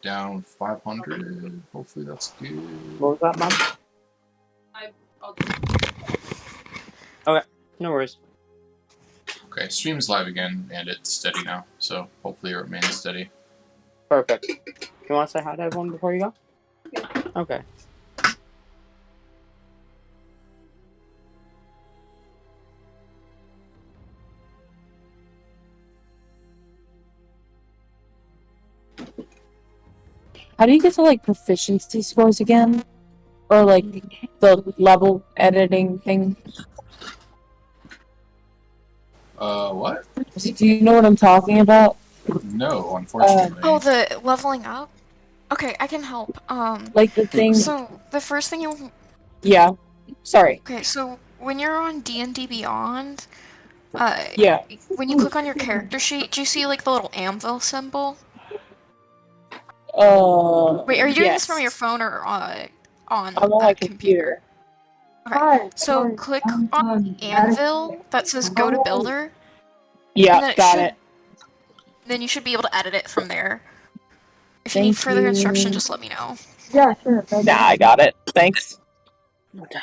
Down 500. Hopefully that's good. What was that, Mom? I'll Okay, no worries. Okay, stream's live again, and it's steady now, so hopefully it remains steady. Perfect. You want to say hi to everyone before you go? Yeah. Okay. How do you get to, like, proficiency scores again? Or, like, the level editing thing? What? Do you know what I'm talking about? No, unfortunately. Oh, the leveling up? Okay, I can help. Like, the thing... So, the first thing you... Yeah. Sorry. Okay, so, when you're on D&D Beyond, Yeah. when you click on your character sheet, do you see, like, the little anvil symbol? Wait, are you doing this from your phone or on I'm on my computer. Okay, so click on the anvil that says go to builder. Yeah, got it. Then you should be able to edit it from there. If you need further instruction, just let me know. Yeah, sure. Nah, I got it. Thanks. No doubt.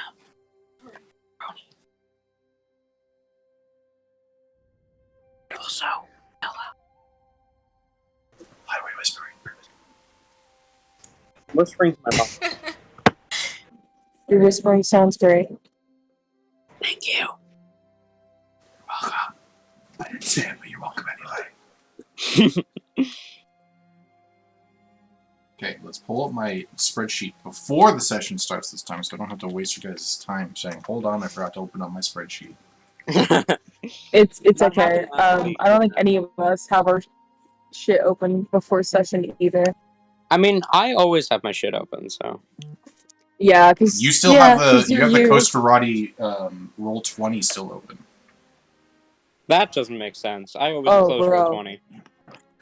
Also, Ella. Why are we whispering? Whispering's my mom. Your whispering sounds great. Thank you. Welcome. I didn't say it, but you're welcome anyway. Okay, let's pull up my spreadsheet before the session starts this time, so I don't have to waste your guys' time saying, hold on, I forgot to open up my spreadsheet. It's okay. I don't think any of us have our shit open before session either. I mean, I always have my shit open, so. Yeah, because you still have the Costa-Radi Roll20 still open. That doesn't make sense. I always close Roll20.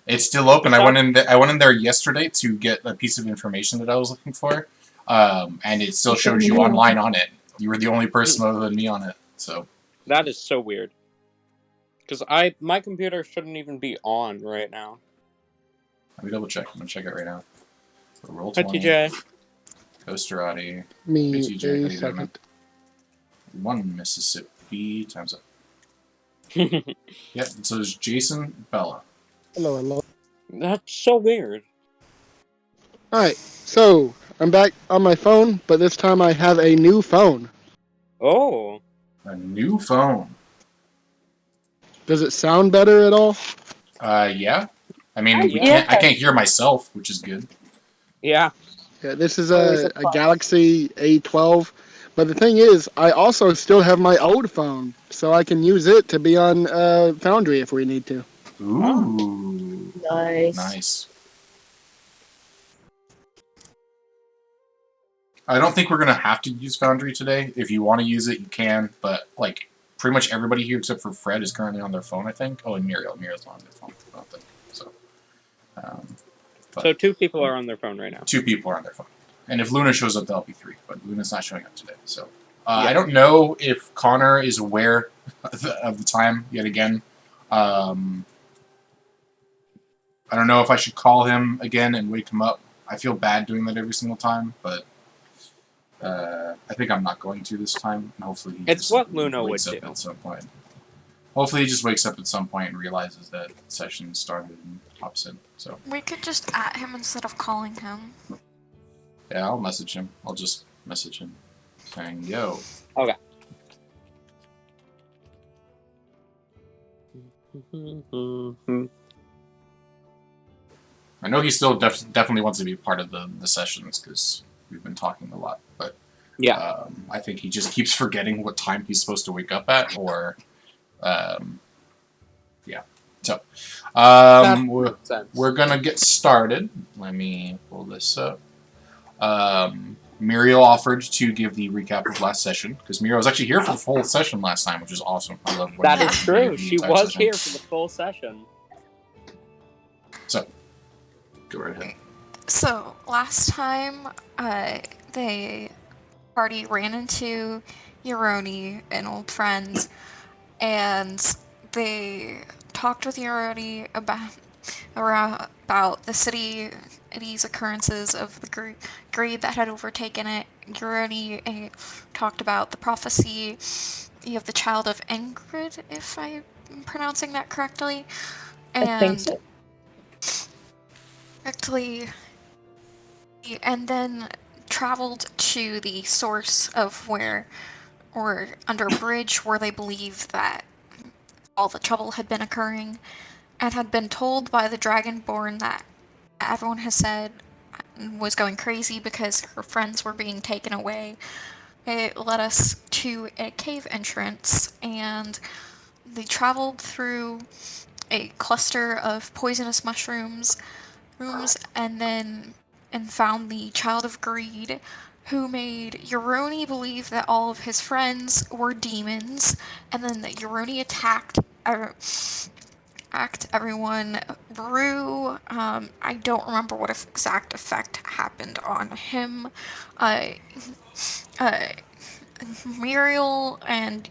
It's still open. I went in there yesterday to get a piece of information that I was looking for, and it still showed you online on it. You were the only person other than me on it. So that is so weird. Because my computer shouldn't even be on right now. Let me double check. I'm gonna check it right now. So Roll20. Hi, TJ. Costa-Radi. Me, hey, TJ. How you doing, second. man? 1 Mississippi times up. Yep. So there's Jason Bella. Hello, hello. That's so weird. Alright, so I'm back on my phone, but this time I have a new phone. Oh. A new phone. Does it sound better at all? Yeah. I mean, I can't hear myself, which is good. Yeah. Yeah, this is a Galaxy A12. But the thing is, I also still have my old phone, so I can use it to be on Foundry if we need to. Ooh. Nice. Nice. I don't think we're going to have to use Foundry today. If you want to use it, you can. But, like, pretty much everybody here except for Fred is currently on their phone, I think. Oh, and Muriel. Muriel's not on their phone, I don't think. So 2 people are on their phone right now. 2 people are on their phone. And if Luna shows up, that'll be 3. But Luna's not showing up today. So I don't know if Connor is aware of the time yet again. I don't know if I should call him again and wake him up. I feel bad doing that every single time, but I think I'm not going to this time. And hopefully he it's what Luna would wakes do. up at some point. Hopefully he just wakes up at some point and realizes that session started and hops in. So we could just at him instead of calling him. yeah, I'll message him. I'll just message him saying, yo. Okay. I know he still definitely wants to be part of the sessions because we've been talking a lot, but yeah, I think he just keeps forgetting what time he's supposed to wake up at, or yeah. So we're gonna get started. Let me pull this up. Muriel offered to give the recap of last session because Muriel was actually here for the full session last time, which is awesome. I love when that is true. She was session. Here for the full session. So go right ahead. So last time, the party ran into Euroni and old friends, and they talked with Euroni about the city's occurrences of the greed that had overtaken it. Euroni talked about the prophecy of the child of Ingrid, if I'm pronouncing that correctly. I think so. Correctly, and then traveled to the source of where, or under a bridge where they believed that all the trouble had been occurring, and had been told by the Dragonborn that everyone has said was going crazy because her friends were being taken away. It led us to a cave entrance, and they traveled through a cluster of poisonous mushrooms, and found the Child of Greed, who made Euroni believe that all of his friends were demons, and then that Euroni attacked everyone. Rue, I don't remember what exact effect happened on him. Uh, uh, Muriel and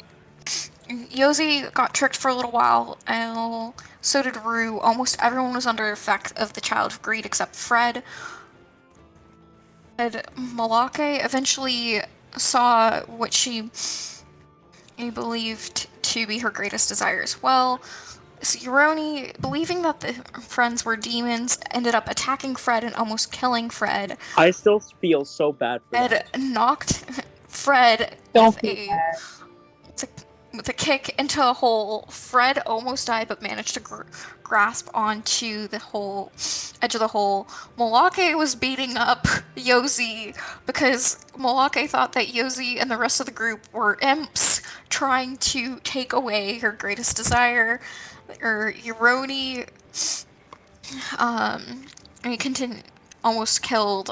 Yosi got tricked for a little while, and so did Rue. Almost everyone was under the effect of the Child of Greed except Fred. Malake eventually saw what she believed to be her greatest desire as well. Euroni, believing that the friends were demons, ended up attacking Fred and almost killing Fred. I still feel so bad for that. Fred knocked Fred Don't with feel bad. with a kick into a hole. Fred almost died, but managed to grasp onto the whole edge of the hole. Malake was beating up Yosi because Malake thought that Yosi and the rest of the group were imps trying to take away her greatest desire. Euroni, almost killed,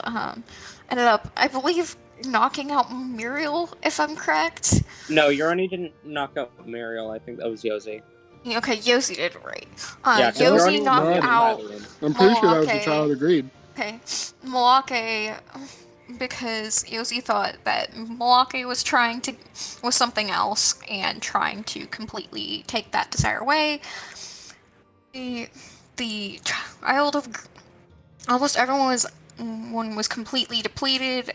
ended up, I believe, knocking out Muriel, if I'm correct. No, Euroni didn't knock out Muriel. I think that was Yosi. Okay, Yosi did it right. Yeah, 'cause Yosi Euroni knocked was getting out battered. I'm pretty sure that was the Malake. Child of Greed. Okay, Malake, because Yosi thought that Malake was something else and trying to completely take that desire away. The child of almost everyone was completely depleted.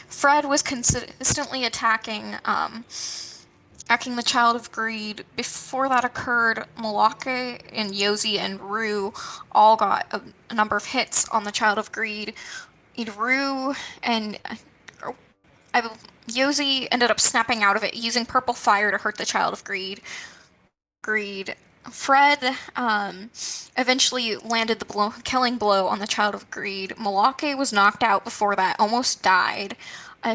Fred was consistently attacking the Child of Greed. Before that occurred, Malake and Yosi and Rue all got a number of hits on the Child of Greed. Rue and Yosi ended up snapping out of it, using purple fire to hurt the Child of Greed. Fred eventually landed the killing blow on the Child of Greed. Malake was knocked out before that, almost died.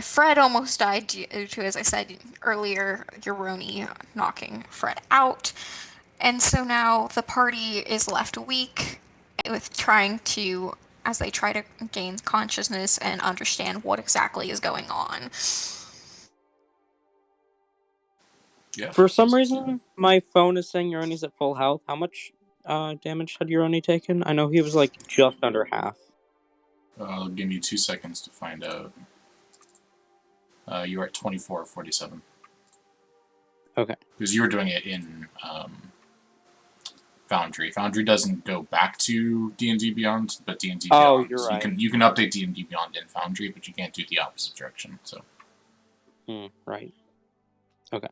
Fred almost died due to, as I said earlier, Euroni knocking Fred out. And so now the party is left weak with as they try to gain consciousness and understand what exactly is going on. Yeah. For some reason, my phone is saying Euroni's at full health. How much damage had Euroni taken? I know he was like just under half. Give me 2 seconds to find out. You were at 24/47. Okay. Because you were doing it in Foundry. Foundry doesn't go back to D&D Beyond, but D&D Beyond. Oh, you're right. You can update D&D Beyond in Foundry, but you can't do the opposite direction. So. Right. Okay.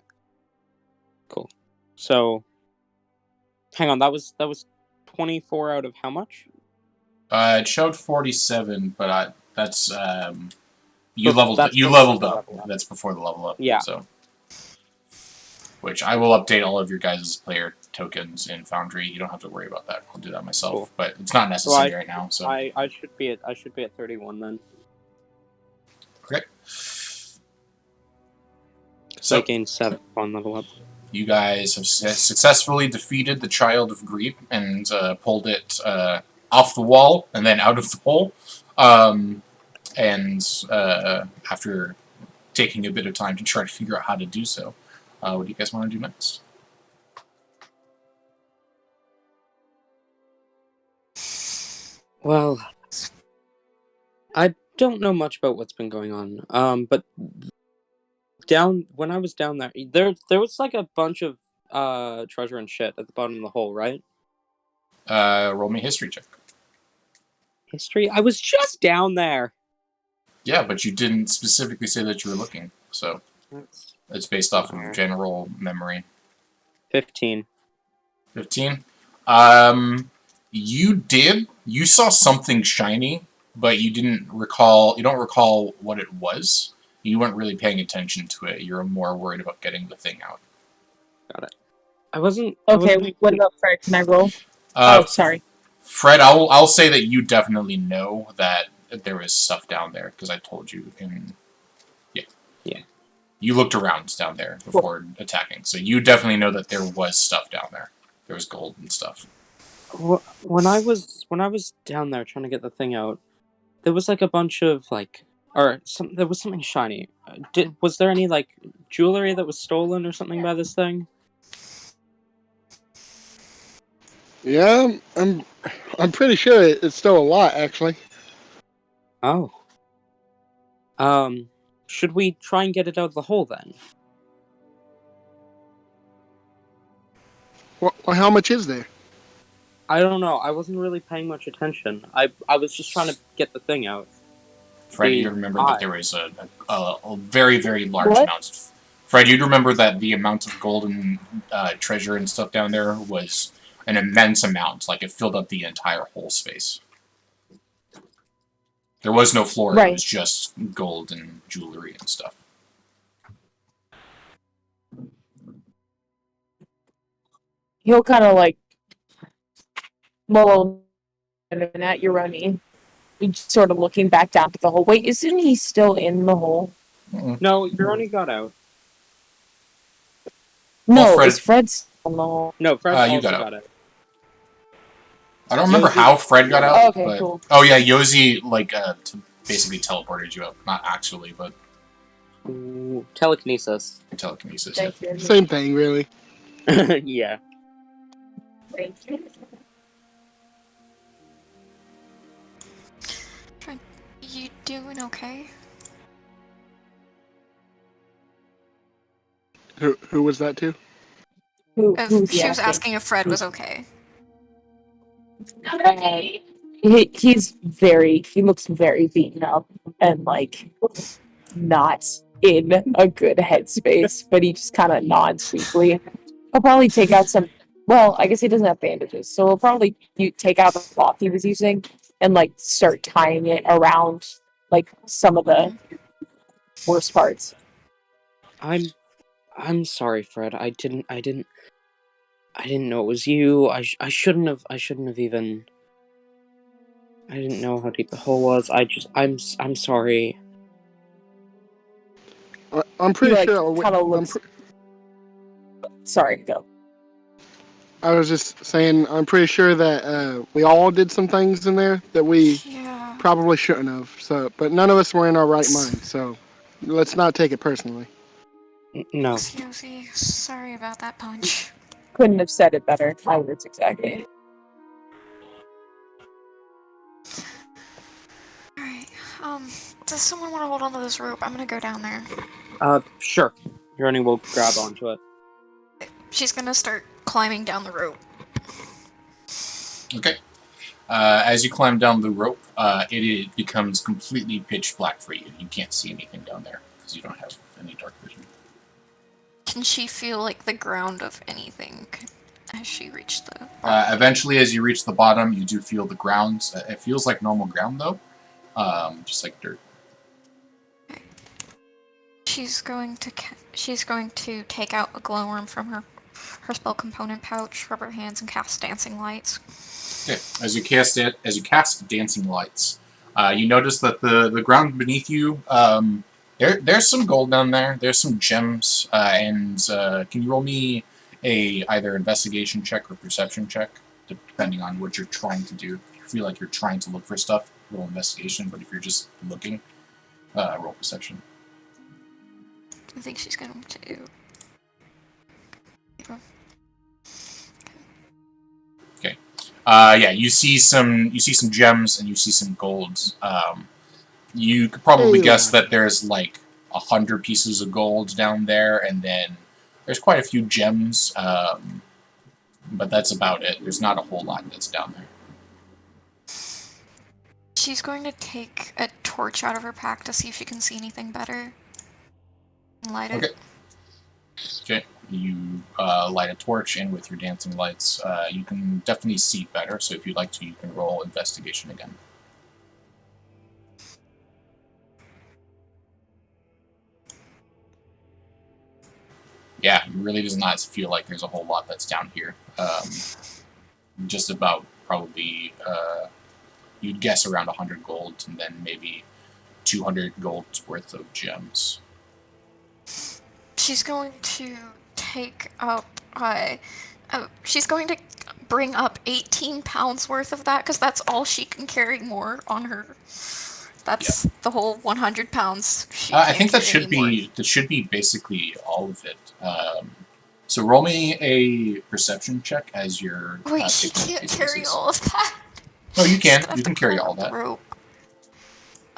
Cool. So, hang on. That was 24 out of how much? It showed 47, but that's you leveled that's you before leveled the up. level up. That's before the level up. Yeah. So, which I will update all of your guys' player tokens in Foundry. You don't have to worry about that. I'll do that myself. Cool. But it's not necessary right now. So I should be at 31 then. Okay. So I gained 7 on level up. You guys have successfully defeated the Child of Greed and pulled it off the wall and then out of the hole. And after taking a bit of time to try to figure out how to do so, what do you guys want to do next? Well, I don't know much about what's been going on. But when I was down there was like a bunch of treasure and shit at the bottom of the hole, right? Roll me a history check. History? I was just down there. Yeah, but you didn't specifically say that you were looking, so it's based off of general memory. 15. 15. You saw something shiny, but you didn't recall. You don't recall what it was. You weren't really paying attention to it. You were more worried about getting the thing out. Got it. I wasn't. Okay, what about Fred? Can I roll? Sorry. Fred, I'll say that you definitely know that there is stuff down there because I told you. Yeah. You looked around down there before attacking, so you definitely know that there was stuff down there. There was gold and stuff. When I was down there trying to get the thing out, there was like a bunch of there was something shiny. Was there any like jewelry that was stolen or something by this thing? Yeah, I'm pretty sure it's still a lot, actually. Oh. Should we try and get it out of the hole then? Well, how much is there? I don't know. I wasn't really paying much attention. I was just trying to get the thing out. Fred, you remember that there was a very, very large amount. Fred, you'd remember that the amount of golden treasure and stuff down there was an immense amount. Like, it filled up the entire whole space. There was no floor. Right. It was just gold and jewelry and stuff. He'll kind of like mull at you, Ronnie. Sort of looking back down to the hole. Wait, isn't he still in the hole? No, Euroni got out. No, is Fred still in the hole? No, Fred also got out. I don't remember how Fred got out. Oh, okay, but, cool. Oh yeah, Yosi basically teleported you out. Not actually, but telekinesis. Telekinesis. Yeah. Same thing, really. Yeah. Thank you. You doing okay? Who was that to? She was asking if Fred was okay. He looks very beaten up and like not in a good headspace, but he just kind of nods weakly. He'll probably take out some. Well, I guess he doesn't have bandages, so he'll probably take out the cloth he was using and like start tying it around like some of the worst parts. I'm sorry, Fred. I didn't know it was you. I shouldn't have even. I didn't know how deep the hole was. I'm sorry. I'm pretty sure. Sorry, go. I was just saying, I'm pretty sure that we all did some things in there that we probably shouldn't have. So, but none of us were in our right mind. So, let's not take it personally. No. Excuse, sorry about that punch. Couldn't have said it better. My words exactly. Alright, does someone want to hold onto this rope? I'm gonna go down there. Sure. Euroni will grab onto it. She's gonna start climbing down the rope. Okay. As you climb down the rope, it becomes completely pitch black for you. You can't see anything down there because you don't have any dark vision. Can she feel like the ground of anything as she reached the eventually, as you reach the bottom, you do feel the ground. It feels like normal ground, though. Just like dirt. Okay. She's going to take out a glowworm from her spell component pouch, rub her hands, and cast dancing lights. Okay. As you cast dancing lights, you notice that the ground beneath you, there's some gold down there. There's some gems, and can you roll me either investigation check or perception check, depending on what you're trying to do. If you feel like you're trying to look for stuff, roll investigation. But if you're just looking, roll perception. I think she's going to. Okay. Yeah, you see some gems and you see some golds. You could probably guess that there's like 100 pieces of gold down there, and then there's quite a few gems. But that's about it. There's not a whole lot that's down there. She's going to take a torch out of her pack to see if she can see anything better. And light it. Okay. Okay. You light a torch, and with your dancing lights, you can definitely see better. So if you'd like to, you can roll investigation again. Yeah, it really does not feel like there's a whole lot that's down here. Just about probably, you'd guess around 100 gold, and then maybe 200 gold worth of gems. She's going to take up, she's going to bring up 18 pounds worth of that, because that's all she can carry more on her. That's the whole 100 pounds. I think that should be basically all of it. So roll me a perception check as you're. Wait, she can't carry all of that. No, you can. You can carry all that. Rope.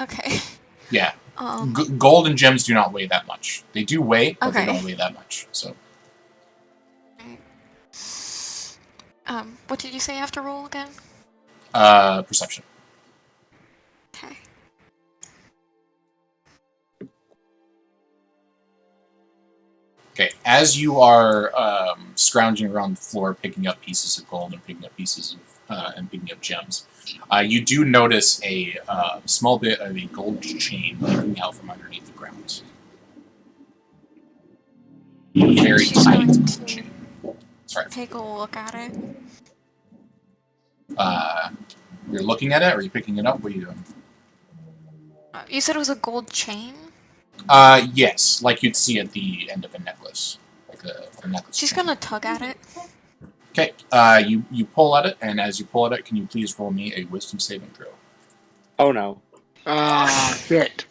Okay. Yeah. Gold and gems do not weigh that much. They do weigh, but they don't weigh that much. So. What did you say I have to roll again? Perception. Okay. Okay, as you are scrounging around the floor, picking up pieces of gold and picking up pieces of and picking up gems, you do notice a small bit of a gold chain coming out from underneath the ground. Very tiny gold chain. Sorry. Take a look at it. You're looking at it, or are you picking it up? What are you doing? You said it was a gold chain? Yes, like you'd see at the end of a necklace. Like a necklace. She's gonna tug at it. Okay, you pull at it, and as you pull at it, can you please roll me a wisdom saving throw? Oh no. Shit.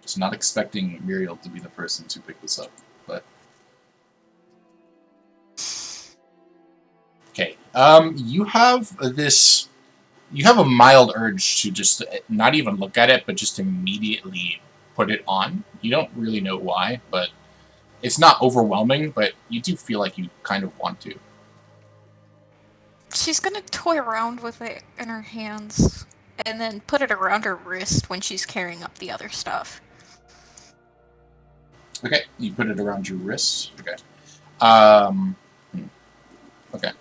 Just not expecting Muriel to be the person to pick this up, but... Okay, you have this... You have a mild urge to just not even look at it, but just immediately put it on. You don't really know why, but it's not overwhelming, but you do feel like you kind of want to. She's gonna toy around with it in her hands, and then put it around her wrist when she's carrying up the other stuff. Okay, you put it around your wrist. Okay. Okay.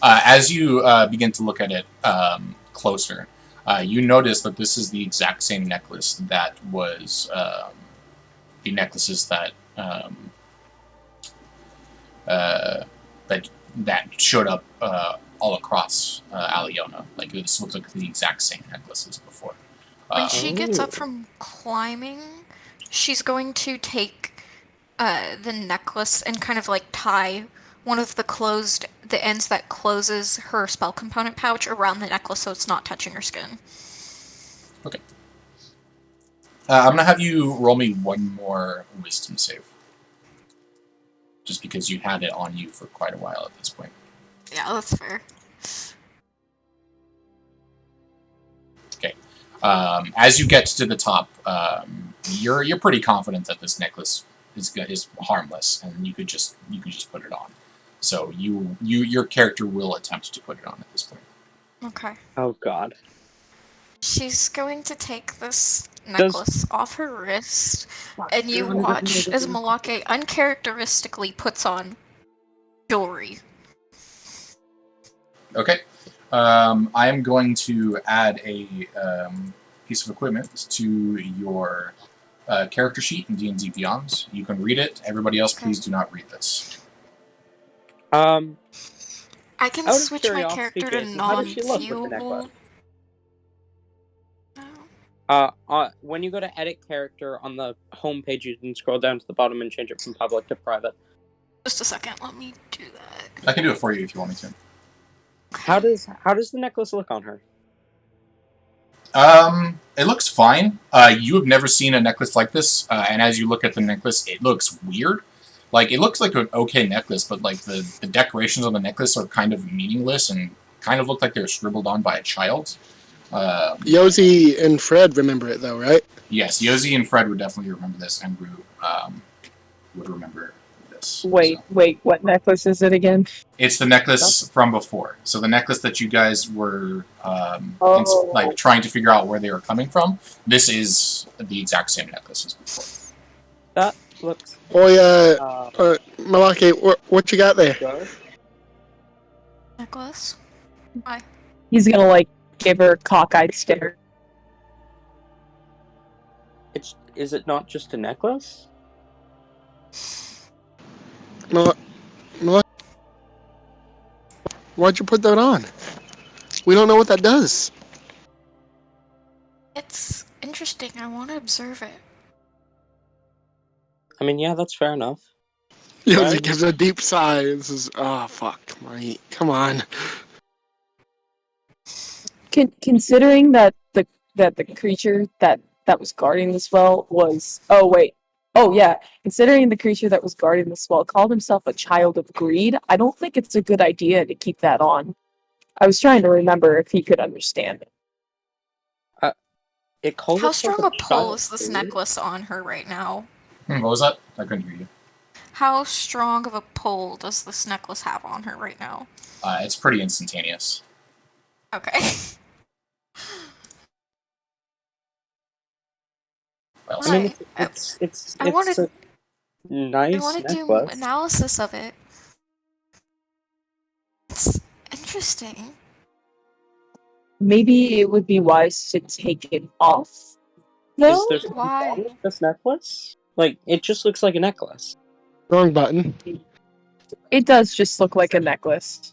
As you begin to look at it closer, you notice that this is the exact same necklace that was the necklaces that that showed up all across Alionah. Like, this looks like the exact same necklaces before. When she gets up from climbing, she's going to take the necklace and kind of like tie one of the ends that closes her spell component pouch around the necklace so it's not touching her skin. Okay. I'm going to have you roll me one more wisdom save. Just because you had it on you for quite a while at this point. Yeah, that's fair. Okay. As you get to the top, you're pretty confident that this necklace is harmless, and you could just put it on. So your character will attempt to put it on at this point. Okay. Oh god. She's going to take this necklace off her wrist, and you watch as Malake uncharacteristically puts on jewelry. Okay. I am going to add a piece of equipment to your character sheet in D&D Beyond. You can read it. Everybody else, please do not read this. I can switch my character to non-viewable. When you go to edit character on the home page, you can scroll down to the bottom and change it from public to private. Just a second, let me do that. I can do it for you if you want me to. How does the necklace look on her? It looks fine. You have never seen a necklace like this, and as you look at the necklace, it looks weird. Like, it looks like an okay necklace, but like the decorations on the necklace are kind of meaningless and kind of look like they were scribbled on by a child. Yosi and Fred remember it though, right? Yes, Yosi and Fred would definitely remember this, and Rue would remember this. Wait, So. wait, what necklace is it again? It's the necklace from before. So the necklace that you guys were Oh. trying to figure out where they were coming from. This is the exact same necklace as before. That looks Oh yeah, Malaki, what you got there? good. Necklace? Why? He's gonna like give her a cockeyed stare. Is it not just a necklace? Malaki, why'd you put that on? We don't know what that does. It's interesting. I want to observe it. I mean, yeah, that's fair enough. Yosi Right? gives a deep sigh. This is fuck, mate. Come on. Considering that the creature that was guarding this well was considering the creature that was guarding this well called himself a child of greed, I don't think it's a good idea to keep that on. I was trying to remember if he could understand it. It calls How itself strong a pull child is this food. necklace on her right now? What was that? I couldn't hear you. How strong of a pull does this necklace have on her right now? It's pretty instantaneous. Okay. Well, I mean, Why? it's I wanted- a nice I want to do necklace. analysis of it. It's interesting. Maybe it would be wise to take it off. No, Is there something Why? wrong with this necklace? Like, it just looks like a necklace. Wrong button. it does just look like a necklace.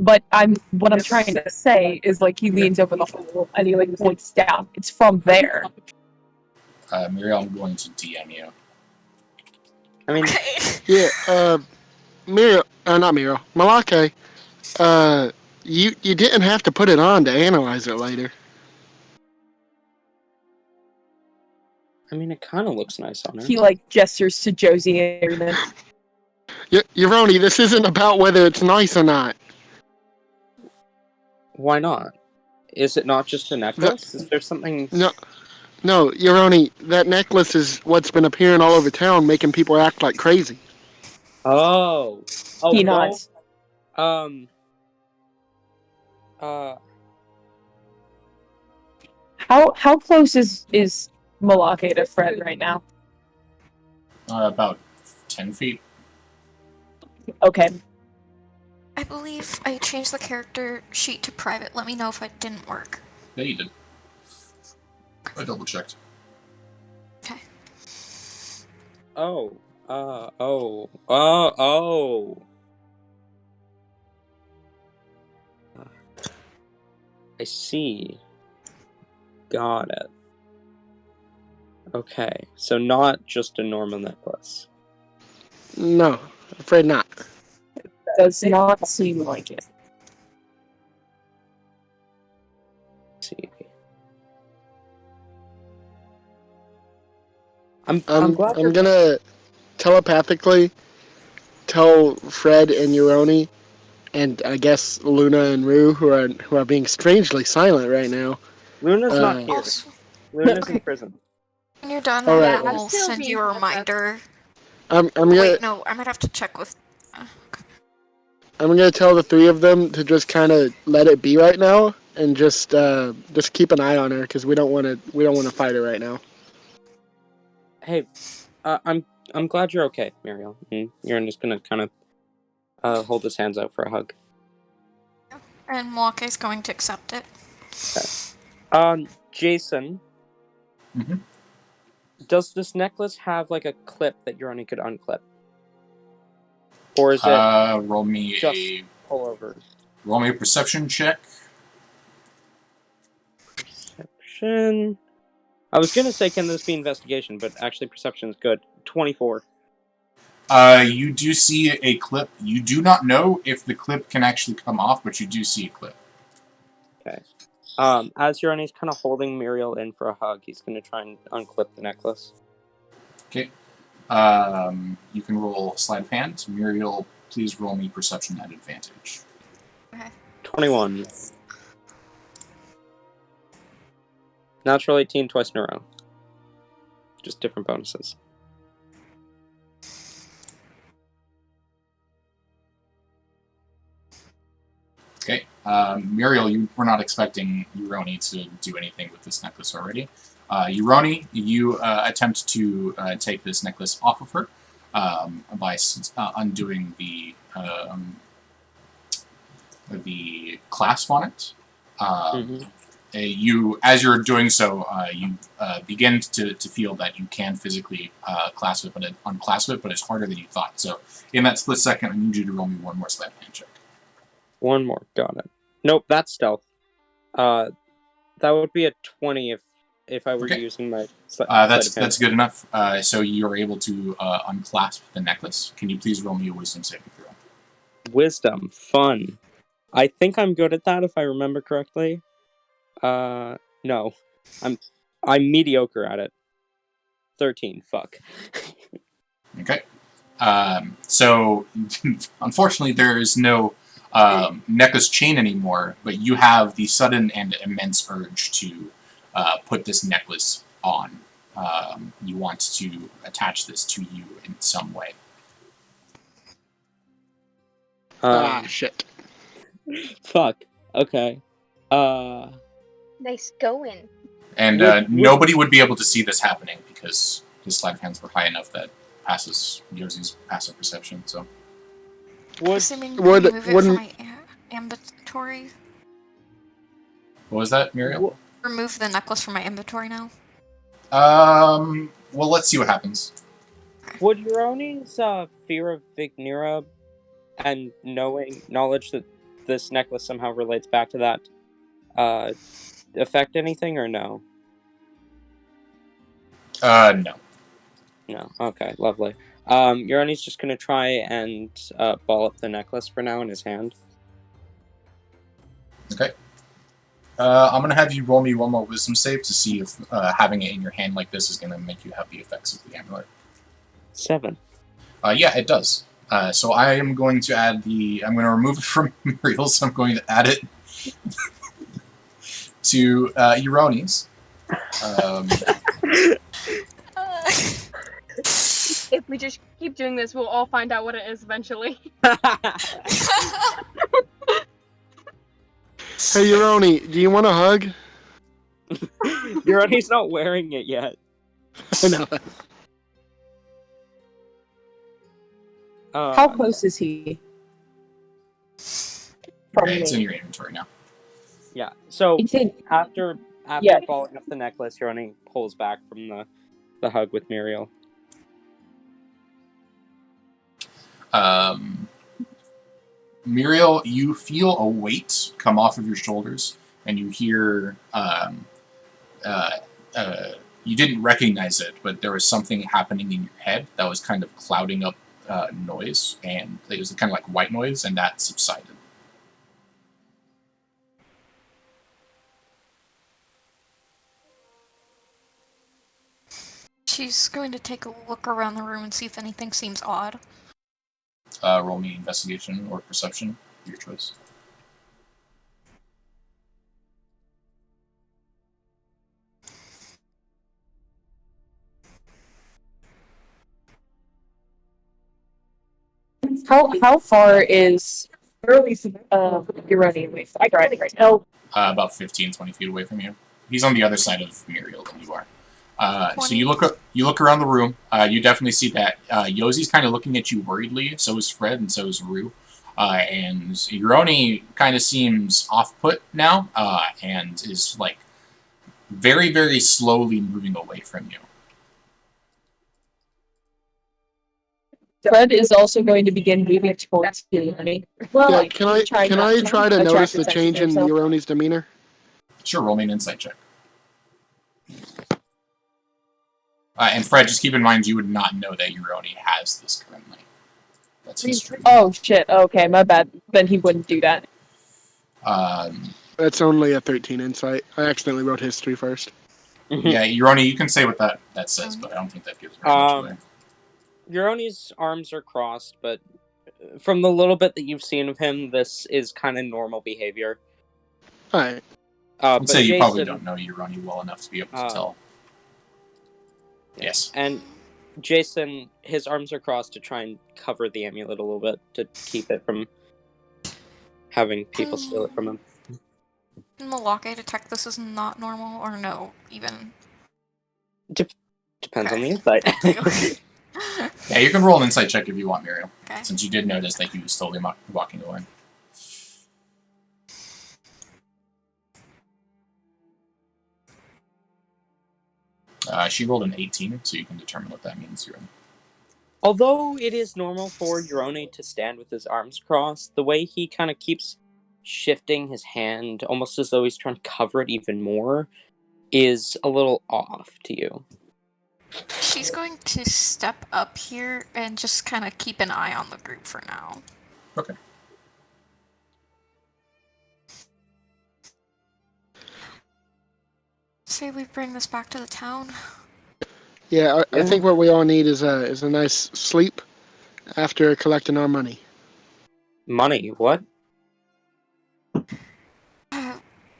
But what I'm trying to say is like he leans over the hole and he like points down. It's from there. Muriel, I'm going to DM you. I mean, Yeah, Muriel, not Muriel, Malaki, you didn't have to put it on to analyze it later. it kind of looks nice on her. He like gestures to Josie and everything. Yeroni, this isn't about whether it's nice or not. Why not? Is it not just a necklace? Is there something? No, Yeroni, that necklace is what's been appearing all over town, making people act like crazy. Oh, He well, nods. How close is Malaki to Fred right now? About 10 feet. Okay. I believe I changed the character sheet to private. Let me know if it didn't work. Yeah, you did. I double checked. Okay. Oh. I see. Got it. Okay, so not just a normal necklace. No, afraid not. Does not seem like it. Let's see. I'm glad I'm gonna telepathically tell Fred and Yeroni, and I guess Luna and Rue, who are being strangely silent right now. Luna's not here. Also, Luna's in prison. when you're done, All I right. will send you a reminder. I'm gonna Wait, no, I might have to check with. I'm gonna tell the three of them to just kind of let it be right now, and just keep an eye on her because we don't want to fight her right now. Hey, I'm glad you're okay, Muriel. And you're just gonna kind of hold his hands out for a hug. And Mwake is going to accept it. Jason. Mm-hmm. Does this necklace have like a clip that Yoroni could unclip? Or is it roll me just pull over? Roll me a perception check. Perception. I was gonna say, can this be investigation? But actually, perception is good. 24. You do see a clip. You do not know if the clip can actually come off, but you do see a clip. Okay. As Yoroni's kind of holding Muriel in for a hug, he's gonna try and unclip the necklace. Okay. You can roll sleight of hand. Muriel, please roll me perception at advantage. Okay. 21. Natural 18 twice in a row. Just different bonuses. Okay. Muriel, you were not expecting Euroni to do anything with this necklace already. Euroni, you attempt to take this necklace off of her by undoing the clasp on it. As you're doing so, you begin to feel that you can physically clasp it, but unclasp it, but it's harder than you thought. So in that split second, I need you to roll me one more sleight of hand check. One more, got it. Nope, that's stealth. That would be a 20 if I were using my sleight of hand. That's good enough. So you're able to unclasp the necklace. Can you please roll me a wisdom saving throw? Wisdom, fun. I think I'm good at that if I remember correctly. No. I'm mediocre at it. 13, fuck. Okay. So, unfortunately, there is no necklace chain anymore, but you have the sudden and immense urge to put this necklace on. You want to attach this to you in some way. Shit. Fuck. Okay. Nice going. And nobody would be able to see this happening because his sleight of hands were high enough that passes Yoshi's passive perception. So, Assuming you move it from my inventory. What was that, Muriel? Remove the necklace from my inventory now. Well, let's see what happens. Would Euroni's fear of Vignera and knowledge that this necklace somehow relates back to that affect anything, or no? No. No. Okay, lovely. Euroni's just gonna try and ball up the necklace for now in his hand. Okay. I'm going to have you roll me one more wisdom save to see if having it in your hand like this is going to make you have the effects of the amulet. 7. Yeah, it does. So I am going to add I'm going to remove it from Muriel, so I'm going to add it to Euroni's. If we just keep doing this, we'll all find out what it is eventually. Hey, Euroni, do you want a hug? Euroni's not wearing it yet. I know. How close is he? Okay, it's in your inventory now. Yeah, so after Yeah. balling up the necklace, Euroni pulls back from the hug with Muriel. Muriel, you feel a weight come off of your shoulders, and you hear, you didn't recognize it, but there was something happening in your head that was kind of clouding up noise, and it was kind of like white noise, and that subsided. She's going to take a look around the room and see if anything seems odd. Roll me investigation or perception, your choice. How far is Euroni away? I got it right now. About 15, 20 feet away from you. He's on the other side of Muriel than you are. So you look around the room. You definitely see that Yoshi's kind of looking at you worriedly. So is Fred, and so is Rue. And Euroni kind of seems off-put now, and is like very, very slowly moving away from you. Fred is also going to begin moving towards Euroni. Well, Yeah, can I try to notice the change in Euroni's demeanor? Sure, roll me an insight check. And Fred, just keep in mind you would not know that Euroni has this currently. That's history. Oh shit, okay, my bad. Then he wouldn't do that. That's only a 13 insight. I accidentally wrote history first. Yeah, Euroni, you can say what that says, but I don't think that gives very much away. Euroni's arms are crossed, but from the little bit that you've seen of him, this is kind of normal behavior. Alright. I'd But say you probably Jason, don't know Uroni well enough to be able to Oh. tell. yeah. Yes. And Jason, his arms are crossed to try and cover the amulet a little bit to keep it from having people steal it from him. Can Malake detect this is not normal, or no, even? Depends on the Okay. insight. Thank you. Yeah, you can roll an insight check if you want, Muriel, Okay. since you did notice that he was slowly walking away. She rolled an 18, so you can determine what that means, Uroni. Although it is normal for Uroni to stand with his arms crossed, the way he kind of keeps shifting his hand, almost as though he's trying to cover it even more, is a little off to you. She's going to step up here and just kind of keep an eye on the group for now. Okay. Say we bring this back to the town. Yeah, I Yeah. think what we all need is a nice sleep after collecting our money. Money, what?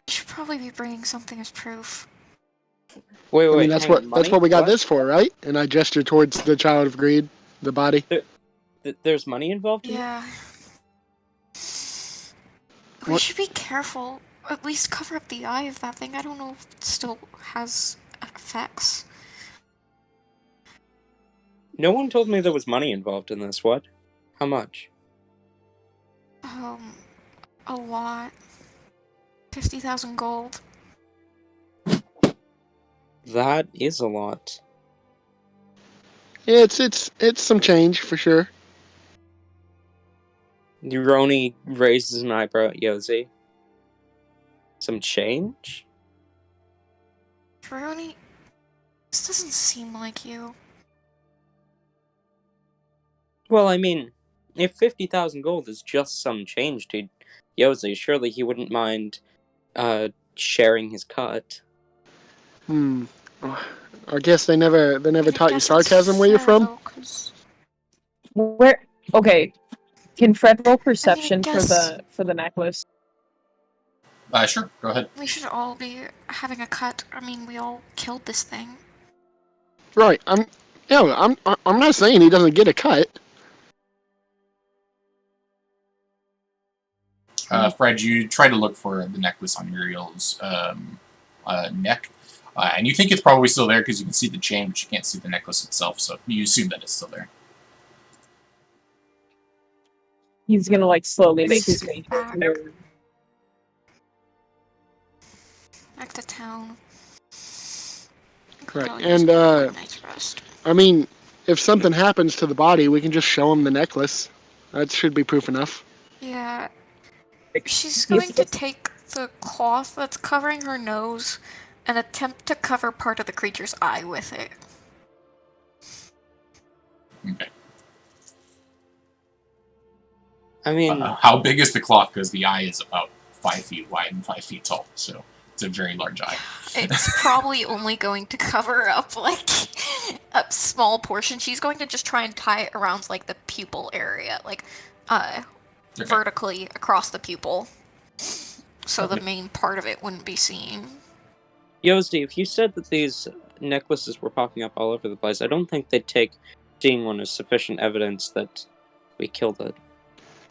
Should probably be bringing something as proof. Wait, I mean, that's hang on, that's money? what we got What? this for, right? And I gesture towards the Child of Greed, the body. There's money involved in Yeah. We What? should be careful. At least cover up the eye of that thing. I don't know if it still has effects. No one told me there was money involved in this. What? How much? A lot. 50,000 gold. That is a lot. Yeah, it's some change for sure. Uroni raises an eyebrow at Yozi. Some change? Veroni, this doesn't seem like you. Well, I mean, if 50,000 gold is just some change to Yozi, surely he wouldn't mind sharing his cut. I guess they never taught you guess sarcasm it's where you're fair, from. though, 'cause- Where? Okay. Can Fred roll perception guess- for the necklace? Sure, go ahead. We should all be having a cut. I mean, we all killed this thing. Right. I'm not saying he doesn't get a cut. Fred, you try to look for the necklace on Muriel's neck, and you think it's probably still there because you can see the chain, but you can't see the necklace itself, so you assume that it's still there. He's gonna like slowly make his way Back. there. Back to town. Right. Probably And just get a night's rest. I mean, if something happens to the body, we can just show him the necklace. That should be proof enough. Yeah. She's going to take the cloth that's covering her nose and attempt to cover part of the creature's eye with it. Okay. I mean, How big is the cloth? Because the eye is about 5 feet wide and 5 feet tall, so it's a very large eye. It's probably only going to cover up like a small portion. She's going to just try and tie it around like the pupil area, like vertically across the pupil, so the main part of it wouldn't be seen. Yosti, if you said that these necklaces were popping up all over the place, I don't think they'd take seeing one as sufficient evidence that we killed it.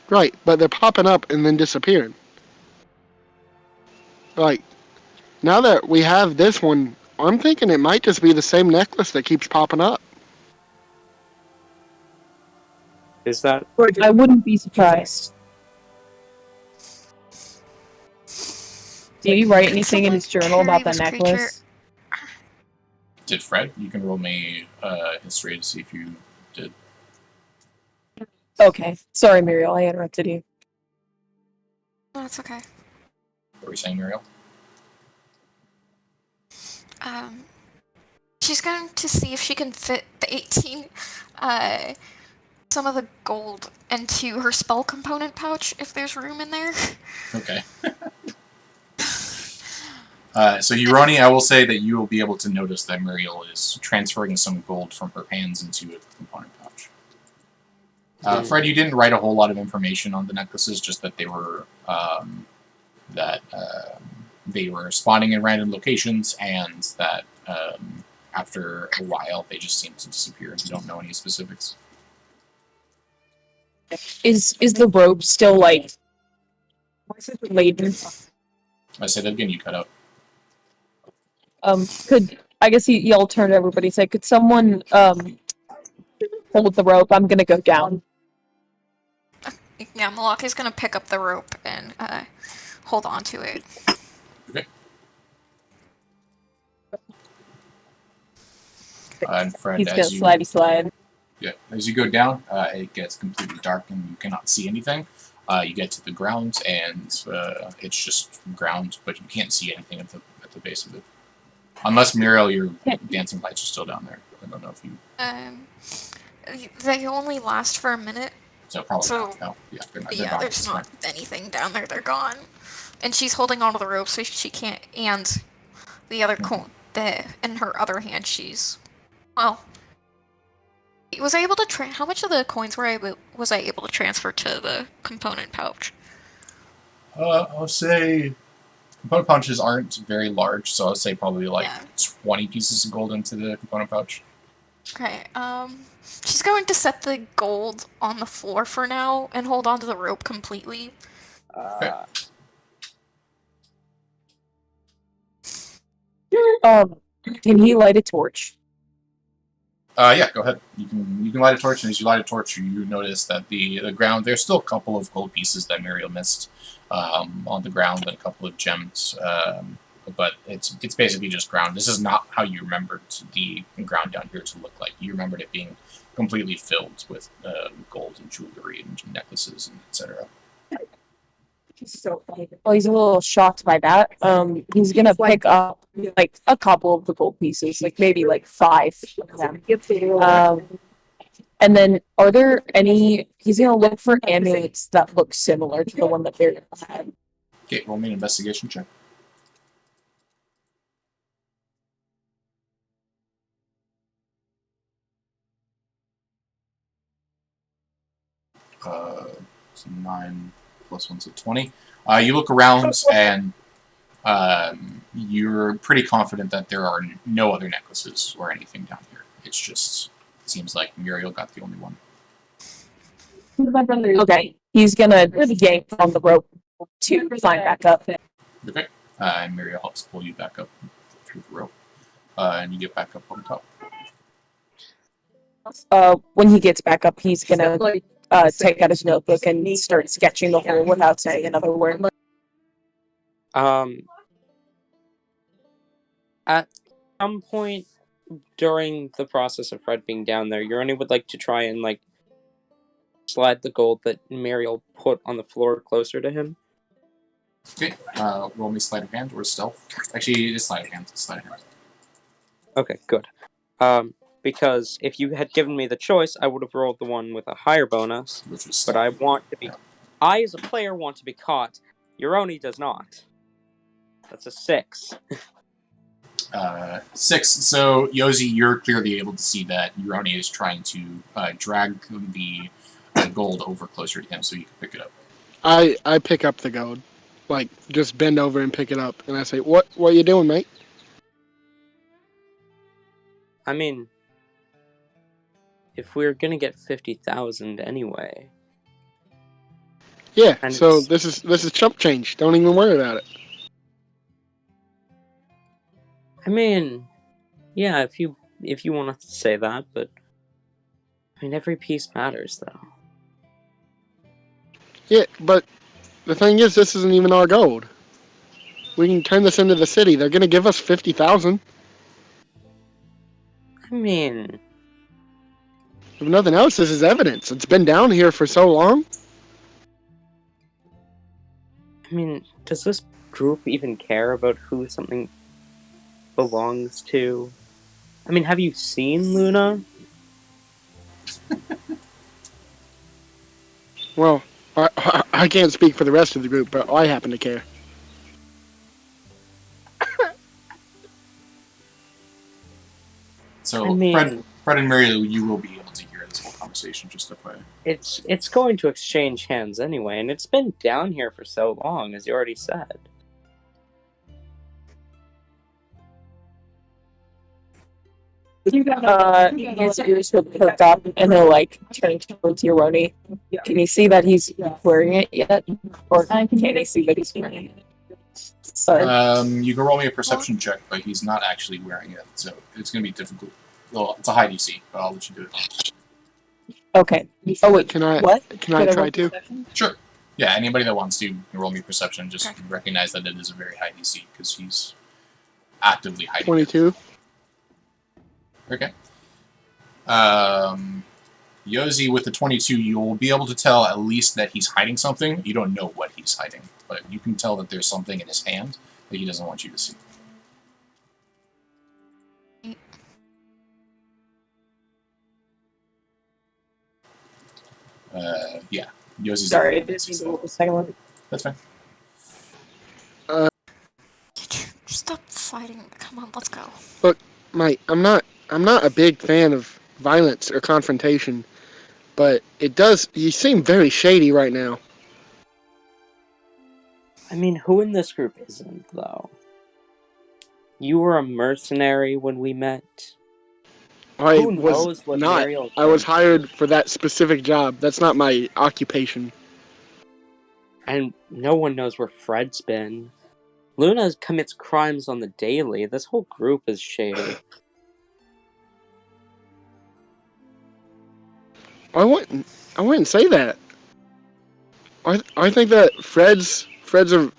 Right, but they're popping up and then disappearing. Like, now that we have this one, I'm thinking it might just be the same necklace that keeps popping up. Is that... I wouldn't be surprised. Did he write anything in his journal about the necklace? Did Fred? You can roll me history to see if you did. Okay. Sorry, Muriel, I interrupted you. No, that's okay. What were you saying, Muriel? She's going to see if she can fit the 18, some of the gold into her spell component pouch, if there's room in there. Okay. So Uroni, I will say that you will be able to notice that Muriel is transferring some gold from her hands into a component pouch. Fred, you didn't write a whole lot of information on the necklaces, just that they were they were spawning in random locations, and that after a while they just seemed to disappear. You don't know any specifics. Is the rope still like laden? I said that again. You cut out. Could I guess y'all turn to everybody and say, could someone hold the rope? I'm gonna go down. Yeah, Malak is gonna pick up the rope and hold on to it. Okay. And Fred, He's gonna as you slide. Yeah, as you go down, it gets completely dark and you cannot see anything. You get to the ground and it's just ground, but you can't see anything at the base of it. Unless Muriel, your dancing lights are still down there. I don't know if you. They only last for a minute. So probably So, not. No, yeah, they're yeah, there's not anything down there. They're gone, and she's holding onto the rope, so she can't. And the other in her other hand, she's was I able to how much of the coins was I able to transfer to the component pouch? I'll say component pouches aren't very large, so I'll say probably like 20 pieces of gold into the component pouch. Okay, she's going to set the gold on the floor for now and hold onto the rope completely. Okay. Can he light a torch? Yeah, go ahead. You can light a torch, and as you light a torch, you notice that the ground, there's still a couple of gold pieces that Muriel missed on the ground, and a couple of gems, but it's basically just ground. This is not how you remembered the ground down here to look like. You remembered it being completely filled with gold and jewelry and necklaces and etc. He's so funny. Well, he's a little shocked by that. He's gonna pick up like a couple of the gold pieces, like maybe like 5 of them. And then are there any? He's gonna look for amulets that look similar to the one that Bear had. Okay, roll me an investigation check. So 9 plus 1's 20. You look around and you're pretty confident that there are no other necklaces or anything down here. It seems like Muriel got the only one. Okay, he's gonna yank on the rope to climb back up. Okay, and Muriel helps pull you back up through the rope, and you get back up on top. When he gets back up, he's gonna take out his notebook and start sketching the hole without saying another word. At some point during the process of Fred being down there, Uroni would like to try and like slide the gold that Muriel put on the floor closer to him. Okay, roll me sleight of hand or stealth. Actually, it's sleight of hand. Sleight of hand. Okay, good. Because if you had given me the choice, I would have rolled the one with a higher bonus. Which was but I want to be. Yeah. I, as a player, want to be caught. Uroni does not. That's a 6. 6. So, Yosi, you're clearly able to see that Uroni is trying to drag the gold over closer to him so you can pick it up. I pick up the gold. Like, just bend over and pick it up. And I say, what are you doing, mate? I mean, if we're gonna get 50,000 anyway. Yeah, so this is chump change. Don't even worry about it. I mean, yeah, if you want to say that, but I mean, every piece matters, though. Yeah, but the thing is, this isn't even our gold. We can turn this into the city. They're gonna give us 50,000. I mean, if nothing else, this is evidence. It's been down here for so long. I mean, does this group even care about who something belongs to? I mean, have you seen Luna? Well, I can't speak for the rest of the group, but I happen to care. So, I mean, Fred and Muriel, you will be able to hear this whole conversation, just FYI. It's going to exchange hands anyway, and it's been down here for so long, as you already said. His ears will perk up and he'll like turn towards Yoroni. Can you see that he's wearing it yet? Or can he see that he's wearing it? You can roll me a perception check, but he's not actually wearing it, so it's going to be difficult. Well, it's a high DC, but I'll let you do it. Okay. Oh wait, Can I? what? Can I try to? Sure. Yeah, anybody that wants to can roll me perception. Just recognize that it is a very high DC because he's actively hiding. 22. Okay. Yosi with the 22, you'll be able to tell at least that he's hiding something. You don't know what he's hiding, but you can tell that there's something in his hand that he doesn't want you to see. Yeah. Yosi's Sorry, I didn't see the second one. That's fine. Stop fighting. Come on, let's go. Look, Mike, I'm not a big fan of violence or confrontation, but you seem very shady right now. I mean, who in this group isn't, though? You were a mercenary when we met. I Who was knows what not. Muriel's I was been hired for that specific job. That's not my occupation. And no one knows where Fred's been. Luna commits crimes on the daily. This whole group is shady. I wouldn't say that. I think that Fred's a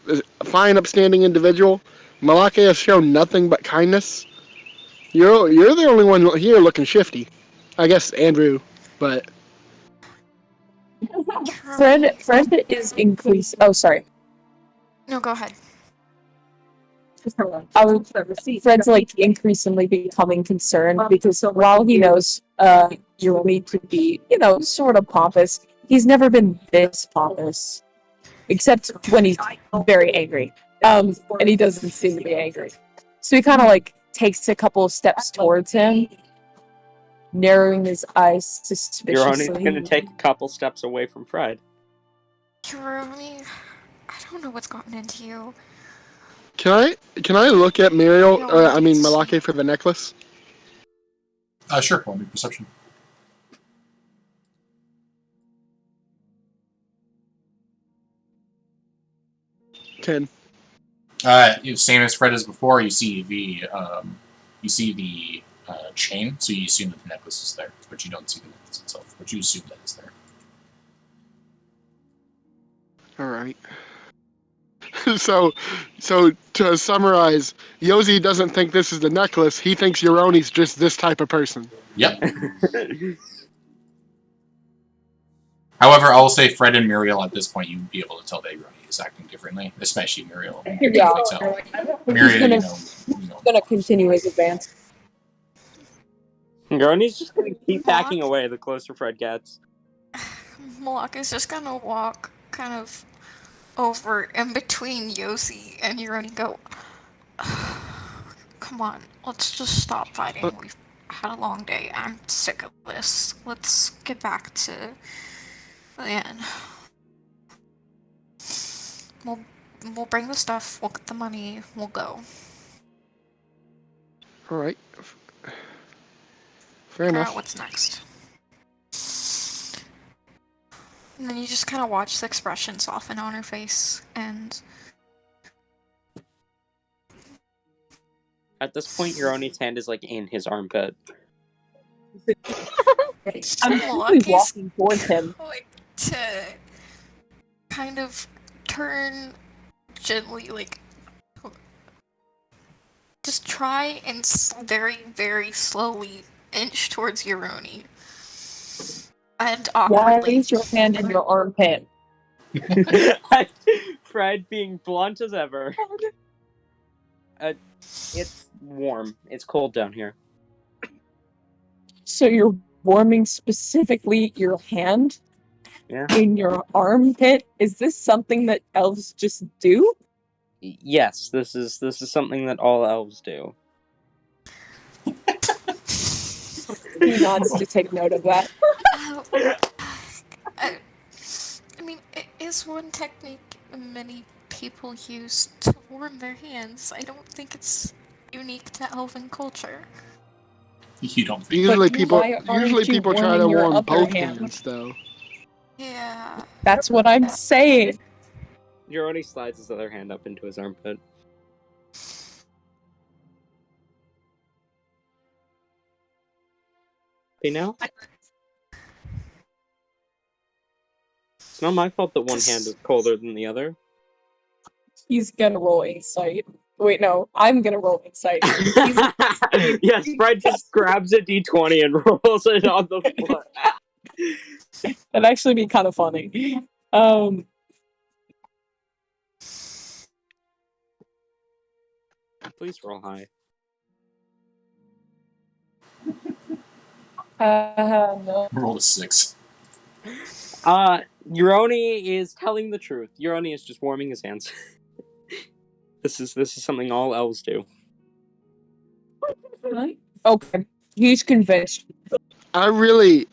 fine, upstanding individual. Malake has shown nothing but kindness. You're the only one here looking shifty. I guess Andrew, but Fred is increased. Oh, sorry. No, go ahead. Fred's like increasingly becoming concerned because while he knows Yoroni to be, sort of pompous, he's never been this pompous. Except when he's very angry. And he doesn't seem to be angry. So he kind of like takes a couple of steps towards him, narrowing his eyes suspiciously. Yoroni's gonna take a couple steps away from Fred. Yoroni, I don't know what's gotten into you. can I look at Malake for the necklace? Sure. Roll me perception. 10. Same as Fred as before. You see the chain, so you assume that the necklace is there, but you don't see the necklace itself. But you assume that it's there. All right. So to summarize, Yosi doesn't think this is the necklace. He thinks Yoroni's just this type of person. Yep. However, I will say Fred and Muriel at this point, you'd be able to tell that Yoroni is acting differently, especially Muriel. You can definitely tell. Muriel, He's gonna continue his advance. Yoroni's just gonna keep backing away the closer Fred gets. Malak is just gonna walk kind of over in between Yosi and Yoroni. Go, come on, let's just stop fighting. We've had a long day. I'm sick of this. Let's get back to the inn. We'll bring the stuff. We'll get the money. We'll go. All right. Fair Figure enough. out what's next. And then you just kind of watch the expression soften on her face, and At this point, Yoroni's hand is like in his armpit. I'm walking towards him. Like to kind of turn gently, like just try and very, very slowly inch towards Yoroni. And awkwardly. Why is your hand in your armpit? Fred being blunt as ever. It's warm. It's cold down here. So you're warming specifically your hand in your armpit? Is this something that elves just do? Yes, this is something that all elves do. He nods to take note of that. I mean, it is one technique many people use to warm their hands. I don't think it's unique to elven culture. You don't think? Usually But people why aren't you try to warming your warm other both hand? hands though. Yeah. That's what I'm saying. Jeroni slides his other hand up into his armpit. Hey, now? It's not my fault that one hand is colder than the other. He's gonna roll insight. Wait, no, I'm gonna roll insight. Yes, Fred just grabs a d20 and rolls it on the floor. That'd actually be kind of funny. Please roll high. No. Roll a 6. Jeroni is telling the truth. Jeroni is just warming his hands. This is something all elves do. Okay, he's convinced. I really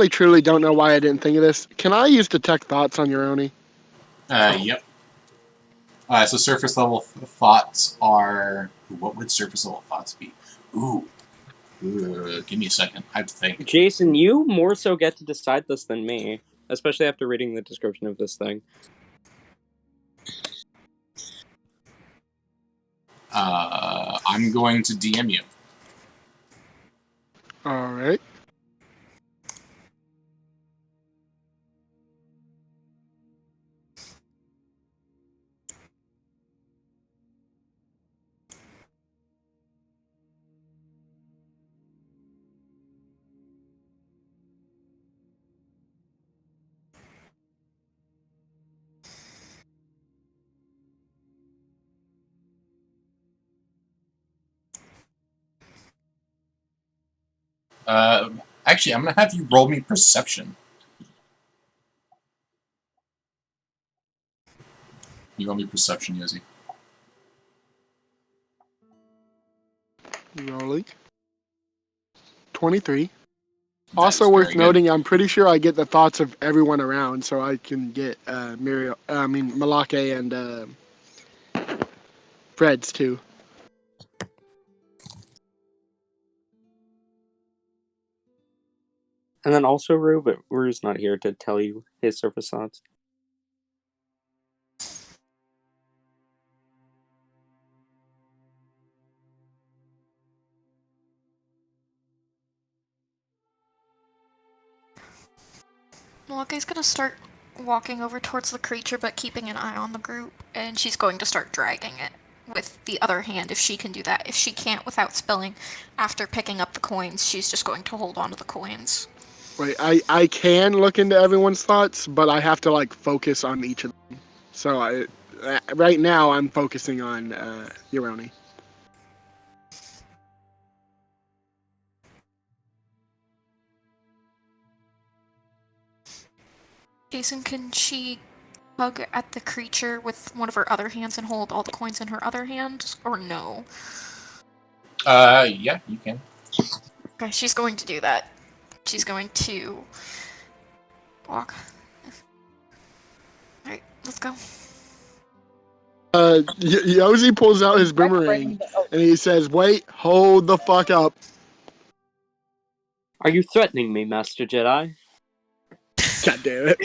truly don't know why I didn't think of this. Can I use detect thoughts on Uroni? Yep. So surface level thoughts are... What would surface level thoughts be? Ooh. Give me a second. I have to think. Jason, you more so get to decide this than me, especially after reading the description of this thing. I'm going to DM you. Alright. Actually, I'm going to have you roll me perception. You roll me perception, Yossi. Rolling. 23. That Also is worth very good. noting, I'm pretty sure I get the thoughts of everyone around, so I can get Malake and Fred's too. And then also Rue, but Rue's not here to tell you his surface thoughts. Malake's gonna start walking over towards the creature, but keeping an eye on the group, and she's going to start dragging it with the other hand if she can do that. If she can't without spilling, after picking up the coins, she's just going to hold on to the coins. Wait, I can look into everyone's thoughts, but I have to like focus on each of them. So right now I'm focusing on Uroni. Jason, can she hug at the creature with one of her other hands and hold all the coins in her other hand, or no? Yeah, you can. Okay, she's going to do that. She's going to walk. Alright, let's go. Yosi pulls out his boomerang and he says, "Wait, hold the fuck up." Are you threatening me, Master Jedi? God damn it.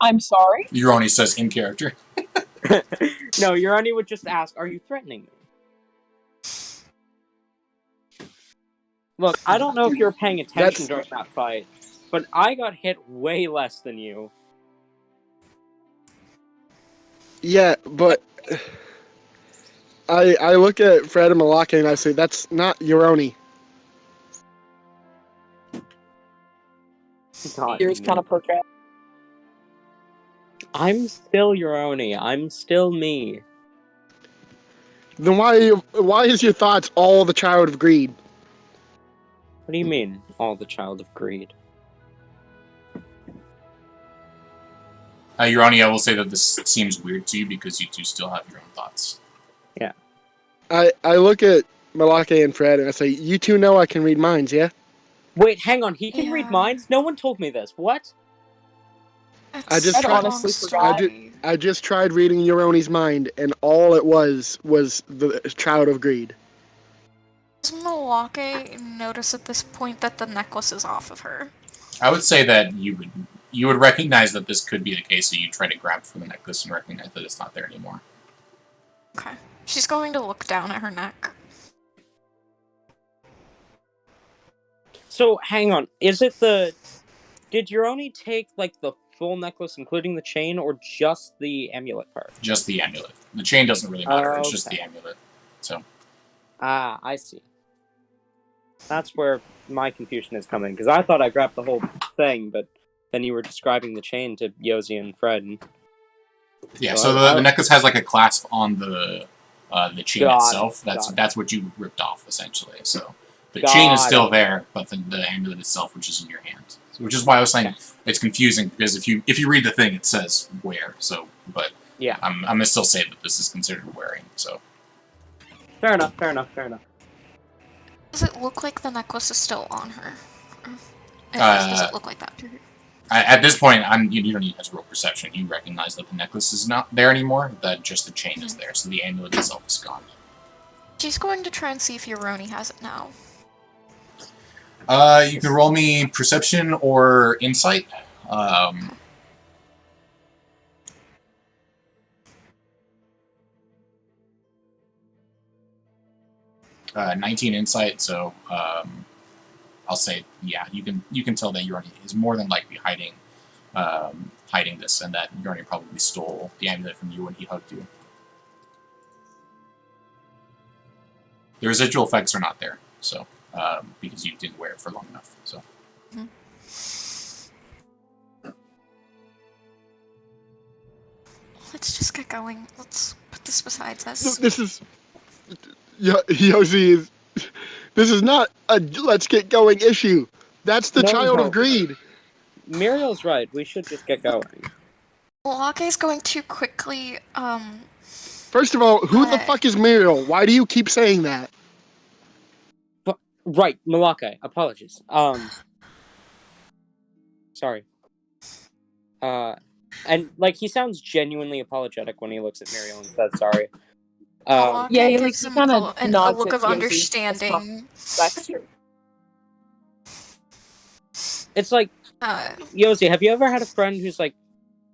I'm sorry. Uroni says in character. No, Uroni would just ask, are you threatening me? Look, I don't know if you were paying attention during that fight, but I got hit way less than you. Yeah, but I look at Fred and Malaka and I say, that's not Uroni. God, Ears kind of perk out. I'm still Uroni. I'm still me. Then why is your thoughts all the child of greed? What do you mean, all the child of greed? Uroni, I will say that this seems weird to you because you two still have your own thoughts. Yeah. I look at Malake and Fred and I say, you two know I can read minds, yeah? Wait, hang on. He can Yeah. read minds? No one told me this. What? I just That's tried- a long honestly forgot. story. I just tried reading Uroni's mind and all it was the child of greed. Does Milwaukee notice at this point that the necklace is off of her? I would say that you would recognize that this could be the case, so you try to grab for the necklace and recognize that it's not there anymore. Okay. She's going to look down at her neck. So, hang on. Is it the... Did Euroni take, like, the full necklace, including the chain, or just the amulet part? Just the amulet. The chain doesn't really matter, it's just Okay. the amulet. So. Ah, I see. That's where my confusion is coming, because I thought I grabbed the whole thing, but then you were describing the chain to Yosi and Fred. And... Yeah, so the necklace has like a clasp on the chain itself. That's what you ripped off, essentially. So the chain is still there, but the amulet itself, which is in your hand. Which is why I was saying it's confusing, because if you read the thing, it says wear. So, but yeah, I'm gonna still say that this is considered wearing. So. Fair enough. Does it look like the necklace is still on her? Does it look like that to her? At this point, you don't need to roll perception. You recognize that the necklace is not there anymore, that just the chain is there, so the amulet itself is gone. She's going to try and see if Euroni has it now. You can roll me perception or insight. 19 insight, so I'll say, yeah, you can tell that Euroni is more than likely hiding this, and that Euroni probably stole the amulet from you when he hugged you. The residual effects are not there, so because you didn't wear it for long enough. So. Mm-hmm. Let's just get going. Let's put this beside us. This is Yosi is. This is not a let's get going issue. That's the child of greed. Muriel's right. We should just get going. Milwaukee's going too quickly. First of all, who the fuck is Muriel? Why do you keep saying that? Right, Milwaukee. Apologies. Sorry. And like he sounds genuinely apologetic when he looks at Muriel and says sorry. Yeah, he gives him kind a of look of understanding. That's true. It's like, Yosi, have you ever had a friend who's like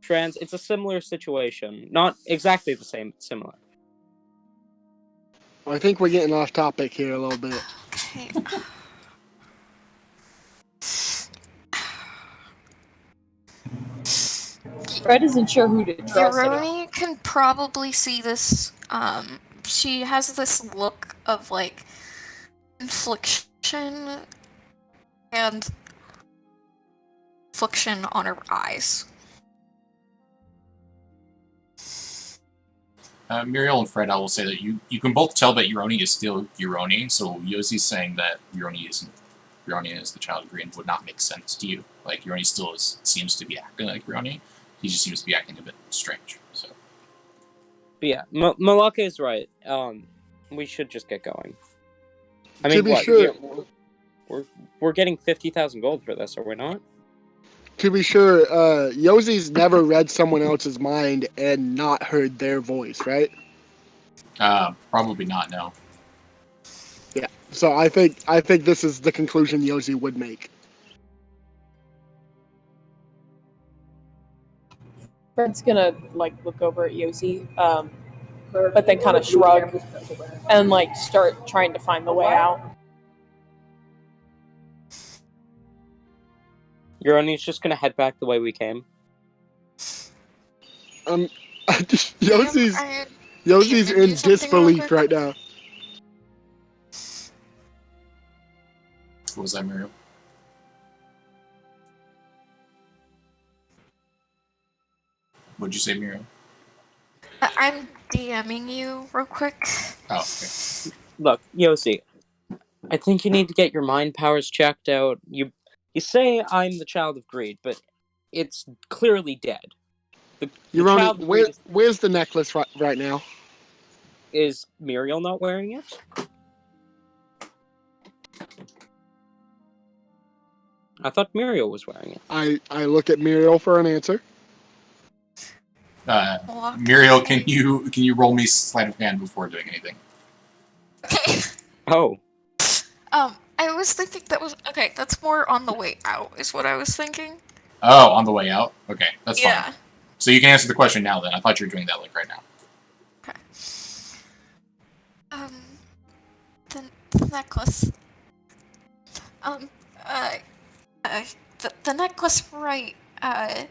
trans? It's a similar situation, not exactly the same, but similar. I think we're getting off topic here a little bit. Okay. Fred isn't sure who to trust. Euroni can probably see this. She has this look of like infliction and affliction on her eyes. Muriel and Fred, I will say that you can both tell that Euroni is still Euroni, so Yosi's saying that Euroni is the child of green would not make sense to you. Like, Euroni still seems to be acting like Euroni. He just seems to be acting a bit strange, so. But yeah, Malaka is right. We should just get going. I mean, to be sure, we're getting 50,000 gold for this, are we not? To be sure, Yosi's never read someone else's mind and not heard their voice, right? Probably not, no. Yeah, so I think this is the conclusion Yosi would make. Fred's gonna like look over at Yosi, but then kind of shrug and like start trying to find the way out. Euroni's just gonna head back the way we came. Yosi's in disbelief right now. What was that, Muriel? What'd you say, Muriel? I'm DMing you real quick. Oh, okay. Look, Yosi, I think you need to get your mind powers checked out. You say I'm the child of greed, but it's clearly dead. Euroni, where's the necklace right now? Is Muriel not wearing it? I thought Muriel was wearing it. I look at Muriel for an answer. Muriel, can you roll me sleight of hand before doing anything? Okay. Oh. I was thinking that was okay. That's more on the way out, is what I was thinking. Oh, on the way out? Okay, that's fine. Yeah. So you can answer the question now then. I thought you were doing that like right now. Okay. The necklace. Um, uh, the necklace, right? Um,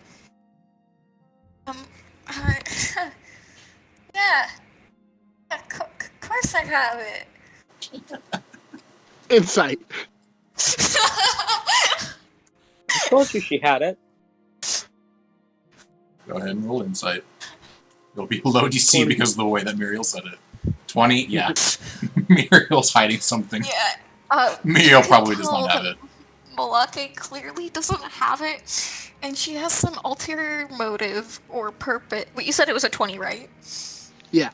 uh, yeah. Of course I have it. Insight. I told you she had it. Go ahead and roll insight. It'll be low DC 20. because of the way that Muriel said it. 20? Yeah. Muriel's hiding something. Yeah. Muriel probably does not have it. Malake clearly doesn't have it, and she has some ulterior motive or purpose. But you said it was a 20, right? Yeah.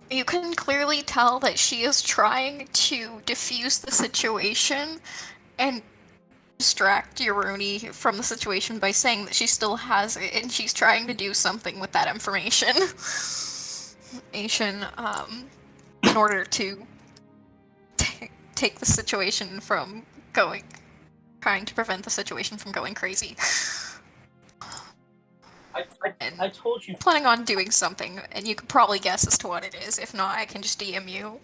You can clearly tell that she is trying to diffuse the situation and distract Yoroni from the situation by saying that she still has it, and she's trying to do something with that information. In order to take the situation from going, trying to prevent the situation from going crazy. I told you. Planning on doing something, and you could probably guess as to what it is. If not, I can just DM you.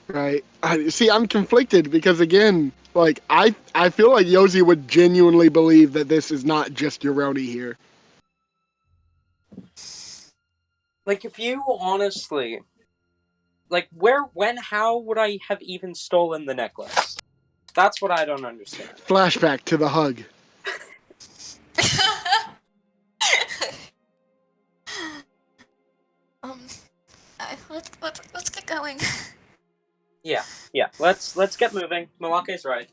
Right. I'm conflicted because again, like I feel like Yoshi would genuinely believe that this is not just Yoroni here. Like, if you honestly, like, where, when, how would I have even stolen the necklace? That's what I don't understand. Flashback to the hug. Let's get going. Yeah. Let's get moving. Malake's right.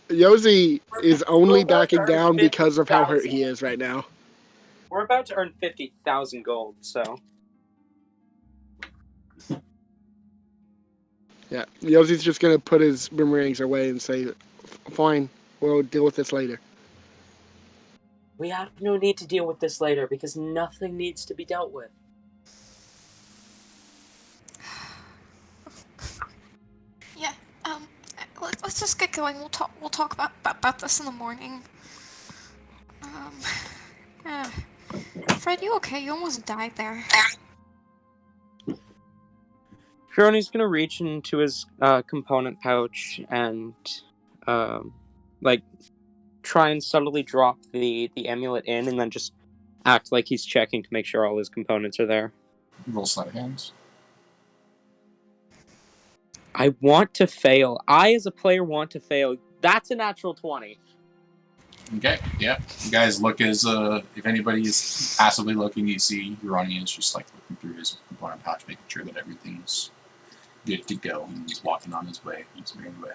Yoshi is only Well, backing down because of how hurt 50,000. he is right now. We're about to earn 50,000 gold, so. Yeah, Yoshi's just gonna put his boomerangs away and say, "Fine, we'll deal with this later." We have no need to deal with this later because nothing needs to be dealt with. Yeah. Let's just get going. We'll talk about this in the morning. Yeah. Fred, you okay? You almost died there. Shironi's gonna reach into his component pouch and, like, try and subtly drop the amulet in, and then just act like he's checking to make sure all his components are there. Roll sleight of hands. I want to fail. I, as a player, want to fail. That's a natural 20. Okay, yeah. You guys look as, if anybody's passively looking, you see Yoroni is just, like, looking through his component pouch, making sure that everything's good to go, and he's walking on his way. He's moving away.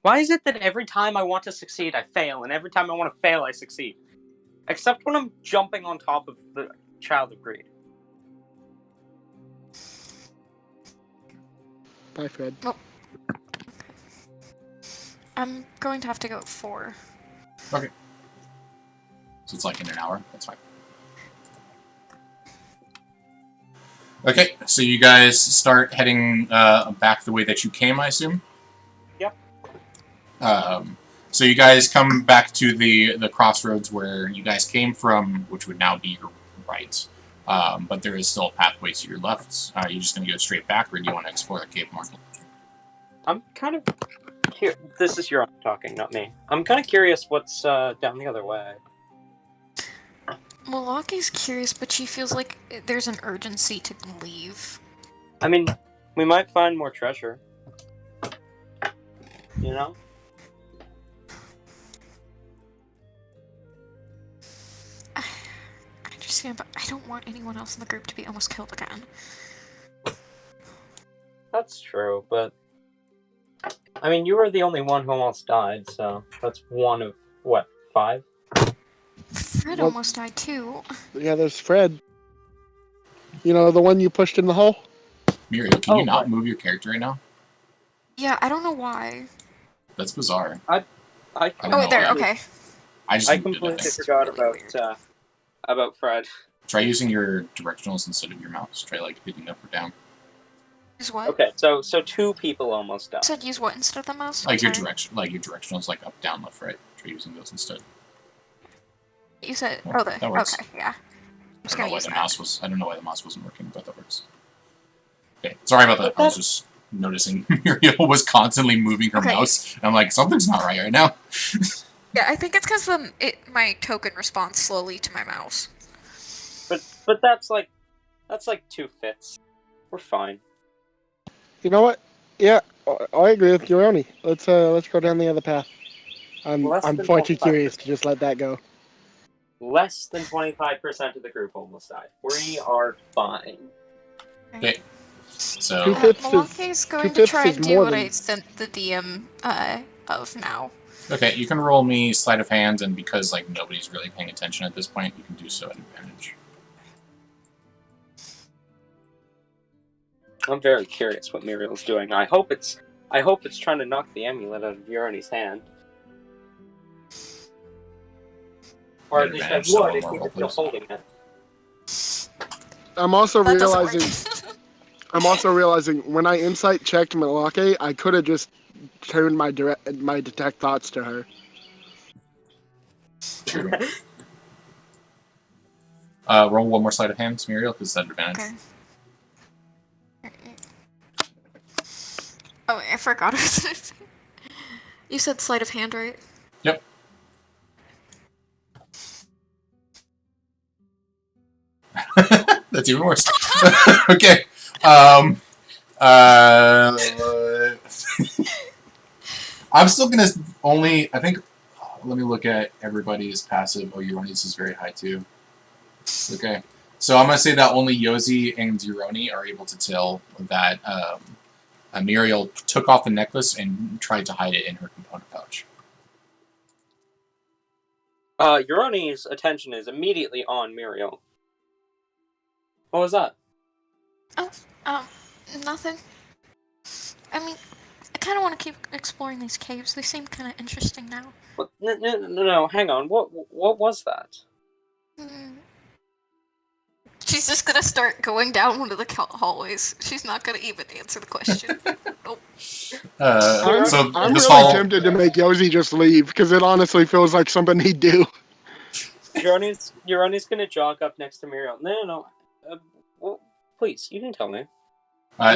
Why is it that every time I want to succeed, I fail, and every time I want to fail, I succeed? Except when I'm jumping on top of the Child of Greed. Bye, Fred. Oh. I'm going to have to go at 4. Okay. So it's like in an hour? That's fine. Okay, so you guys start heading back the way that you came, I assume? Yep. So you guys come back to the crossroads where you guys came from, which would now be your right. But there is still a pathway to your left. Are you just going to go straight back, or do you want to explore the cave more? I'm kind of... This is your talking, not me. I'm kind of curious what's down the other way. Malaki's curious, but she feels like there's an urgency to leave. I mean, we might find more treasure. You know? I understand, but I don't want anyone else in the group to be almost killed again. That's true, but... I mean, you were the only one who almost died, so that's one of, what, 5? Fred almost died too. Yeah, there's Fred. You know, the one you pushed in the hole? Muriel, can you not move your character right now? Yeah, I don't know why. That's bizarre. I oh, wait, there, okay. I completely forgot about Fred. Try using your directionals instead of your mouse. Try like hitting up or down. Use what? Okay, so 2 people almost died. You said use what instead of the mouse? Like your Sorry. directionals, like up, down, left, right. Try using those instead. You said That works. Okay, yeah. I don't know why the mouse wasn't working, but that works. Okay, sorry about that. I was just noticing Muriel was constantly moving her mouse, and I'm like, something's not right now. Yeah, I think it's because my token responds slowly to my mouse. But that's like 2 fits. We're fine. You know what? Yeah, I agree with Gironi. Let's go down the other path. I'm far too curious to just let that go. Less than 25% of the group almost died. We are fine. Okay. So 2/5 Malonke's going to try and do what I sent the DM of now. okay, you can roll me sleight of hand, and because like nobody's really paying attention at this point, you can do so at advantage. I'm very curious what Muriel's doing. I hope it's trying to knock the amulet out of Yoroni's hand. Or at least I would if he was still holding it. I'm also realizing when I insight checked Malake, I could have just turned my detect thoughts to her. True. Roll one more sleight of hand, Muriel, because it's at advantage. Okay. Oh, I forgot it was You said sleight of hand, right? Yep. That's even worse. Okay. I'm still gonna only. I think. Let me look at everybody's passive. Oh, Euroni's is very high too. Okay. So I'm gonna say that only Yozi and Euroni are able to tell that Muriel took off the necklace and tried to hide it in her component pouch. Euroni's attention is immediately on Muriel. What was that? Oh, nothing. I mean, I kind of want to keep exploring these caves. They seem kind of interesting now. What? No, hang on. What was that? She's just gonna start going down one of the hallways. She's not gonna even answer the question. Nope. I'm really tempted to make Yosi just leave, because it honestly feels like something he'd do. Euroni's gonna jog up next to Muriel. No. Well, please, you can tell me.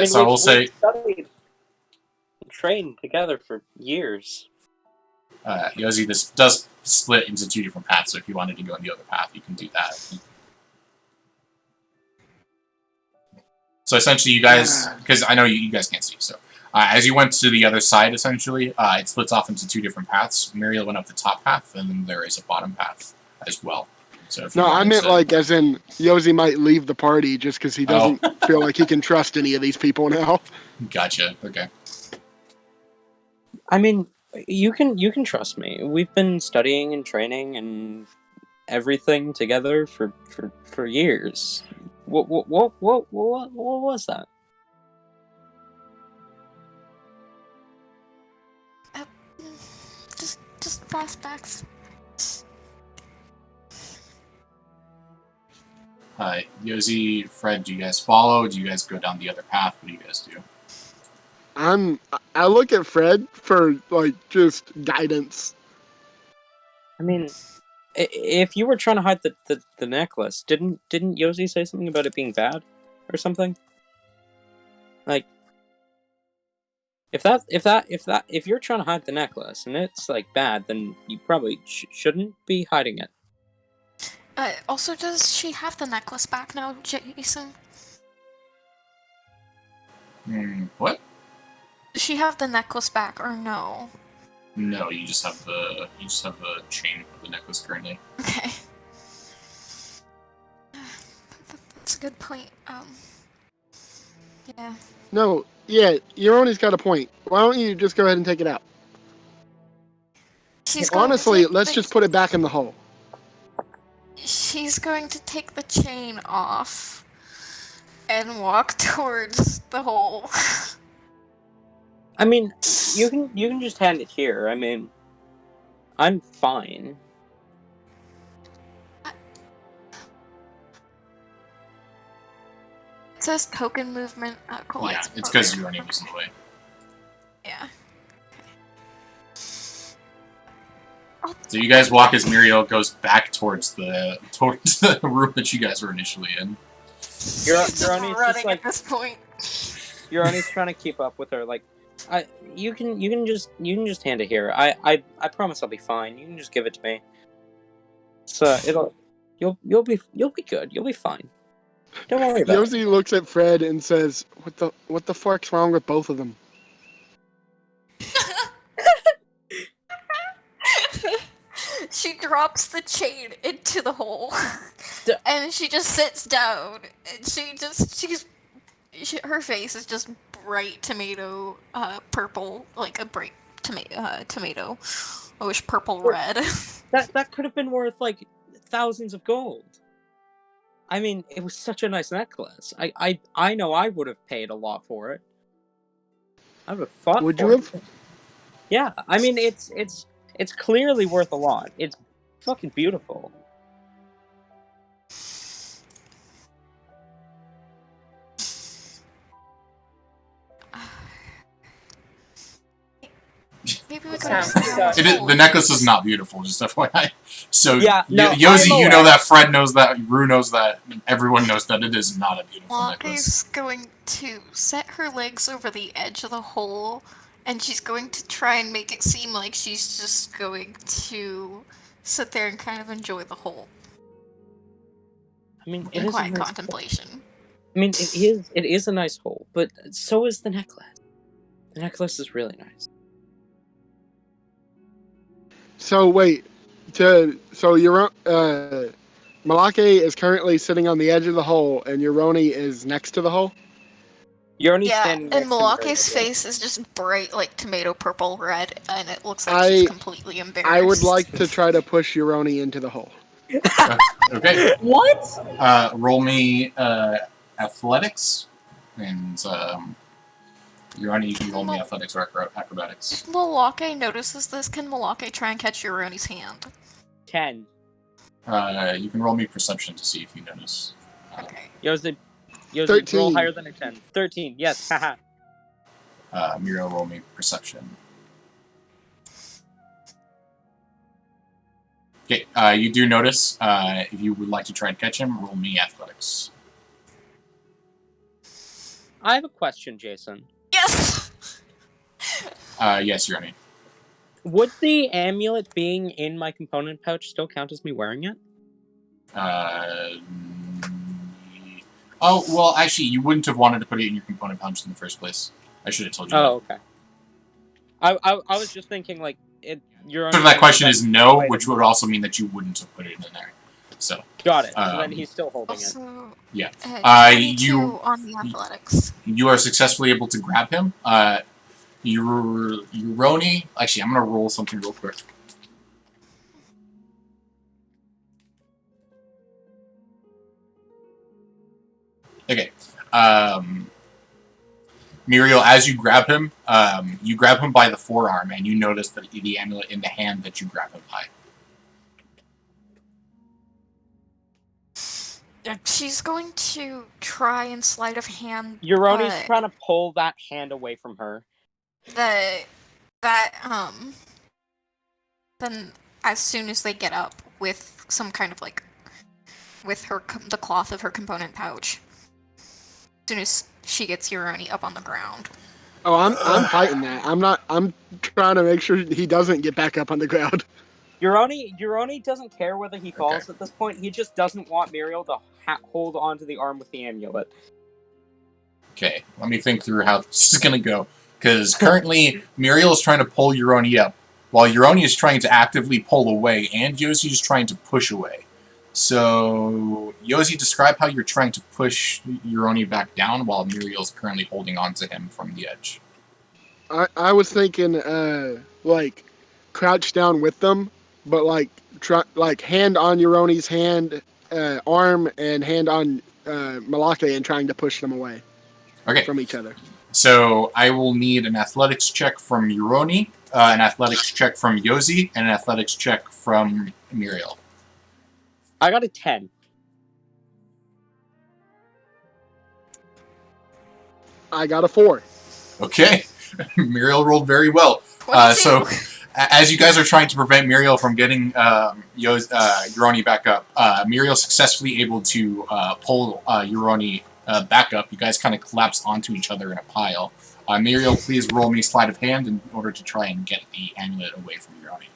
So I will say... We've trained together for years. Yosi, this does split into 2 different paths, so if you wanted to go in the other path, you can do that. So essentially, you guys, because I know you guys can't see, so as you went to the other side, essentially, it splits off into 2 different paths. Muriel went up the top path, and then there is a bottom path as well. So if I meant like as in Yosi might leave the party just because he doesn't feel like he can trust any of these people now. Gotcha. Okay. I mean, you can trust me. We've been studying and training and everything together for years. What was that? Just flashbacks. Yosi, Fred, do you guys follow? Do you guys go down the other path? What do you guys do? I look at Fred for like just guidance. I mean, if you were trying to hide the necklace, didn't Yosi say something about it being bad or something? Like, if you're trying to hide the necklace and it's like bad, then you probably shouldn't be hiding it. Also, does she have the necklace back now, Jason? What? Does she have the necklace back or no? No, you just have the chain of the necklace currently. Okay. That's a good point. Yeah. No, yeah, Euroni's got a point. Why don't you just go ahead and take it out? Honestly, let's just put it back in the hole. She's going to take the chain off and walk towards the hole. I mean, you can just hand it here. I mean, I'm fine. says token movement Yeah, collects. it's because Uroni was in the way. Yeah. So you guys walk as Muriel goes back towards the room that you guys were initially in. She's Uroni's running just like at this point. Uroni's trying to keep up with her. Like, you can just hand it here. I promise I'll be fine. You can just give it to me. So you'll be good. You'll be fine. Don't worry about it. Yosi looks at Fred and says, "What the fuck's wrong with both of them?" She drops the chain into the hole, and she just sits down. And her face is just bright tomato, purple, like a bright tomato, I wish purple red. That could have been worth like thousands of gold. I mean, it was such a nice necklace. I know I would have paid a lot for it. I would have fought Would for you it. have? Yeah, I mean, it's clearly worth a lot. It's fucking beautiful. Maybe we could Sounds have good. The necklace is not beautiful, just FYI. So, Yeah, no, Yosi, I'm you know aware. that, Fred knows that, Rue knows that, everyone knows that it is not a beautiful necklace. Lake's going to set her legs over the edge of the hole, and she's going to try and make it seem like she's just going to sit there and kind of enjoy the hole I mean, it in is a quiet nice contemplation. hole. I mean, it is a nice hole, but so is the necklace. The necklace is really nice. So wait, Malake is currently sitting on the edge of the hole, and Uroni is next to the hole. Yoroni's Yeah, standing and next to Malake's Muriel. face is just bright, like tomato purple red, and it looks like she's completely embarrassed. I would like to try to push Uroni into the hole. Okay. What? Roll me athletics, and Uroni, you can roll me athletics or acrobatics. If Malake notices this, can Malake try and catch Uroni's hand? 10. You can roll me perception to see if you notice. Okay. Yosi, 13. roll higher than a 10. 13, yes, haha. Muriel, roll me perception. Okay, you do notice, if you would like to try and catch him, roll me athletics. I have a question, Jason. Yes! Yes, Uroni. Would the amulet being in my component pouch still count as me wearing it? Oh, well, actually, you wouldn't have wanted to put it in your component pouch in the first place. I should have told you Oh, that. okay. I was just thinking, like, you're... So that question is no, which would also mean that you wouldn't have put it in there. So, got it. So then he's still holding it. Also, yeah. 22 on the athletics. You are successfully able to grab him. Uroni... Actually, I'm going to roll something real quick. Okay. Muriel, as you grab him by the forearm, and you notice that the amulet in the hand that you grab him by. She's going to try and sleight of hand. Uroni's trying to pull that hand away from her. Then as soon as they get up with some kind of like, with the cloth of her component pouch, as soon as she gets Uroni up on the ground. Oh, I'm fighting that. I'm trying to make sure he doesn't get back up on the ground. Uroni doesn't care whether he falls at this point. He just doesn't want Muriel to hold onto the arm with the amulet. Okay, let me think through how this is going to go. Because currently, Muriel is trying to pull Uroni up, while Uroni is trying to actively pull away, and Yosi is trying to push away. So, Yosi, describe how you're trying to push Uroni back down, while Muriel's currently holding on to him from the edge. I was thinking, like, crouch down with them, but like hand on Uroni's hand, arm, and hand on Malake, and trying to push them away from each other. So I will need an athletics check from Uroni, an athletics check from Yosi, and an athletics check from Muriel. I got a 10. I got a 4. Okay. Muriel rolled very well. 22. So, as you guys are trying to prevent Muriel from getting Uroni back up, Muriel successfully able to pull Uroni back up. You guys kind of collapse onto each other in a pile. Muriel, please roll me sleight of hand in order to try and get the amulet away from Uroni.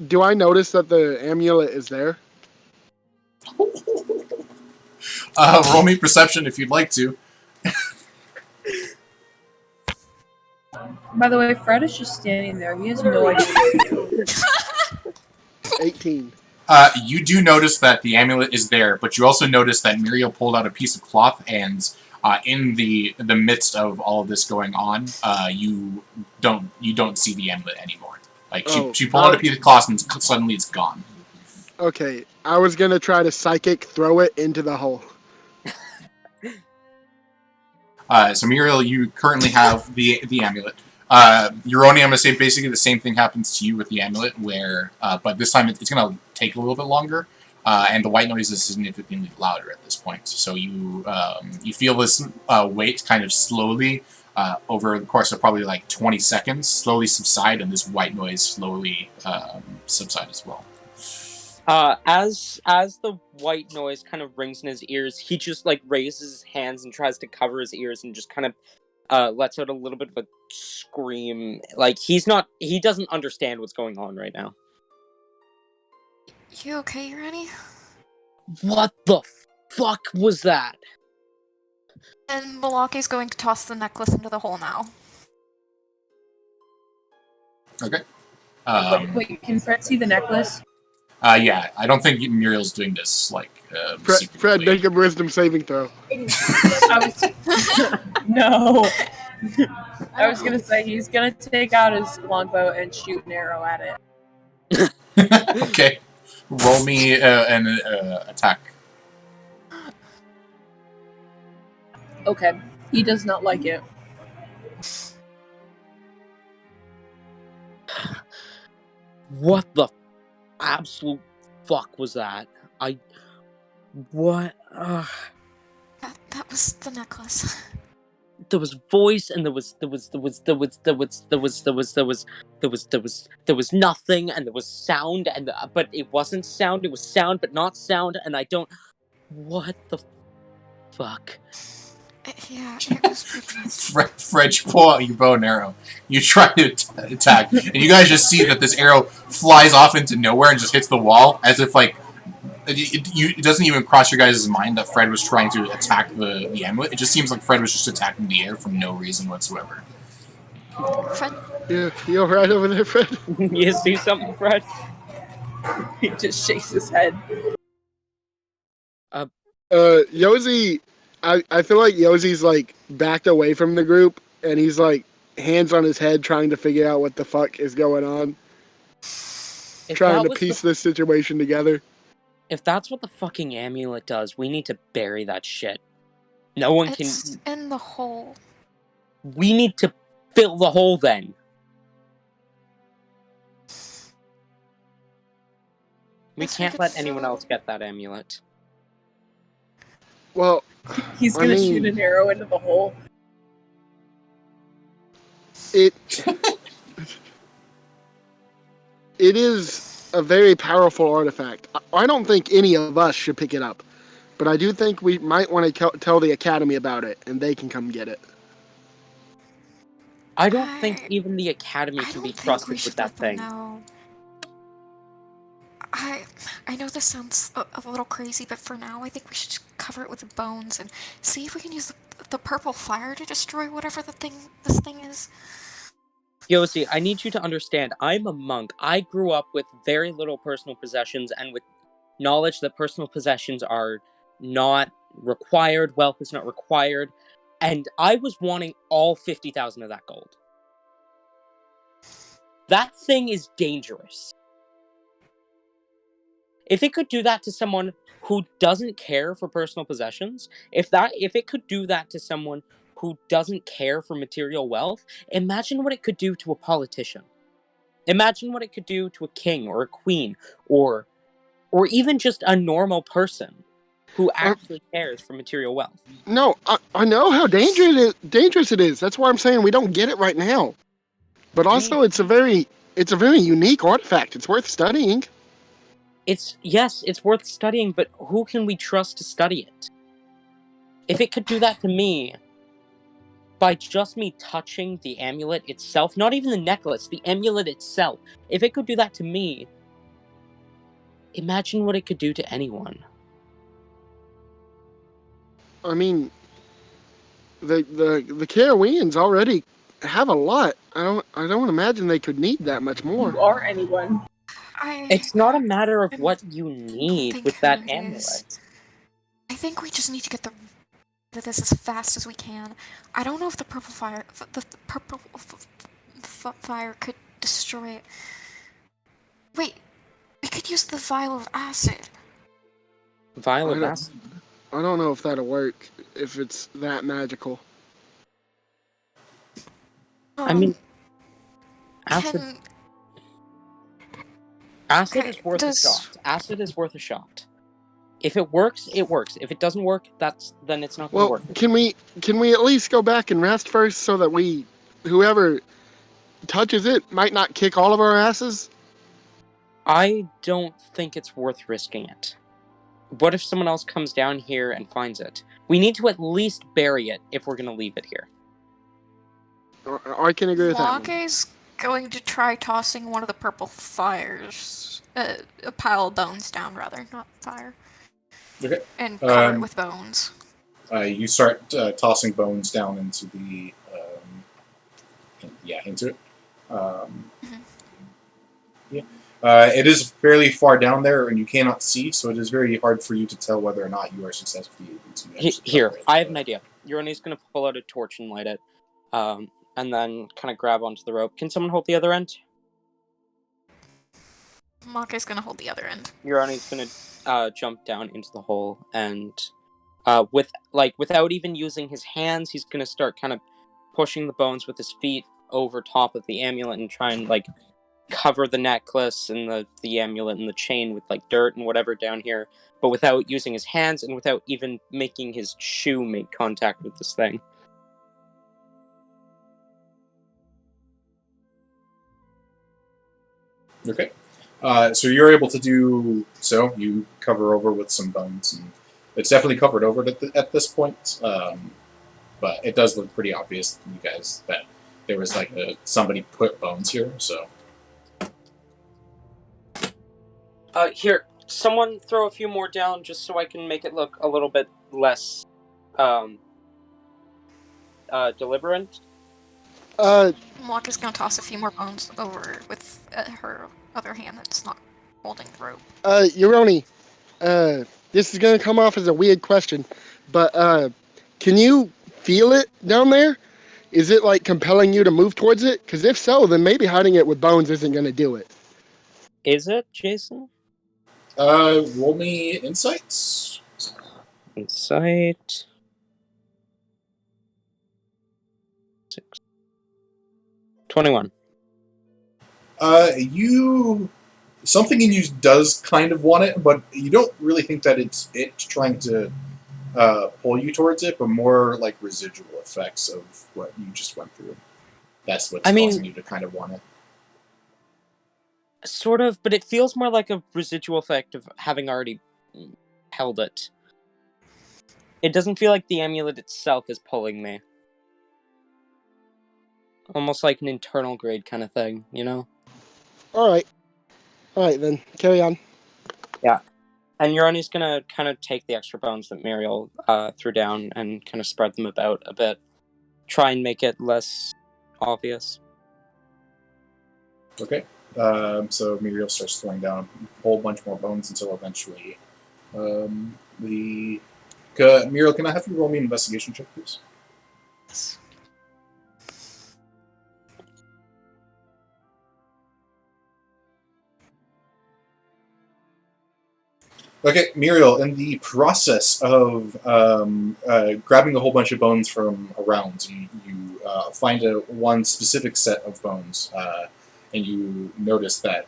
Do I notice that the amulet is there? Roll me perception if you'd like to. By the way, Fred is just standing there. He has no idea what to do. 18. You do notice that the amulet is there, but you also notice that Muriel pulled out a piece of cloth, and in the midst of all of this going on, you don't see the amulet anymore. Like she pulled out a piece of cloth, and suddenly it's gone. Okay, I was gonna try to psychic throw it into the hole. So Muriel, you currently have the amulet. Uroni, I'm going to say basically the same thing happens to you with the amulet, where but this time it's going to take a little bit longer, and the white noise is significantly louder at this point. So you feel this weight kind of slowly over the course of probably like 20 seconds slowly subside, and this white noise slowly subside as well. As the white noise kind of rings in his ears, he just like raises his hands and tries to cover his ears and just kind of lets out a little bit of a scream. Like he doesn't understand what's going on right now. You okay, Rennie? What the fuck was that? And Malaki's going to toss the necklace into the hole now. Okay. Wait, can Fred see the necklace? Yeah, I don't think Muriel's doing this like Fred, make a wisdom saving throw. No. I was gonna say he's gonna take out his longbow and shoot an arrow at it. Okay. Roll me an attack. Okay. He does not like it. What the absolute fuck was that? What? That was the necklace. There was voice, and there was nothing, and there was sound, but it wasn't sound. It was sound, but not sound, and I don't. What the fuck? Yeah, it was Fred, you pull out your bow and arrow. You try to attack, and you guys just see that this arrow flies off into nowhere and just hits the wall, as if like it doesn't even cross your guys' mind that Fred was trying to attack the amulet. It just seems like Fred was just attacking the air for no reason whatsoever. Fred? Yeah, you alright over there, Fred? You see something, Fred? He just shakes his head. Yosi, I feel like Yosi's like backed away from the group, and he's like hands on his head trying to figure out what the fuck is going on. Trying to piece this situation together. If that's what the fucking amulet does, we need to bury that shit. No one can... It's in the hole. We need to fill the hole then. We can't let anyone else get that amulet. Well, he's gonna shoot an arrow into the hole. It is a very powerful artifact. I don't think any of us should pick it up, but I do think we might want to tell the Academy about it, and they can come get it. I don't think even the Academy can be trusted with that thing. No. I know this sounds a little crazy, but for now, I think we should just cover it with bones and see if we can use the purple fire to destroy whatever this thing is. Yosi, I need you to understand, I'm a monk. I grew up with very little personal possessions and with knowledge that personal possessions are not required, wealth is not required, and I was wanting all 50,000 of that gold. That thing is dangerous. If it could do that to someone who doesn't care for personal possessions, if it could do that to someone who doesn't care for material wealth, imagine what it could do to a politician. Imagine what it could do to a king or a queen or even just a normal person. who actually cares for material wealth. No, I know how dangerous it is. That's why I'm saying we don't get it right now. But also, it's a very unique artifact. It's worth studying. It's worth studying, but who can we trust to study it? If it could do that to me, by just me touching the amulet itself, not even the necklace, the amulet itself, if it could do that to me, imagine what it could do to anyone. I mean, the Caroweans already have a lot. I don't imagine they could need that much more. Or anyone. It's not a matter of what you need with that amulet. I think we just need to get rid of this as fast as we can. I don't know if the purple fire could destroy it. Wait, we could use the vial of acid. Vial of acid? I don't know if that'll work, if it's that magical. I mean, acid is worth a shot. Acid is worth a shot. If it works, it works. If it doesn't work, then it's not going to work. Can we at least go back and rest first so that whoever touches it might not kick all of our asses? I don't think it's worth risking it. What if someone else comes down here and finds it? We need to at least bury it if we're going to leave it here. I can agree with that. Longe's going to try tossing one of the purple fires, a pile of bones down, rather, not fire. Okay. And cover it with bones. You start tossing bones down into the into it. Yeah. It is fairly far down there, and you cannot see, so it is very hard for you to tell whether or not you are successfully able to. Here, I have an idea. Urani's going to pull out a torch and light it, and then kind of grab onto the rope. Can someone hold the other end? Make's going to hold the other end. Urani's going to jump down into the hole, and without even using his hands, he's going to start kind of pushing the bones with his feet over top of the amulet and try and cover the necklace and the amulet and the chain with dirt and whatever down here, but without using his hands and without even making his shoe make contact with this thing. Okay. So you're able to do so. You cover over with some bones, and it's definitely covered over at this point. But it does look pretty obvious to you guys that there was somebody put bones here. So. Here, someone throw a few more down just so I can make it look a little bit less deliberate. Make's gonna toss a few more bones over with her other hand that's not holding the rope. Uroni, this is gonna come off as a weird question, but can you feel it down there? Is it compelling you to move towards it? Because if so, then maybe hiding it with bones isn't gonna do it. Is it, Jason? Roll me insights. Insight. 21. Something in you does kind of want it, but you don't really think that it's trying to pull you towards it, but more residual effects of what you just went through. That's what's causing you to kind of want it. Sort of, but it feels more like a residual effect of having already held it. It doesn't feel like the amulet itself is pulling me. Almost like an internal grade kind of thing, you know? Alright then, carry on. Yeah. And Urani's gonna kind of take the extra bones that Muriel threw down and kind of spread them about a bit. Try and make it less obvious. Okay. So Muriel starts throwing down a whole bunch more bones until eventually Muriel, can I have you roll me an investigation check, please? Yes. Okay, Muriel, in the process of grabbing a whole bunch of bones from around, you find one specific set of bones, and you notice that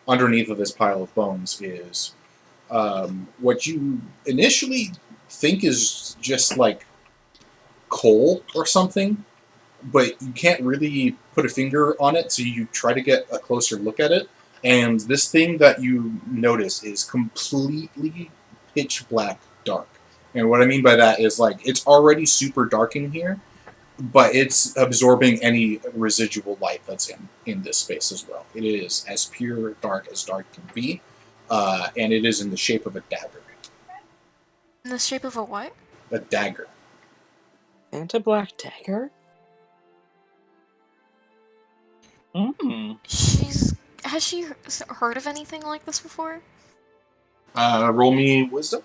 underneath of this pile of bones is what you initially think is just like coal or something, but you can't really put a finger on it, so you try to get a closer look at it. And this thing that you notice is completely pitch black dark. And what I mean by that is, like, it's already super dark in here, but it's absorbing any residual light that's in this space as well. It is as pure dark as dark can be, and it is in the shape of a dagger. In the shape of a what? A dagger. Anti-black dagger? Has she heard of anything like this before? Roll me wisdom.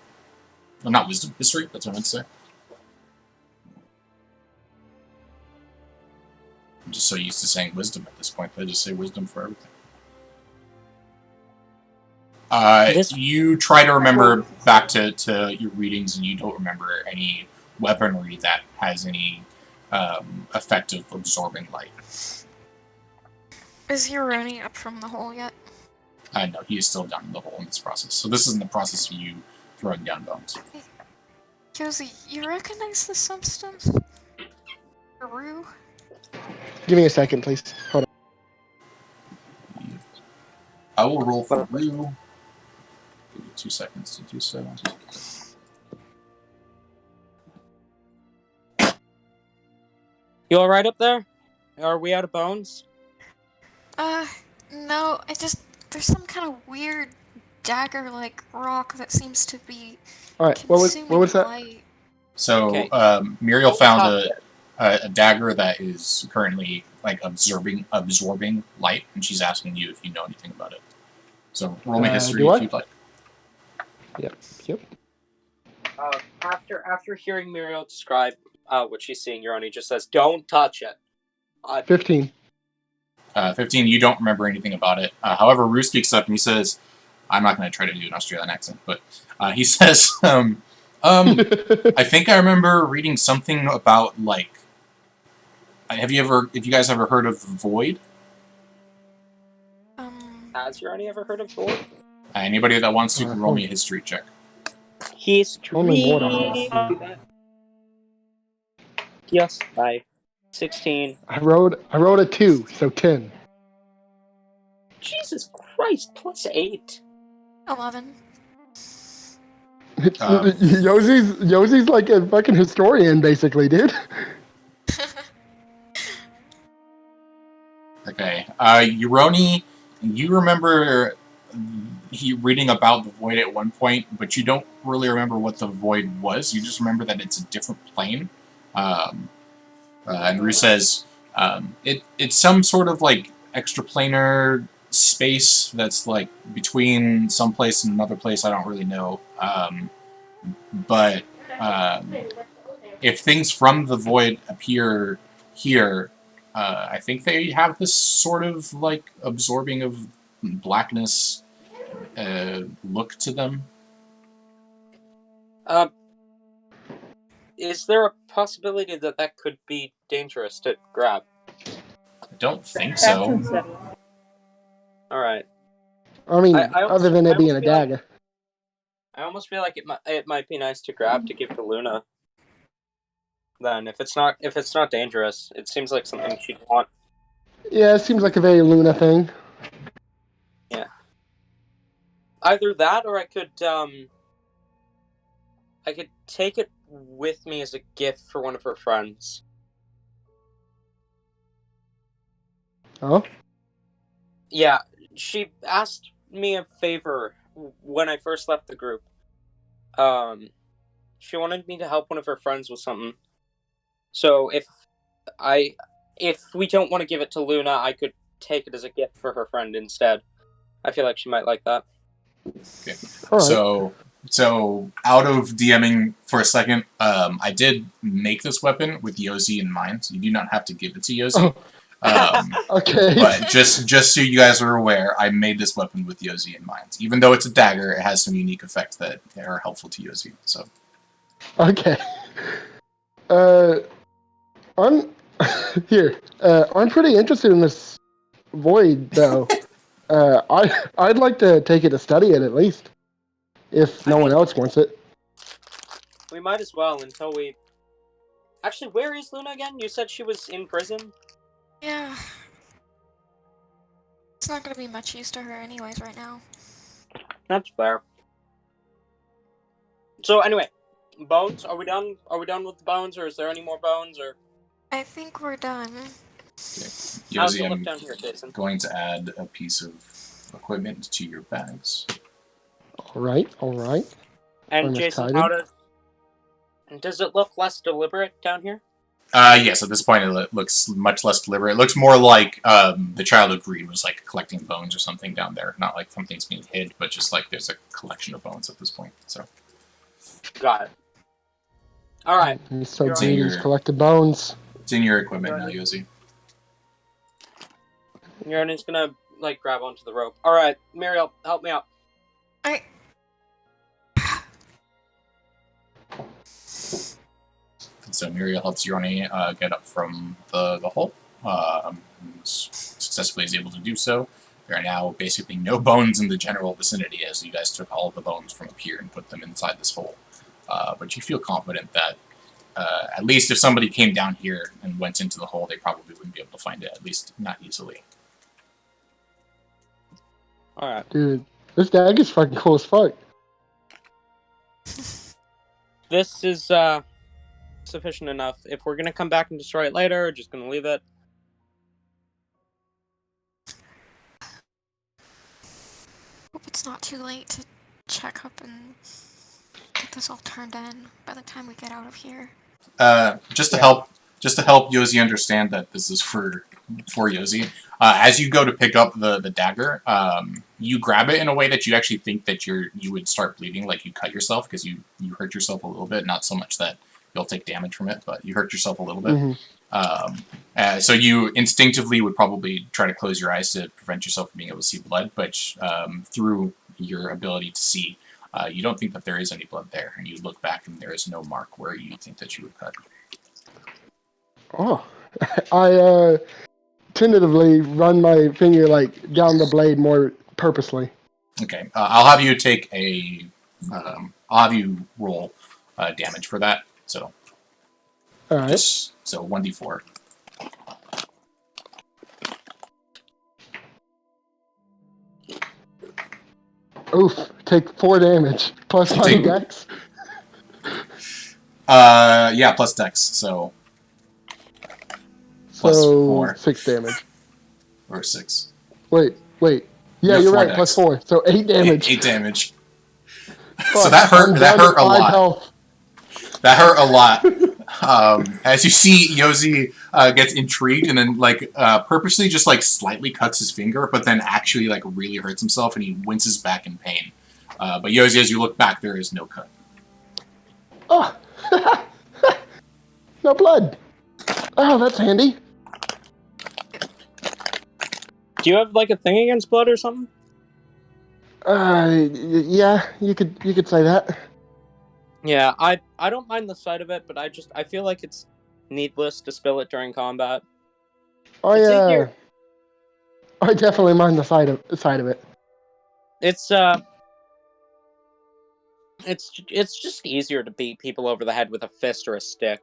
Well, not wisdom, history. That's what I meant to say. I'm just so used to saying wisdom at this point that I just say wisdom for everything. You try to remember back to your readings, and you don't remember any weaponry that has any effect of absorbing light. Is Euroni up from the hole yet? No, he is still down in the hole in this process. So this isn't the process of you throwing down bones. Josie, you recognize this substance? Rue? Give me a second, please. Hold on. I will roll for Rue. Give you 2 seconds to do so. You alright up there? Are we out of bones? No, there's some kind of weird dagger-like rock that seems to be All right, what was that? light. So, Okay. Muriel found a dagger that is currently, like, absorbing light, and she's asking you if you know anything about it. So, roll me history if you'd like. Yep. After hearing Muriel describe what she's seeing, Euroni just says, "Don't touch it." 15. 15, you don't remember anything about it. However, Rue speaks up and he says, I'm not going to try to do an Australian accent, but he says, I think I remember reading something about, like, have you guys ever heard of the Void? Has Euroni ever heard of Void? Anybody that wants to can roll me a history check. History. Only more than Yes, by 16. I rolled a 2, so 10. Jesus Christ, plus 8. 11. Yoshi's like a fucking historian, basically, dude. Okay. Euroni, you remember reading about the Void at one point, but you don't really remember what the Void was. You just remember that it's a different plane. And Rue says, it's some sort of, like, extraplanar space that's, like, between some place and another place. I don't really know. But if things from the Void appear here, I think they have this sort of, like, absorbing of blackness look to them. Is there a possibility that could be dangerous to grab? I don't think so. Alright. I mean, I other than it being a dagger. I almost feel like it might be nice to grab to give to Luna. Then, if it's not dangerous, it seems like something she'd want. Yeah, it seems like a very Luna thing. Yeah. Either that, or I could take it with me as a gift for one of her friends. Oh? Yeah, she asked me a favor when I first left the group. She wanted me to help one of her friends with something. So if we don't want to give it to Luna, I could take it as a gift for her friend instead. I feel like she might like that. Okay. Right. So out of DMing for a second, I did make this weapon with Yosi in mind. So you do not have to give it to Yosi. Okay. But just so you guys are aware, I made this weapon with Yosi in mind. Even though it's a dagger, it has some unique effects that are helpful to Yosi. So. Okay. I'm here. I'm pretty interested in this Void, though. I'd like to take it to study it at least. if no one else wants it. We might as well until we... Actually, where is Luna again? You said she was in prison? Yeah. It's not gonna be much use to her anyways right now. That's fair. So anyway, bones, are we done? Are we done with the bones, or is there any more bones, or... I think we're done. How's Yosi, it look I'm down here, Jason? going to add a piece of equipment to your bags. All right. And I'm Jason, excited. does it look less deliberate down here? Yes, at this point it looks much less deliberate. It looks more like the Child of Greed was like collecting bones or something down there. Not like something's being hid, but just like there's a collection of bones at this point. So Got it. Alright. He's so You're on greedy. your- He's collected bones. it's in your equipment now, Yosi. Yona's gonna, like, grab onto the rope. Alright, Muriel, help me out. I. So Muriel helps Yorni get up from the hole. Successfully is able to do so. There are now basically no bones in the general vicinity, as you guys took all of the bones from up here and put them inside this hole. But you feel confident that at least if somebody came down here and went into the hole, they probably wouldn't be able to find it, at least not easily. Alright. Dude, this dag is fucking cool as fuck. This is, sufficient enough. If we're gonna come back and destroy it later, we're just gonna leave it. Hope it's not too late to check up and get this all turned in by the time we get out of here. Just to help Yosi understand that this is for Yosi. As you go to pick up the dagger, you grab it in a way that you actually think that you would start bleeding, like you cut yourself because you hurt yourself a little bit. Not so much that you'll take damage from it, but you hurt yourself a little bit. Mm-hmm. So you instinctively would probably try to close your eyes to prevent yourself from being able to see blood, but through your ability to see, you don't think that there is any blood there, and you look back and there is no mark where you think that you would cut. Oh, I tentatively run my finger like down the blade more purposely. Okay, I'll have you take I'll have you roll damage for that. So, All right. just so 1d4. Oof, take 4 damage plus my Take- dex. Yeah, plus dex. So plus So 4 6 damage. or 6. Wait. You Yeah, have you're 4 right. dex. Plus 4, so 8 damage. 8 damage. Fuck, So that hurt. I'm That down to hurt a 5 lot. health. That hurt a lot. As you see, Yosi gets intrigued and then purposely just slightly cuts his finger, but then actually really hurts himself and he winces back in pain. But Yosi, as you look back, there is no cut. Oh, no blood. Oh, that's handy. Do you have, like, a thing against blood or something? Yeah, you could say that. Yeah, I don't mind the sight of it, but I feel like it's needless to spill it during combat. It's easier. I definitely mind the side of it. It's just easier to beat people over the head with a fist or a stick.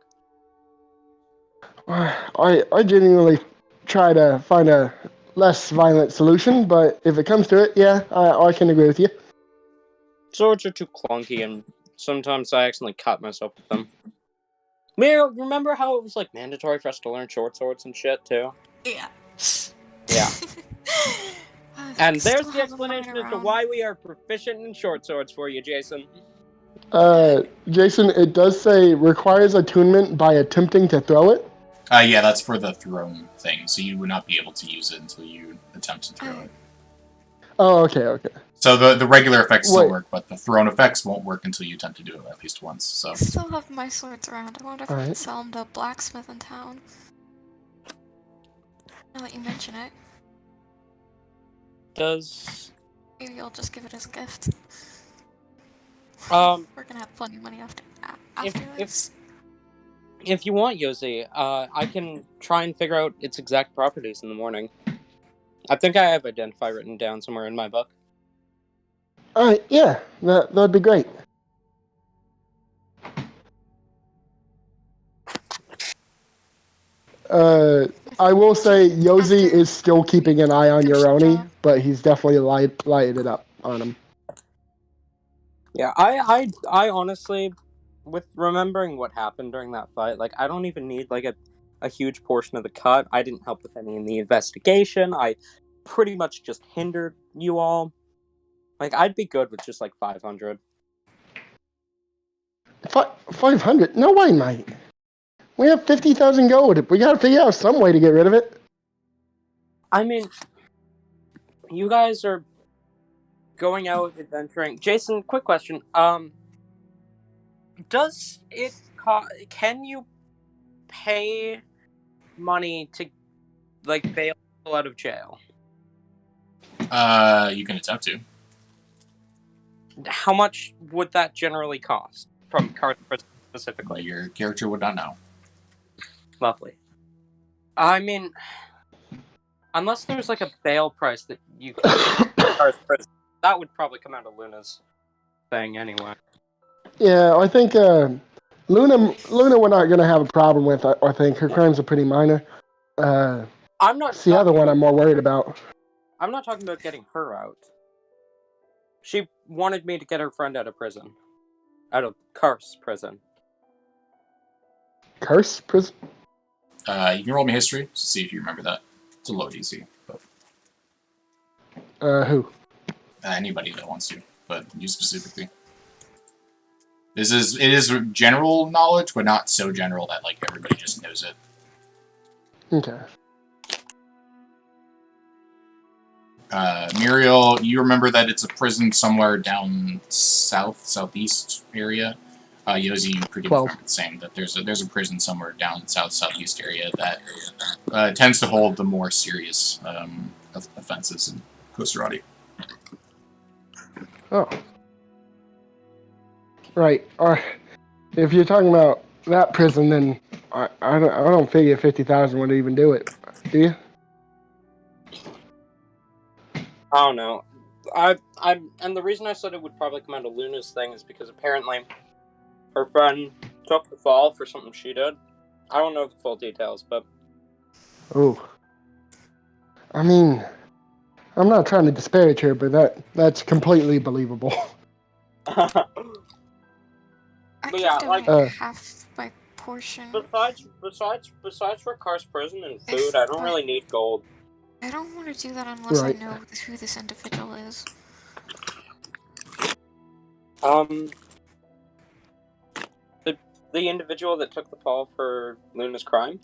I genuinely try to find a less violent solution, but if it comes to it, yeah, I can agree with you. Swords are too clunky, and sometimes I accidentally cut myself with them. Mira, remember how it was mandatory for us to learn short swords and shit too? Yeah. Yeah. And Still there's the have them lying explanation as to around. why we are proficient in short swords for you, Jason. Jason, it does say requires attunement by attempting to throw it. Yeah, that's for the thrown thing, so you would not be able to use it until you attempt to throw it. Oh, okay. So the regular effects still Wait. work, but the thrown effects won't work until you attempt to do it at least once. So I still have my swords around. I wonder if I can Alright. sell them to a blacksmith in town. Now that you mention it, Does maybe I'll just give it as a gift. um We're gonna have plenty of money after if- this. if you want, Yosi, I can try and figure out its exact properties in the morning. I think I have Identify written down somewhere in my book. Yeah, that'd be great. I will say Yosi is still keeping an eye on Yoroni, but he's definitely lighted it up on him. Yeah, I honestly, with remembering what happened during that fight, like, I don't even need, like, a huge portion of the cut. I didn't help with any in the investigation. I pretty much just hindered you all. Like, I'd be good with just, like, 500. 500? No way, mate. We have 50,000 gold. We gotta figure out some way to get rid of it. I mean, you guys are going out adventuring. Jason, quick question. Does it can you pay money to, like, bail people out of jail? You can attempt to. How much would that generally cost from Carth specifically? Your character would not know. Lovely. I mean, unless there's like a bail price that you can that would probably come out of Luna's thing anyway. Yeah, I think Luna we're not gonna have a problem with. I think her crimes are pretty minor. I'm not. It's the other one I'm more worried about. I'm not talking about getting her out. She wanted me to get her friend out of prison. Out of Curse prison. Curse prison? You can roll me history to see if you remember that. It's a low DC, but Who? Anybody that wants to, but you specifically. It is general knowledge, but not so general that like everybody just knows it. Okay. Muriel, you remember that it's a prison somewhere down southeast area. Yosi, you pretty much remember saying that there's a prison somewhere down southeast area that tends to hold the more serious offenses in Costa-Radi. Oh. Right. If you're talking about that prison, then I don't figure 50,000 would even do it. Do you? I don't know. And the reason I said it would probably come out of Luna's thing is because apparently her friend took the fall for something she did. I don't know the full details, but... Oh. I mean, I'm not trying to disparage her, but that's completely believable. I But yeah, like half my portion. Besides for Car's prison and food, I don't really need gold. I don't want to do that unless I know who this individual is. The individual that took the fall for Luna's crime?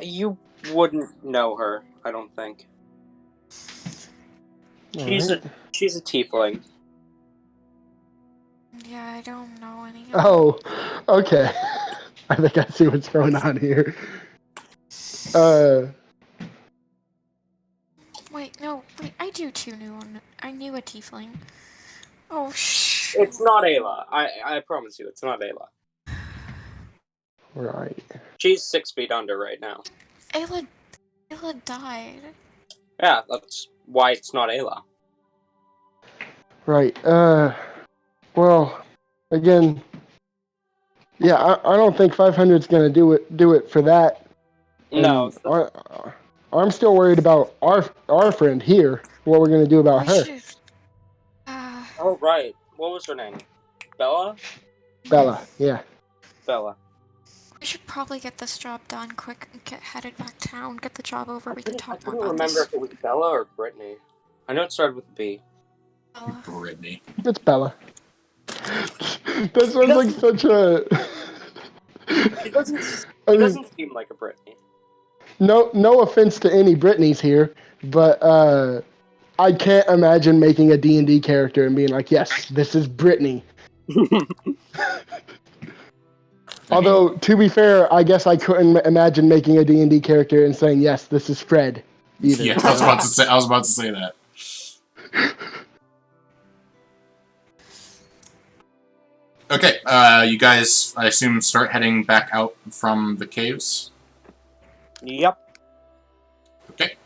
You wouldn't know her, I don't think. She's a tiefling. Yeah, I don't know any. Oh, okay. I think I see what's going on here. Wait, I do too I knew a tiefling. Oh, It's not Ayla. I promise you, it's not Ayla. Right. She's 6 feet under right now. Ayla died. Yeah, that's why it's not Ayla. Right. Well, again, yeah, I don't think 500 is gonna do it for that. No. I'm still worried about our friend here. What we're gonna do about her? Oh right. What was her name? Bella? Bella. Yeah. Bella. We should probably get this job done quick and get headed back town. Get the job over. We can talk more about this. I couldn't remember if it was Bella or Brittany. I know it started with B. Brittany. It's Bella. That sounds like such a. He doesn't seem like a Brittany. No offense to any Britneys here, but I can't imagine making a D&D character and being like, yes, this is Brittany. Although, to be fair, I guess I couldn't imagine making a D&D character and saying, yes, this is Fred, either. Yeah, I was about to say that. Okay, you guys, I assume, start heading back out from the caves? Yep. Okay.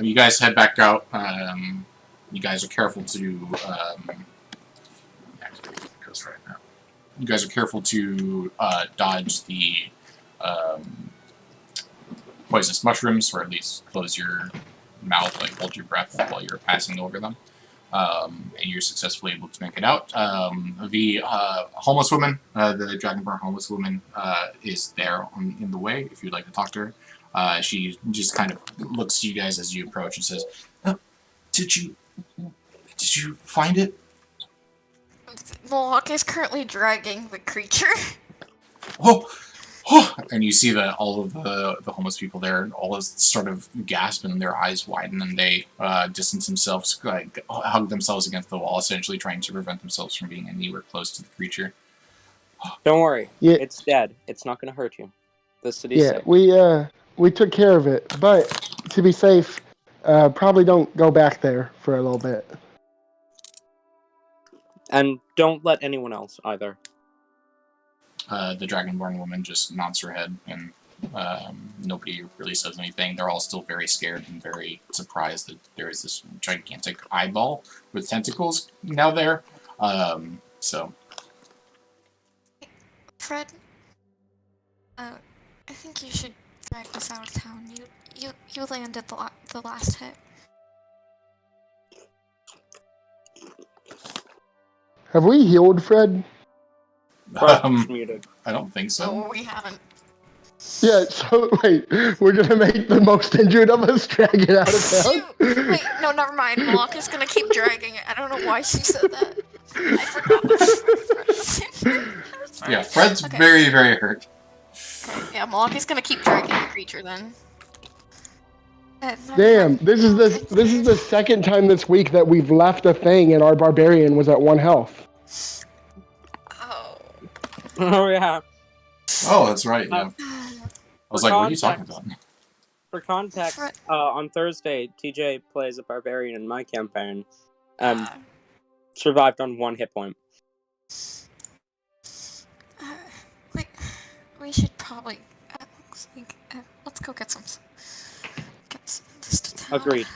You guys head back out. You guys are careful to. You guys are careful to dodge the poisonous mushrooms, or at least close your mouth, like hold your breath while you're passing over them. And you're successfully able to make it out. The homeless woman, the Dragonborn homeless woman, is there in the way if you'd like to talk to her. She just kind of looks to you guys as you approach and says, Did you find it? Mohawk is currently dragging the creature. Oh! And you see that all of the homeless people there all sort of gasp and their eyes widen and they distance themselves, like hug themselves against the wall, essentially trying to prevent themselves from being anywhere close to the creature. Don't worry. Yeah. It's dead. It's not going to hurt you. The city's Yeah, safe. we took care of it, but to be safe, probably don't go back there for a little bit. And don't let anyone else either. The Dragonborn woman just nods her head, and nobody really says anything. They're all still very scared and very surprised that there is this gigantic eyeball with tentacles now there. So. Fred, I think you should drag this out of town. You landed the last hit. Have we healed Fred? Muted. I don't think so. No, we haven't. Yeah, so wait, we're gonna make the most injured of us drag it out of town? Wait, no, never mind. Malak is gonna keep dragging it. I don't know why she said that. I forgot that. Yeah, Fred's Okay. very, very hurt. Okay, yeah, Malak is gonna keep dragging the creature then. Damn, this is the second time this week that we've left a thing and our barbarian was at 1 health. Oh. Oh, yeah. Oh, that's right, yeah. I was like, what are you talking about? For context, on Thursday, TJ plays a barbarian in my campaign. Survived on 1 hit point. We should probably let's go get some this to town. Agreed.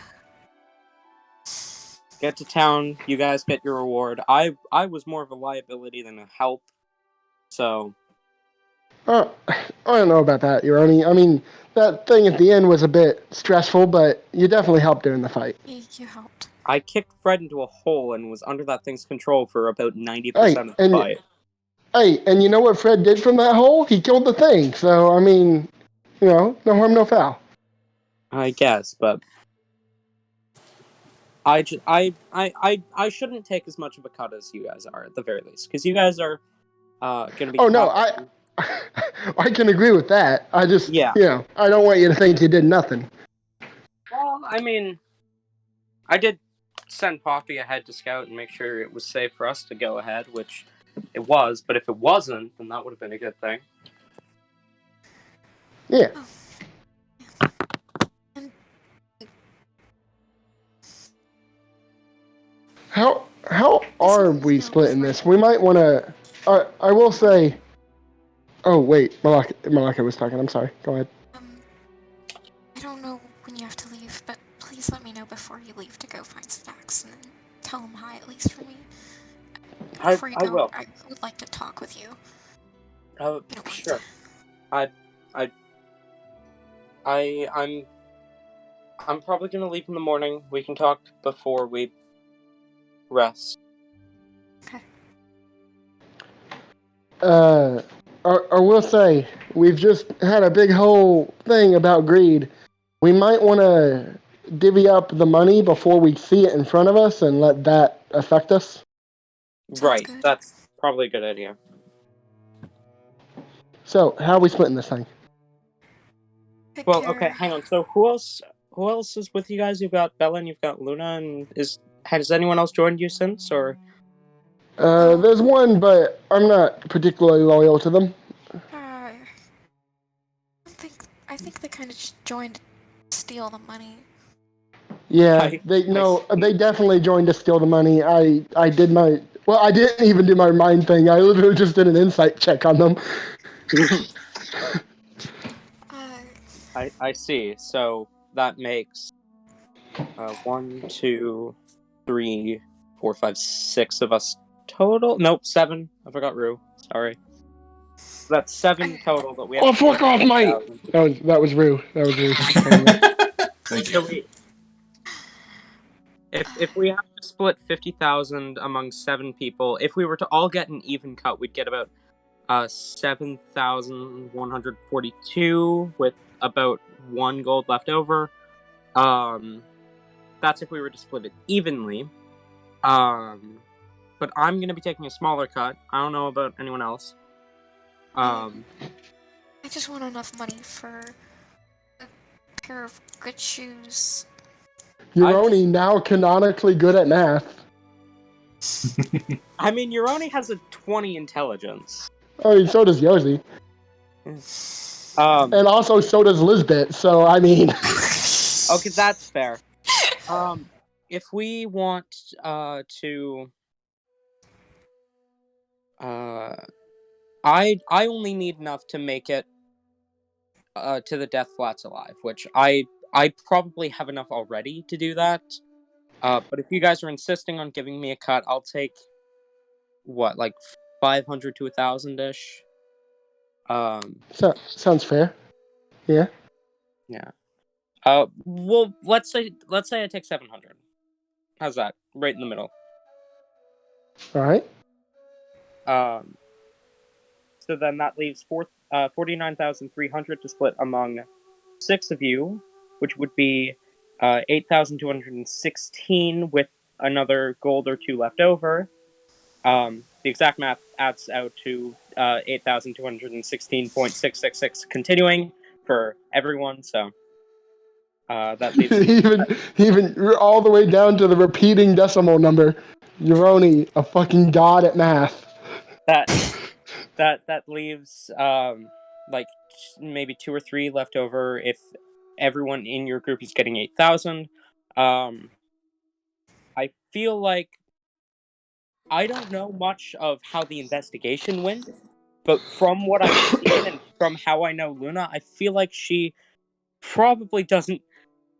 Get to town. You guys get your reward. I was more of a liability than a help. So. I don't know about that, Yoroni. I mean, that thing at the end was a bit stressful, but you definitely helped during the fight. You helped. I kicked Fred into a hole and was under that thing's control for about 90% of the fight. Hey, and you know what Fred did from that hole? He killed the thing. So, I mean, no harm, no foul. I guess, but I shouldn't take as much of a cut as you guys are, at the very least, because you guys are gonna be. Oh no, I can agree with that. I just, I don't want you to think you did nothing. Well, I mean, I did send Poppy ahead to scout and make sure it was safe for us to go ahead, which it was. But if it wasn't, then that would have been a good thing. Yeah. How are we splitting this? We might want to. I will say. Oh wait, Malaka was talking. I'm sorry. Go ahead. I don't know when you have to leave, but please let me know before you leave to go find Stacks, and then tell him hi at least for me. Before you go, I will. I would like to talk with you. Sure. I'm probably gonna leave in the morning. We can talk before we rest. Okay. I will say, we've just had a big whole thing about greed. We might want to divvy up the money before we see it in front of us and let that affect us. Right, that's probably a good idea. So, how are we splitting this thing? Well, okay, hang on. So, who else is with you guys? You've got Bella and you've got Luna, and has anyone else joined you since, or? There's one, but I'm not particularly loyal to them. I think they kind of just joined to steal the money. Yeah, they definitely joined to steal the money. I didn't even do my mind thing. I literally just did an insight check on them. I see. So that makes 1, 2, 3, 4, 5, 6 of us total. Nope, 7. I forgot Rue. Sorry. That's 7 total that we have. Oh, fuck off, mate! That was Rue. That was Rue. Saying that. Thank So you. if we have to split 50,000 among 7 people, if we were to all get an even cut, we'd get about 7,142 with about 1 gold left over. That's if we were to split it evenly. But I'm gonna be taking a smaller cut. I don't know about anyone else. I just want enough money for a pair of good shoes. You're only now canonically good at math. I mean, Euroni has a 20 intelligence. Oh, and so does Yosi. And also so does Lisbeth, so I mean... Okay, that's fair. If we want to... I only need enough to make it to the Death Flats alive, which I probably have enough already to do that. But if you guys are insisting on giving me a cut, I'll take what, like 500 to 1,000-ish. Sounds fair. Yeah. Yeah. Well, let's say I take 700. How's that? Right in the middle. All right. So then that leaves 49,300 to split among 6 of you, which would be 8,216 with another gold or 2 left over. The exact math adds out to 8,216.666 continuing for everyone, so that leaves even all the way down to the repeating decimal number. You're only a fucking god at math. That leaves like maybe 2 or 3 left over if everyone in your group is getting 8,000. I feel like I don't know much of how the investigation went, but from what I've seen and from how I know Luna, I feel like she probably doesn't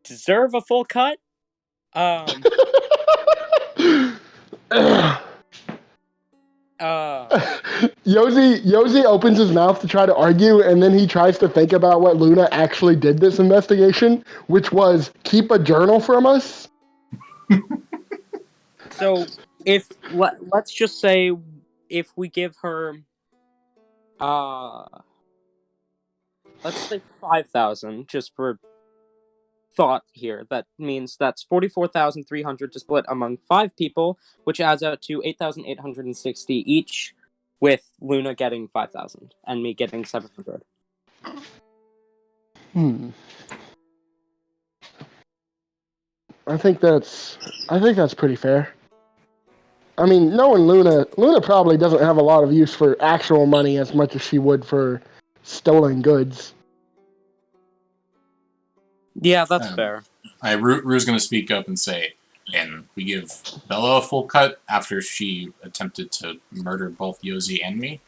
deserve a full cut. Yosi opens his mouth to try to argue, and then he tries to think about what Luna actually did this investigation, which was keep a journal from us. So let's just say if we give her let's say 5,000 just for thought here. That means that's 44,300 to split among 5 people, which adds out to 8,860 each, with Luna getting 5,000 and me getting 700. I think that's pretty fair. I mean, knowing Luna probably doesn't have a lot of use for actual money as much as she would for stolen goods. Yeah, that's fair. Rue's going to speak up and say, and we give Bella a full cut after she attempted to murder both Yosi and me.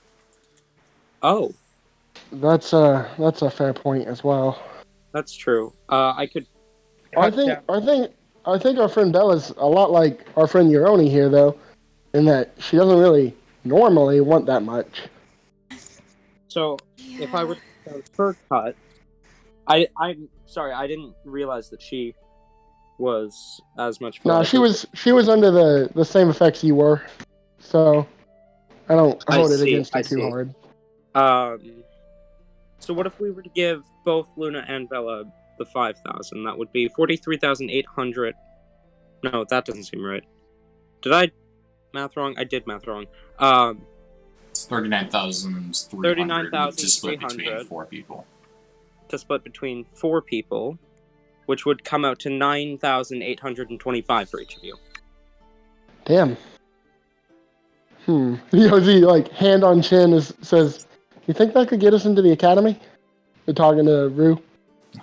Oh, that's a fair point as well. That's true. I could. I think our friend Bella's a lot like our friend Euroni here, though, in that she doesn't really normally want that much. So, if I were to count her cut, I'm sorry, I didn't realize that she was as much fun. No, she was under the same effects you were, so I don't hold it against her too hard. So what if we were to give both Luna and Bella the 5,000? That would be 43,800. No, that doesn't seem right. Did I math wrong? I did math wrong. It's 39,300 to split between 4 people. To split between 4 people, which would come out to 9,825 for each of you. Damn. Yosi, like, hand on chin, says, "You think that could get us into the academy?" We're talking to Rue.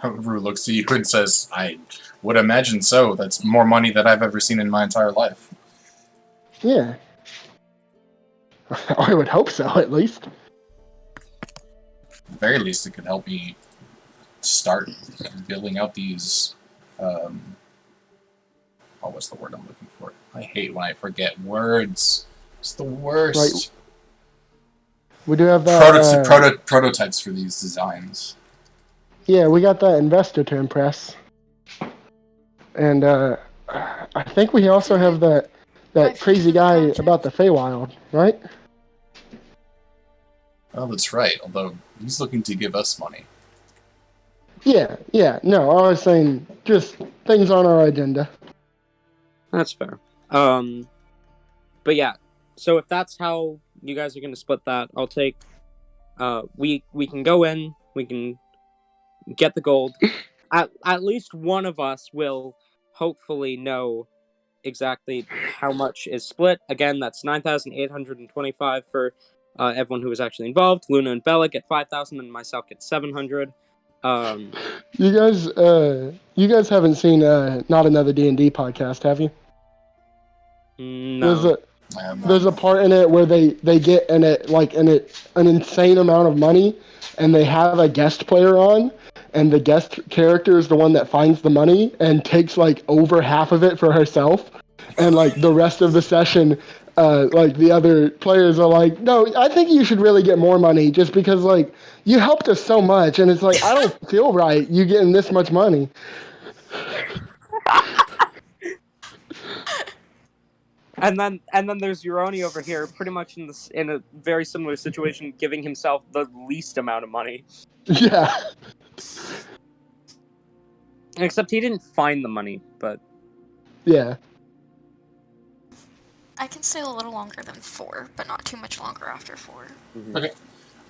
Rue looks at you and says, "I would imagine so. That's more money than I've ever seen in my entire life." Yeah. I would hope so, at least. At the very least, it could help me start building out these Oh, what's the word I'm looking for? I hate when I forget words. It's the worst. Right. We do have that. Prototypes for these designs. Yeah, we got that investor to impress. And I think we also have that crazy guy about the Feywild, right? Oh, that's right. Although he's looking to give us money. Yeah. No, I was saying just things on our agenda. That's fair. But yeah, so if that's how you guys are going to split that, I'll take. We can go in. We can get the gold. At least one of us will hopefully know exactly how much is split. Again, that's 9,825 for everyone who was actually involved. Luna and Bella get 5,000, and myself get 700. You guys haven't seen Not Another D&D podcast, have you? No. There's a part in it where they get an insane amount of money, and they have a guest player on, and the guest character is the one that finds the money and takes like over half of it for herself, and like the rest of the session, like the other players are like, no, I think you should really get more money just because like you helped us so much, and it's like I don't feel right you getting this much money. And then there's Uroni over here, pretty much in a very similar situation, giving himself the least amount of money. Yeah. Except he didn't find the money, but yeah. I can stay a little longer than 4, but not too much longer after 4. Okay.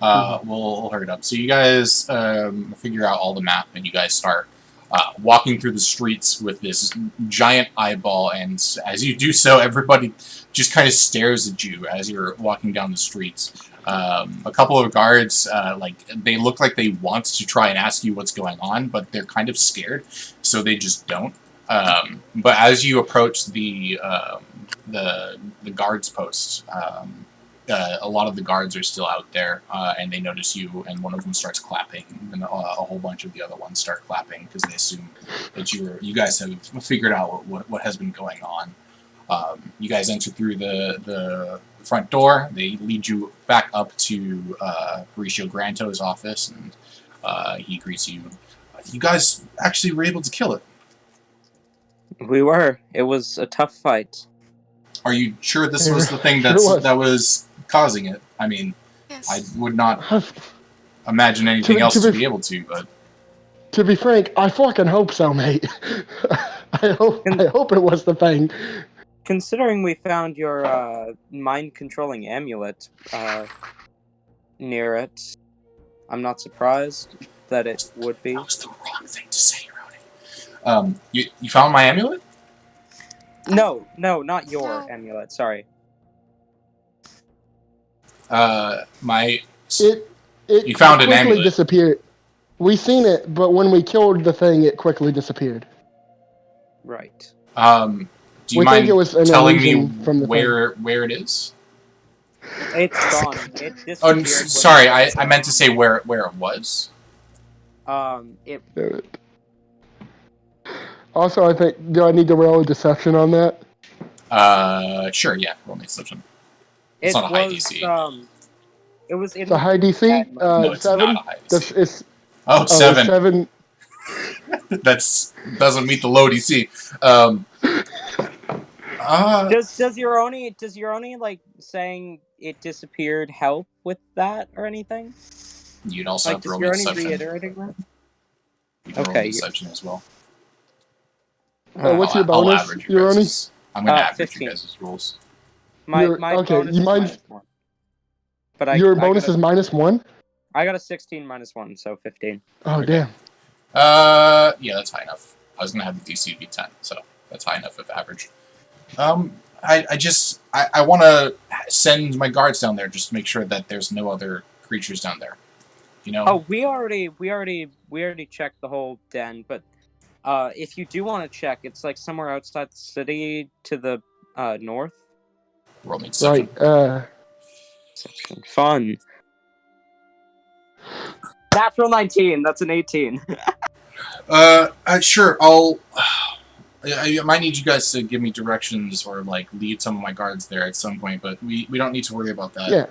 We'll hurry it up. So you guys figure out all the map, and you guys start walking through the streets with this giant eyeball, and as you do so, everybody just kind of stares at you as you're walking down the streets. A couple of guards, they look like they want to try and ask you what's going on, but they're kind of scared, so they just don't. But as you approach the guards post, a lot of the guards are still out there, and they notice you, and one of them starts clapping, and a whole bunch of the other ones start clapping because they assume that you guys have figured out what has been going on. You guys enter through the front door. They lead you back up to Horatio Granto's office, and he greets you. You guys actually were able to kill it. We were. It was a tough fight. Are you sure this was the thing that was causing it? I mean, yes. I would not imagine anything else to be able to, but... To be frank, I fucking hope so, mate. I hope it was the thing. Considering we found your mind-controlling amulet near it, I'm not surprised that it would be. That was the wrong thing to say, Roni. You found my amulet? No, not your amulet. Sorry. You It found an amulet. Quickly disappeared. We seen it, but when we killed the thing, it quickly disappeared. Right. Do you mind telling me where it is? It's gone. It disappeared. Oh, sorry. I meant to say where it was. Also, I think, do I need to roll a deception on that? Sure, yeah. Roll me deception. It's not a high DC. It was in a high DC? No, it's 7? not a high DC. It's 7. 7. Doesn't meet the low DC. Does Uroni like saying it disappeared help with that or anything? You'd also have to roll deception. Reiterating that? You can roll deception as well. What's your bonus, Uroni? I'm going to average 15. you guys' rolls. My bonus is -1. But your bonus is -1? I got a 16 -1, so 15. Oh, damn. Yeah, that's high enough. I was going to have the DC be 10, so that's high enough of average. I want to send my guards down there just to make sure that there's no other creatures down there. You know? Oh, we already checked the whole den, but if you do want to check, it's like somewhere outside the city to the north. Roll me deception. Right, Deception. Fun. Natural 19, that's an 18. Sure, I might need you guys to give me directions or like lead some of my guards there at some point, but we don't need to worry about that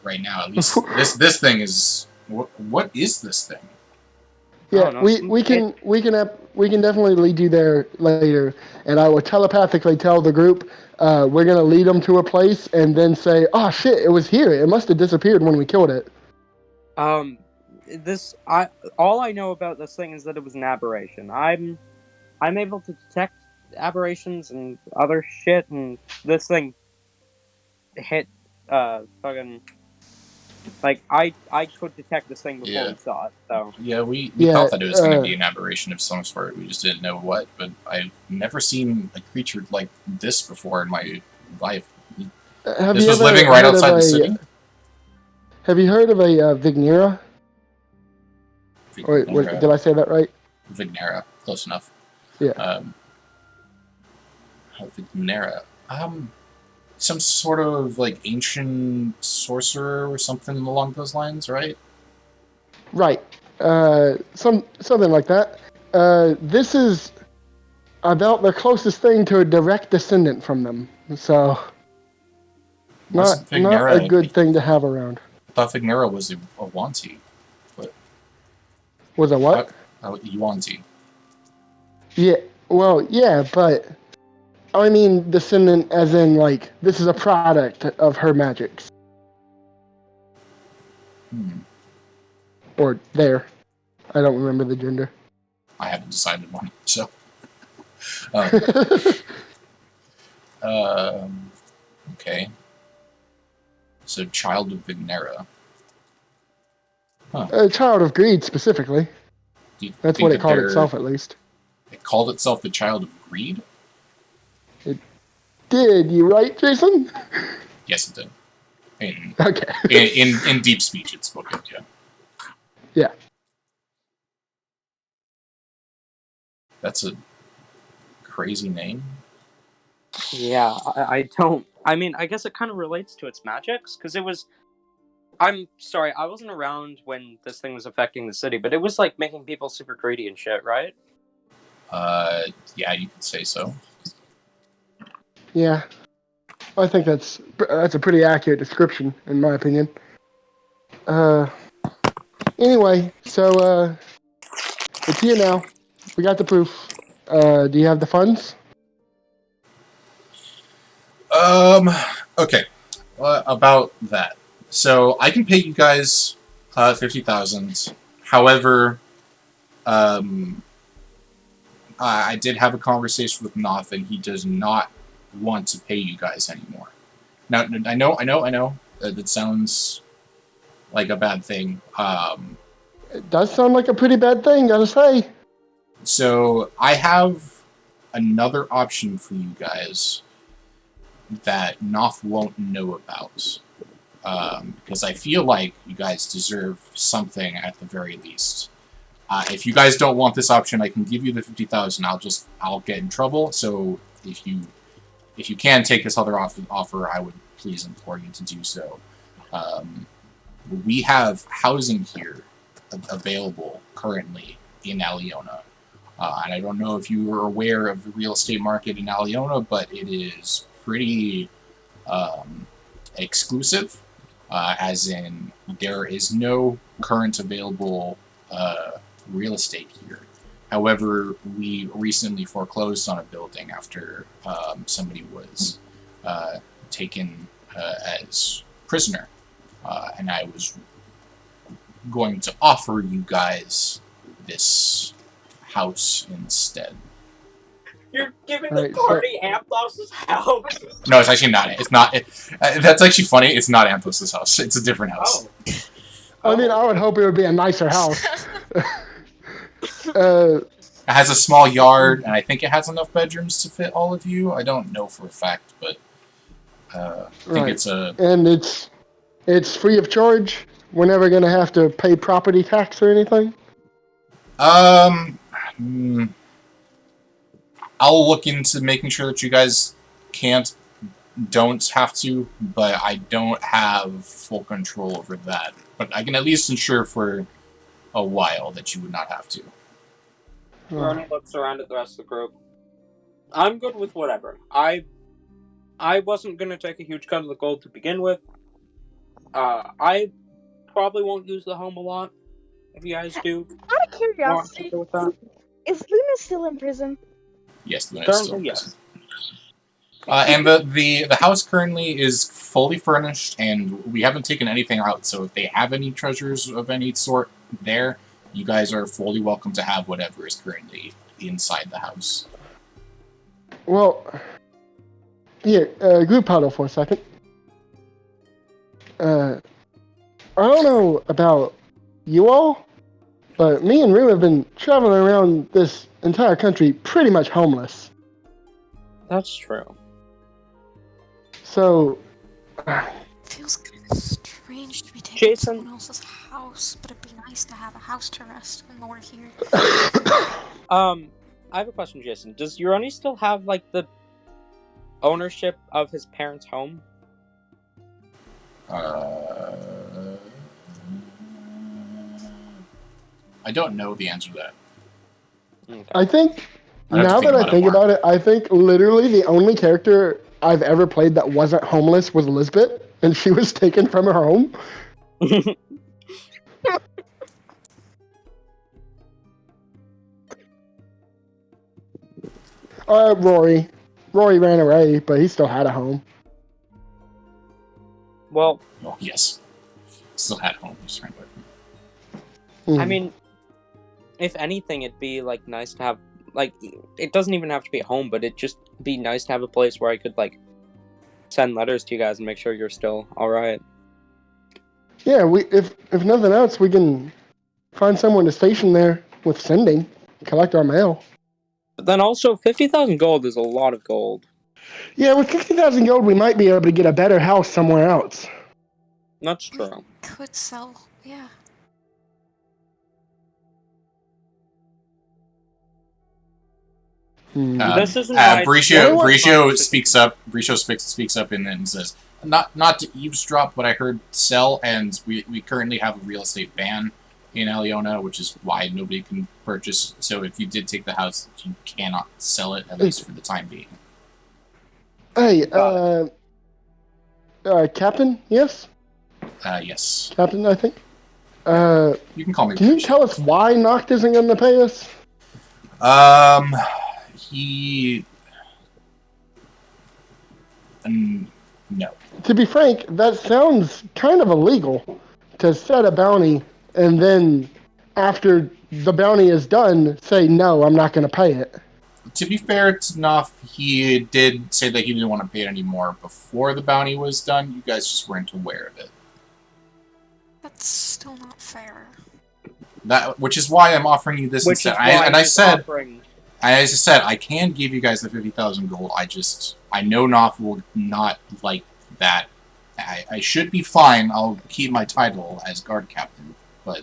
right now. At least this thing is what is this thing? Yeah, we can definitely lead you there later, and I will telepathically tell the group we're gonna lead them to a place, and then say, "Oh shit, it was here. It must have disappeared when we killed it." All I know about this thing is that it was an aberration. I'm able to detect aberrations and other shit, and this thing hit fucking like I could detect this thing before we saw it. So yeah, we thought that it was going to be an aberration of some sort. We just didn't know what. But I've never seen a creature like this before in my life. This was living right outside the city. Have you heard of a Vignera? Or did I say that right? Vignera, close enough. Yeah. Vignera. Some sort of like ancient sorcerer or something along those lines, right? Right. Something like that. This is about the closest thing to a direct descendant from them. So not a good thing to have around. I thought Vignera was a Wanti. But was a what? Yuanti. Yeah. Well, yeah, but I mean descendant as in like this is a product of her magics. Or there. I don't remember the gender. I haven't decided one, so. Okay. So, child of Vignera. Huh. A child of greed, specifically. That's what it called itself, at least. It called itself the child of greed? It did. You right, Jason? Yes, it did. Okay. in deep speech, it spoke it, yeah. Yeah. That's a crazy name. Yeah, I don't... I mean, I guess it kind of relates to its magics, because it was... I'm sorry, I wasn't around when this thing was affecting the city, but it was, like, making people super greedy and shit, right? Yeah, you could say so. Yeah. I think that's a pretty accurate description, in my opinion. Anyway, so, it's here now. We got the proof. Do you have the funds? Okay. About that. So, I can pay you guys, 50,000. However, I did have a conversation with Noth, and he does not want to pay you guys anymore. Now, I know. That sounds like a bad thing. It does sound like a pretty bad thing, gotta say. So, I have another option for you guys that Noth won't know about. Because I feel like you guys deserve something at the very least. If you guys don't want this option, I can give you the 50,000. I'll get in trouble. So if you can take this other offer, I would please implore you to do so. We have housing here available currently in Alionah. And I don't know if you are aware of the real estate market in Alionah, but it is pretty exclusive, as in there is no current available real estate here. However, we recently foreclosed on a building after somebody was taken as prisoner, and I was going to offer you guys this house instead. You're giving the party Anthos' house. No, it's actually not. It's not. That's actually funny. It's not Anthos' house. It's a different house. I mean, I would hope it would be a nicer house. It has a small yard, and I think it has enough bedrooms to fit all of you. I don't know for a fact, but I think it's a... And it's free of charge? We're never going to have to pay property tax or anything? I'll look into making sure that you guys don't have to, but I don't have full control over that. But I can at least ensure for a while that you would not have to. Ronnie looks around at the rest of the group. I'm good with whatever. I wasn't gonna take a huge cut of the gold to begin with. I probably won't use the home a lot. If you guys do Out of want to curiosity, go with that, is Luna still in prison? Yes, Luna is still currently in prison. yes. And the house currently is fully furnished, and we haven't taken anything out. So if they have any treasures of any sort there, you guys are fully welcome to have whatever is currently inside the house. Well, here, group huddle for a second. I don't know about you all, but me and Rue have been traveling around this entire country pretty much homeless. That's true. So, Feels kind of strange to be taking Jason. someone else's house, but it'd be nice to have a house to rest when we're here. I have a question, Jason. Does Uroni still have like the ownership of his parents' home? I don't know the answer to that. Okay. I think, I'd have to now think that I about it think more. about it, I think literally the only character I've ever played that wasn't homeless was Elizabeth, and she was taken from her home. Rory. Rory ran away, but he still had a home. Well, Oh, yes. Still had home. Just ran away from it. I mean, if anything, it'd be like nice to have like it doesn't even have to be a home, but it'd just be nice to have a place where I could like send letters to you guys and make sure you're still all right. Yeah, if nothing else, we can find someone to station there with sending, collect our mail. But then also, 50,000 gold is a lot of gold. Yeah, with 50,000 gold, we might be able to get a better house somewhere else. That's true. Could sell, yeah. This isn't my- Bricio speaks up. Bricio speaks up and says, "Not to eavesdrop, but I heard sell, and we currently have a real estate ban in Alionah, which is why nobody can purchase. So if you did take the house, you cannot sell it, at least for the time being." Hey, Captain? Yes? Yes. Captain, I think. You can call me. Can you tell us why Noct isn't going to pay us? He. No. To be frank, that sounds kind of illegal to set a bounty and then, after the bounty is done, say, no, I'm not going to pay it. To be fair to Nuff, he did say that he didn't want to pay it anymore before the bounty was done. You guys just weren't aware of it. That's still not fair. Which is why I'm offering you this instead. As I said, I can give you guys the 50,000 gold. I know Noff will not like that. I should be fine. I'll keep my title as guard captain, but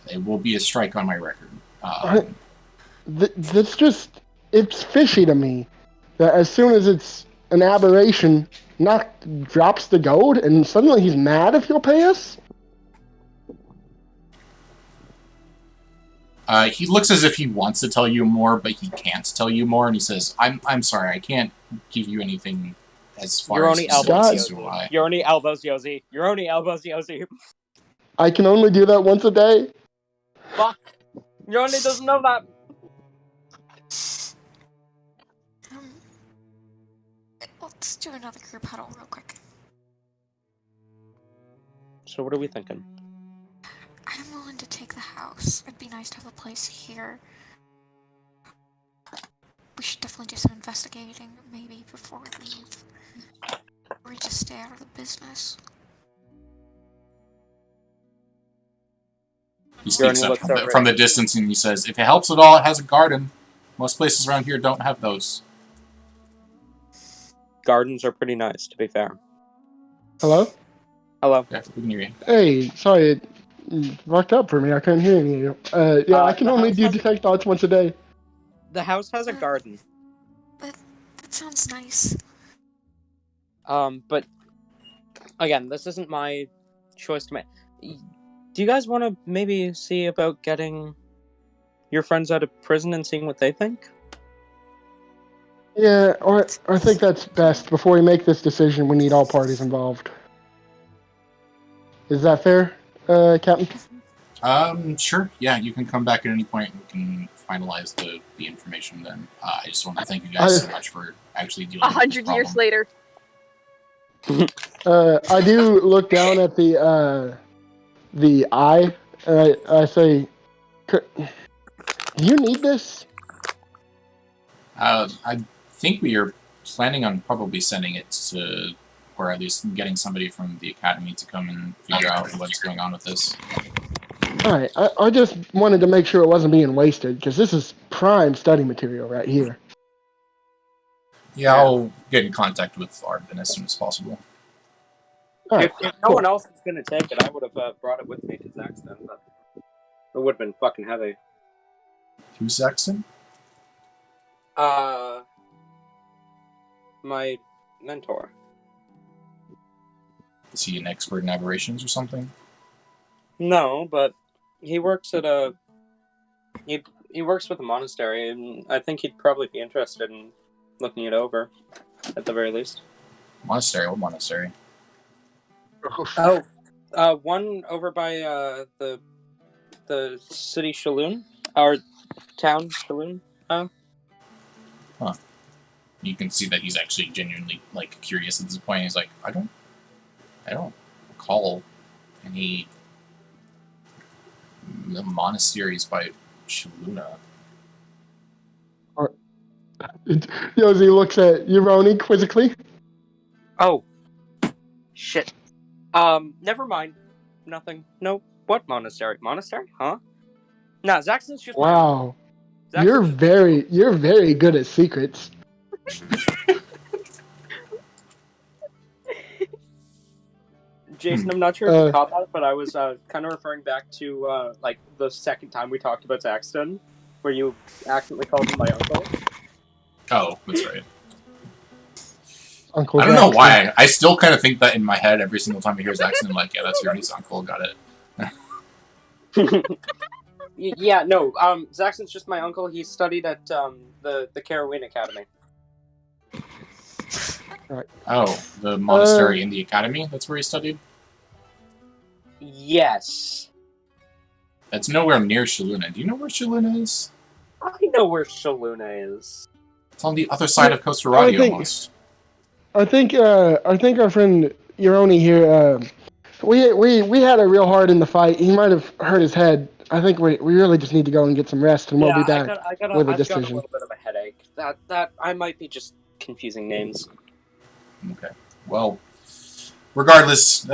it will be a strike on my record. That's just, it's fishy to me that as soon as it's an aberration, Noct drops the gold and suddenly he's mad if he'll pay us? He looks as if he wants to tell you more, but he can't tell you more, and he says, I'm sorry, I can't give you anything as far as elbows, why. You're only elbows, Yosi. You're only elbows, Yosi. I can only do that once a day? Fuck. Your only doesn't know that. Let's do another group huddle real quick. So what are we thinking? I'm willing to take the house. It'd be nice to have a place here. We should definitely do some investigating, maybe, before we leave. Or we just stay out of the business. He speaks up from the distance and he says, if it helps at all, it has a garden. Most places around here don't have those. Gardens are pretty nice, to be fair. Hello? Hello. Yeah, we can hear you. Hey, sorry, it fucked up for me. I couldn't hear you. I can only do detect thoughts once a day. The house has a garden. That sounds nice. But again, this isn't my choice to make. Do you guys want to maybe see about getting your friends out of prison and seeing what they think? Yeah, or I think that's best. Before we make this decision, we need all parties involved. Is that fair, Captain? Sure. Yeah, you can come back at any point and we can finalize the information then. I just want to thank you guys so much for actually dealing with this 100 problem. years later. I do look down at the eye, and I say, do you need this? I think we are planning on probably sending it to, or at least getting somebody from the academy to come and figure out what's going on with this. Alright, I just wanted to make sure it wasn't being wasted, because this is prime study material right here. Yeah, I'll get in contact with Arvin as soon as possible. Alright, If no one else was going to take it, I would have brought it with me to Zaxton, but it would have been fucking heavy. Who's Zaxton? My mentor. Is he an expert in aberrations or something? No, but he works at a... He works with a monastery, and I think he'd probably be interested in looking it over, at the very least. Monastery? What monastery? Oh, one over by the city Shaloon, or town Shaloon. Huh. You can see that he's actually genuinely like curious at this point. He's like, I don't recall any monasteries by Shaluna. Yosi looks at Uroni quizzically. Oh, shit. Never mind. Nothing. No. What monastery? Monastery? Huh? Nah, Zaxton's just my uncle. Wow. You're very good at secrets. Jason, I'm not sure if you caught that, but I was kind of referring back to like the second time we talked about Zaxton, where you accidentally called him my uncle. Oh, that's right. Uncle I don't know Zaxton. why. I still kind of think that in my head every single time I hear Zaxton. I'm like, yeah, that's Yuri's uncle. Got it. Yeah, no. Zaxton's just my uncle. He studied at the Caraween Academy. Right. Oh, the monastery in the academy? That's where he studied? Yes. That's nowhere near Shaluna. Do you know where Shaluna is? I know where Shaluna is. It's on the other side of Costa-Radi almost. I think our friend Uroni here, we had a real hard in the fight. He might have hurt his head. I think we really just need to go and get some rest, and we'll be back with a I've decision. got a little bit of a headache. That I might be just confusing names. Okay. Well, regardless,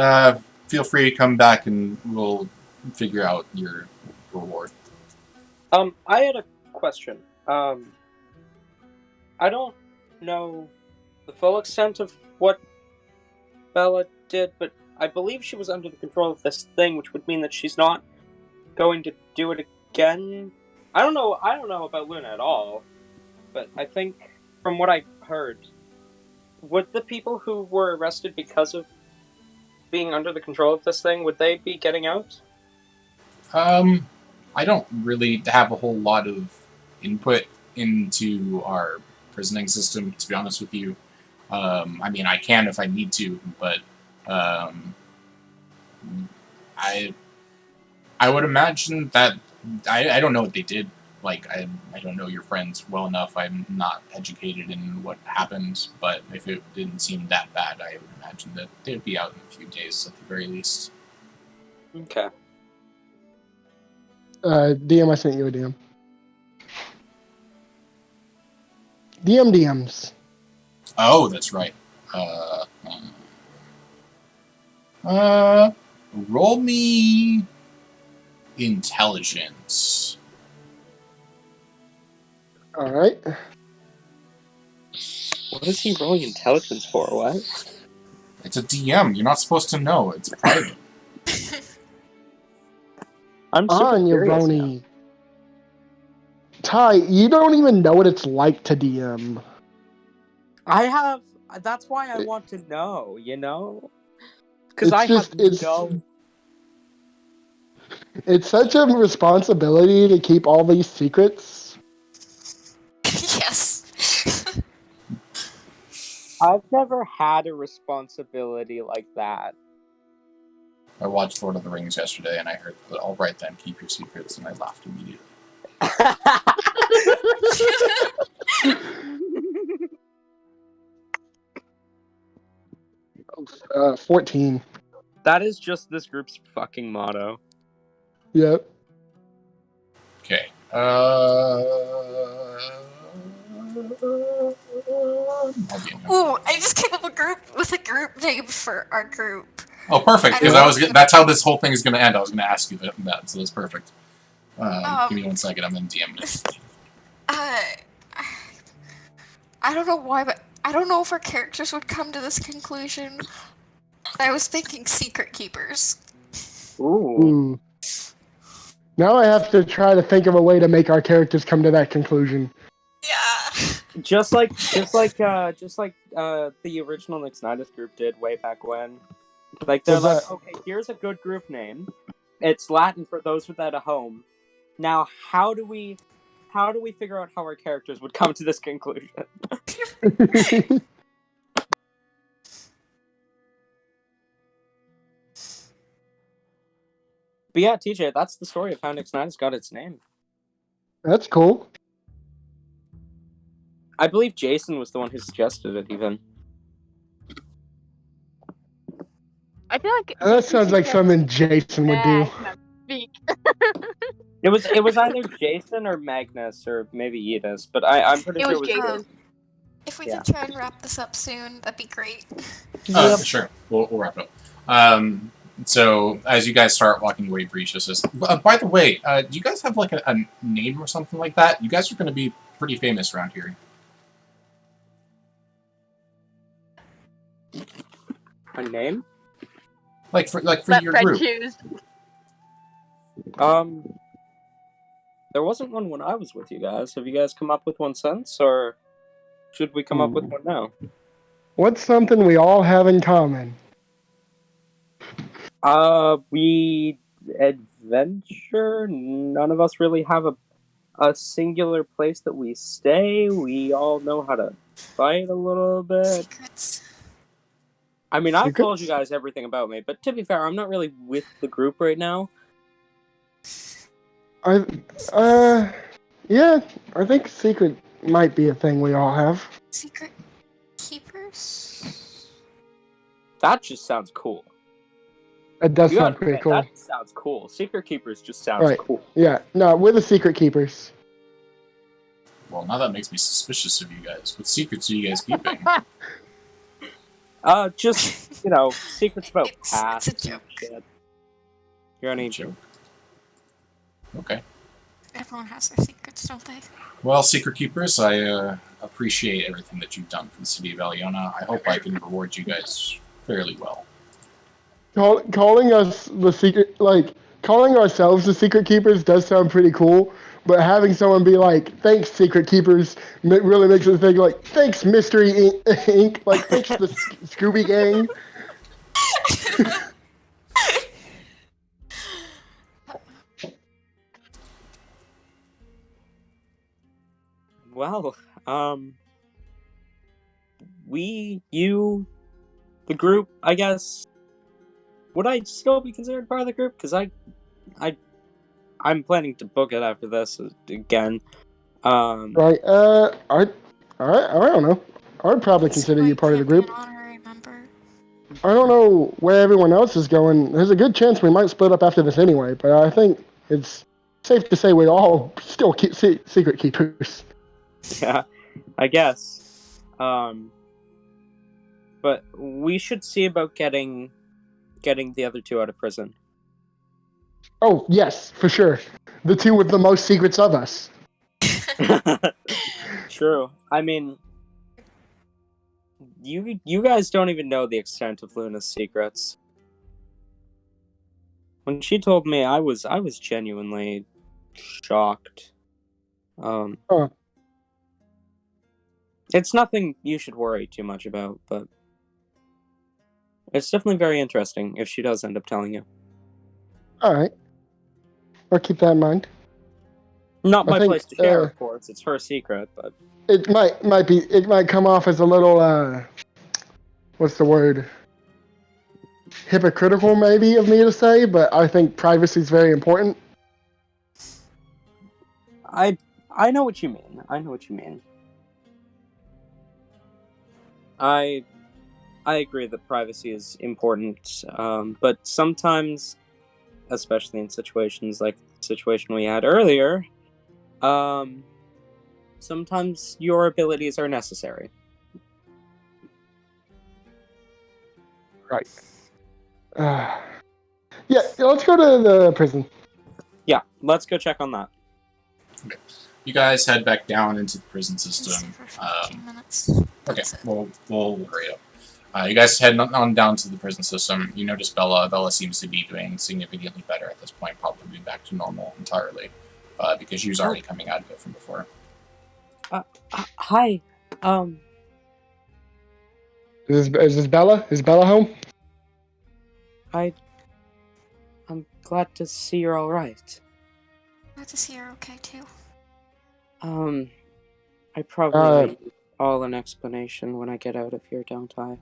feel free to come back and we'll figure out your reward. I had a question. I don't know the full extent of what Bella did, but I believe she was under the control of this thing, which would mean that she's not going to do it again. I don't know about Luna at all, but I think from what I heard, would the people who were arrested because of being under the control of this thing, would they be getting out? I don't really have a whole lot of input into our prisoning system, to be honest with you. I mean, I can if I need to, but I would imagine that I don't know what they did. Like, I don't know your friends well enough. I'm not educated in what happened, but if it didn't seem that bad, I would imagine that they'd be out in a few days at the very least. Okay. DM, I sent you a DM. DMs. Oh, that's right. Roll me intelligence. All right. What is he rolling intelligence for? What? It's a DM. You're not supposed to know. It's private. I'm super On your curious Roni. now. Ty, you don't even know what it's like to DM. I have. That's why I want to know. You know, because It's I just- have no. It's such a responsibility to keep all these secrets. Yes. I've never had a responsibility like that. I watched Lord of the Rings yesterday, and I heard, "All right then, keep your secrets," and I laughed immediately. 14. That is just this group's fucking motto. Yep. Okay. Ooh, I just came up with a group name for our group. Oh, perfect. Because that's how this whole thing is going to end. I was going to ask you that, so that's perfect. Give me 1 second. I'm in DM. I don't know why, but I don't know if our characters would come to this conclusion. I was thinking Secret Keepers. Ooh. Now I have to try to think of a way to make our characters come to that conclusion. Yeah. Just like the original Nixnitis group did way back when. Like they're like, okay, here's a good group name. It's Latin for those without a home. Now, how do we figure out how our characters would come to this conclusion? But yeah, TJ, that's the story of how Nixnitis got its name. That's cool. I believe Jason was the one who suggested it, even. I feel like That sounds like something Jason would do. It was either Jason or Magnus or maybe Edis, but I'm pretty sure it was Jason. If we could try and wrap this up soon, that'd be great. Sure. We'll wrap it up. So, as you guys start walking away, Breach says, by the way, do you guys have like a name or something like that? You guys are going to be pretty famous around here. A name? Like for Let your Fred group. choose. There wasn't one when I was with you guys. Have you guys come up with one since, or should we come up with one now? What's something we all have in common? We adventure. None of us really have a singular place that we stay. We all know how to fight a little bit. Secrets. I mean, I've told you guys everything about me, but to be fair, I'm not really with the group right now. Yeah, I think secret might be a thing we all have. Secret Keepers? That just sounds cool. It does sound pretty cool. That sounds cool. Secret Keepers just sounds cool. Yeah, no, we're the Secret Keepers. Well, now that makes me suspicious of you guys. What secrets are you guys keeping? Just, secrets about past it's a joke. Shit. You're any joke. Okay. Everyone has their secrets, don't they? Well, Secret Keepers, I appreciate everything that you've done for the city of Alionah. I hope I can reward you guys fairly well. Calling us the secret, calling ourselves the Secret Keepers does sound pretty cool, but having someone be like, "Thanks, Secret Keepers," really makes us think like, "Thanks, Mystery Inc." Like, "Thanks, the Scooby Gang." Well, the group, I guess. Would I still be considered part of the group? Because I'm planning to book it after this again. Right. I don't know. I'd probably consider you part of the group. Honorary member. I don't know where everyone else is going. There's a good chance we might split up after this anyway, but I think it's safe to say we all still keep Secret Keepers. Yeah, I guess. But we should see about getting the other two out of prison. Oh, yes, for sure. The two with the most secrets of us. True. I mean, you guys don't even know the extent of Luna's secrets. When she told me, I was genuinely shocked. It's nothing you should worry too much about, but it's definitely very interesting if she does end up telling you. All right. I'll keep that in mind. Not my place to share, of course. It's her secret, but it might come off as a little what's the word? Hypocritical, maybe, of me to say, but I think privacy is very important. I know what you mean. I know what you mean. I agree that privacy is important, but sometimes, especially in situations like the situation we had earlier, sometimes your abilities are necessary. Right. Yeah, let's go to the prison. Yeah, let's go check on that. Okay. You guys head back down into the prison Stay system. for 15 minutes. Okay, That's it. we'll hurry up. You guys head on down to the prison system. You notice Bella. Bella seems to be doing significantly better at this point, probably back to normal entirely, because she was already coming out of it from before. Hi. Is this Bella? Is Bella home? I'm glad to see you're all right. Glad to see you're okay too. I probably owe you all an explanation when I get out of here, don't I?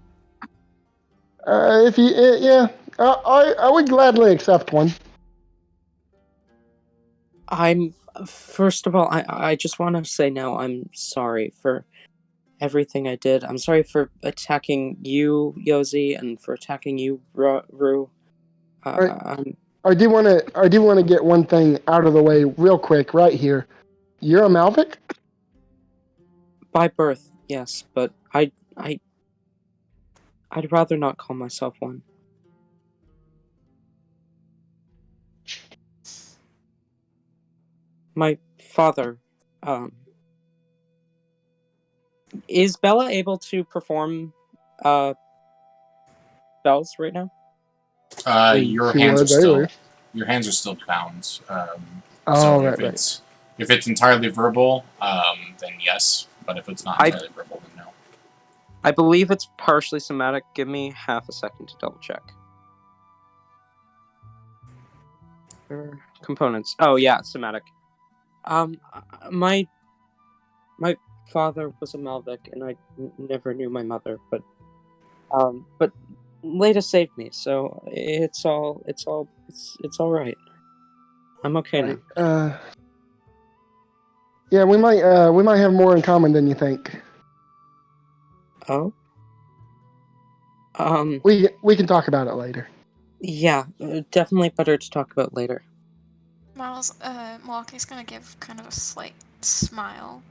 If you, yeah, I would gladly accept one. First of all, I just want to say now I'm sorry for everything I did. I'm sorry for attacking you, Yosi, and for attacking you, Rue. I do want to get one thing out of the way real quick right here. You're a Malvic? By birth, yes, but I'd rather not call myself one. My father, is Bella able to perform, spells right now? Your hands are still bound. So if it's entirely verbal, then yes. But if it's not entirely verbal, then no. I believe it's partially somatic. Give me half a second to double check. Components. Oh yeah, somatic. My father was a Malvic, and I never knew my mother, but Leda saved me, so it's all right. I'm okay now. Yeah, we might have more in common than you think. Oh. We can talk about it later. Yeah, definitely better to talk about later. Miles, Milaki's gonna give kind of a slight smile.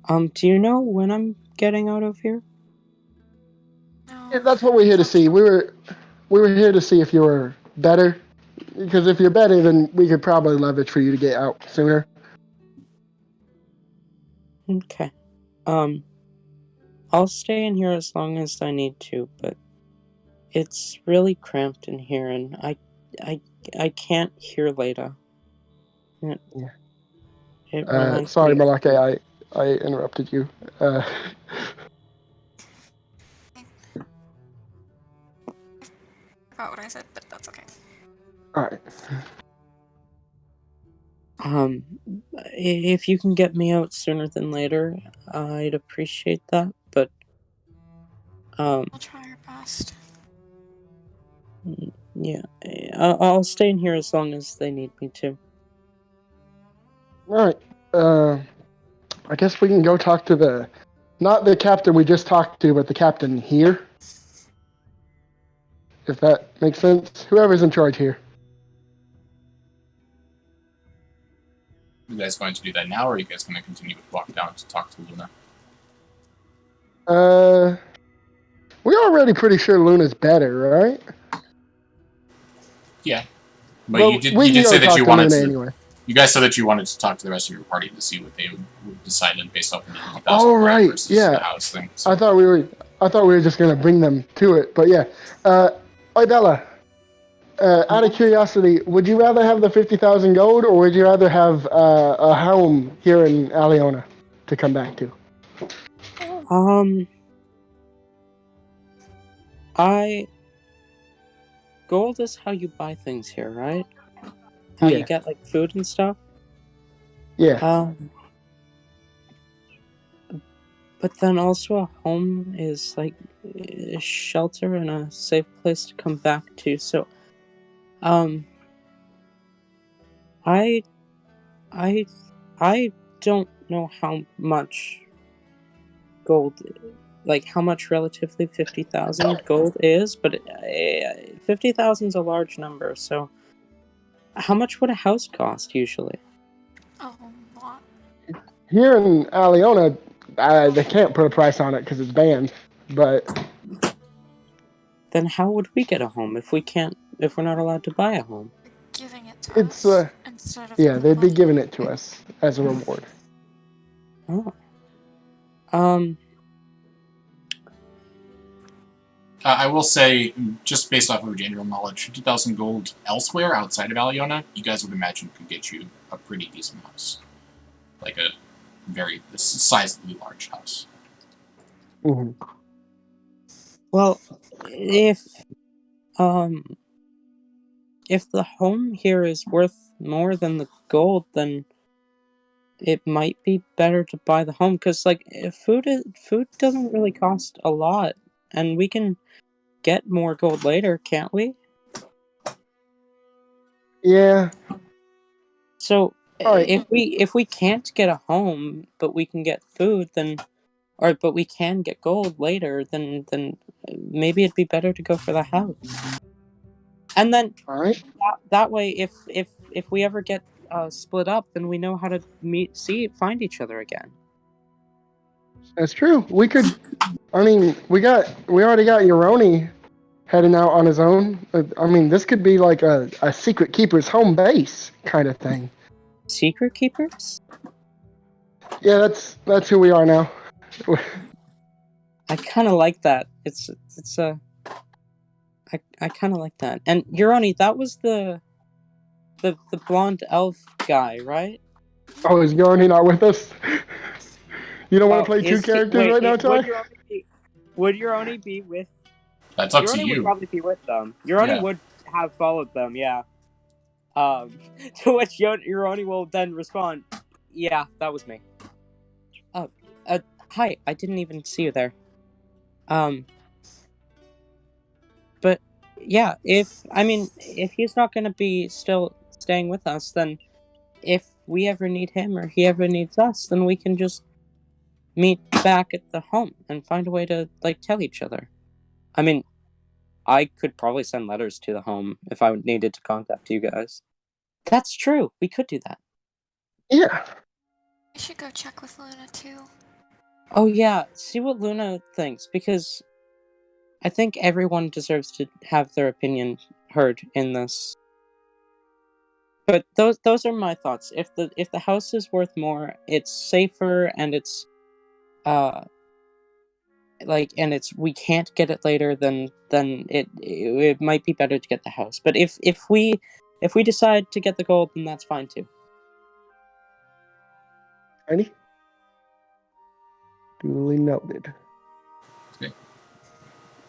Do you know when I'm getting out of here? No. Yeah, that's what we're here to see. We were here to see if you were better. Because if you're better, then we could probably leverage for you to get out sooner. Okay. I'll stay in here as long as I need to, but it's really cramped in here, and I can't hear Leda. It Sorry, Malaki, I interrupted you. I forgot what I said, but that's okay. Alright. If you can get me out sooner than later, I'd appreciate that, but I'll try our best. Yeah, I'll stay in here as long as they need me to. Alright. I guess we can go talk to not the captain we just talked to, but the captain here. If that makes sense. Whoever's in charge here. You guys going to do that now, or are you guys going to continue to walk down to talk to Luna? We're already pretty sure Luna's better, right? Yeah. But you did say that you wanted to. Anyway. You guys said that you wanted to talk to the rest of your party to see what they would decide based off of the 50,000 Oh right, versus yeah. the house thing. So. I thought we were just gonna bring them to it, but yeah. Oi Bella. Out of curiosity, would you rather have the 50,000 gold, or would you rather have a home here in Alionah to come back to? Gold is how you buy things here, right? How you get like food and stuff. Yeah. But then also a home is like a shelter and a safe place to come back to. So, I I I don't know how much gold, like how much relatively 50,000 gold is, but 50,000 is a large number. So, how much would a house cost usually? Oh, lot. Here in Alionah, they can't put a price on it because it's banned. But Then how would we get a home if we're not allowed to buy a home? Giving it to it's us instead of yeah, they'd be money. giving it to us as a reward. Oh. I will say, just based off of general knowledge, 50,000 gold elsewhere outside of Alionah, you guys would imagine could get you a pretty decent house. Like a very sizably large house. Mm-hmm. Well, if the home here is worth more than the gold, then it might be better to buy the home, because like food doesn't really cost a lot, and we can get more gold later, can't we? Yeah. So All right. if we can't get a home, but we can get food, then but we can get gold later, then maybe it'd be better to go for the house. And then All right. that way, if we ever get split up, then we know how to find each other again. That's true. We could. I mean, we already got Uroni heading out on his own. I mean, this could be like a secret keeper's home base kind of thing. Secret keepers? Yeah, that's who we are now. I kind of like that. It's I kind of like that. And Uroni, that was the blonde elf guy, right? Oh, is Uroni not with us? You don't want to play two Is he? characters Wait, right now, Ty? would Uroni be with? That's up to Uroni would you. probably be with them. Uroni Yeah. would have followed them, yeah. To which Uroni will then respond, "Yeah, that was me." Hi, I didn't even see you there. But yeah, if he's not gonna be still staying with us, then if we ever need him or he ever needs us, then we can just meet back at the home and find a way to like tell each other. I mean, I could probably send letters to the home if I needed to contact you guys. That's true. We could do that. Yeah. I should go check with Luna too. Oh yeah, see what Luna thinks, because I think everyone deserves to have their opinion heard in this. But those are my thoughts. If the house is worth more, it's safer, and it's we can't get it later, then it might be better to get the house. But if we decide to get the gold, then that's fine too. Ready? Duly noted. Okay.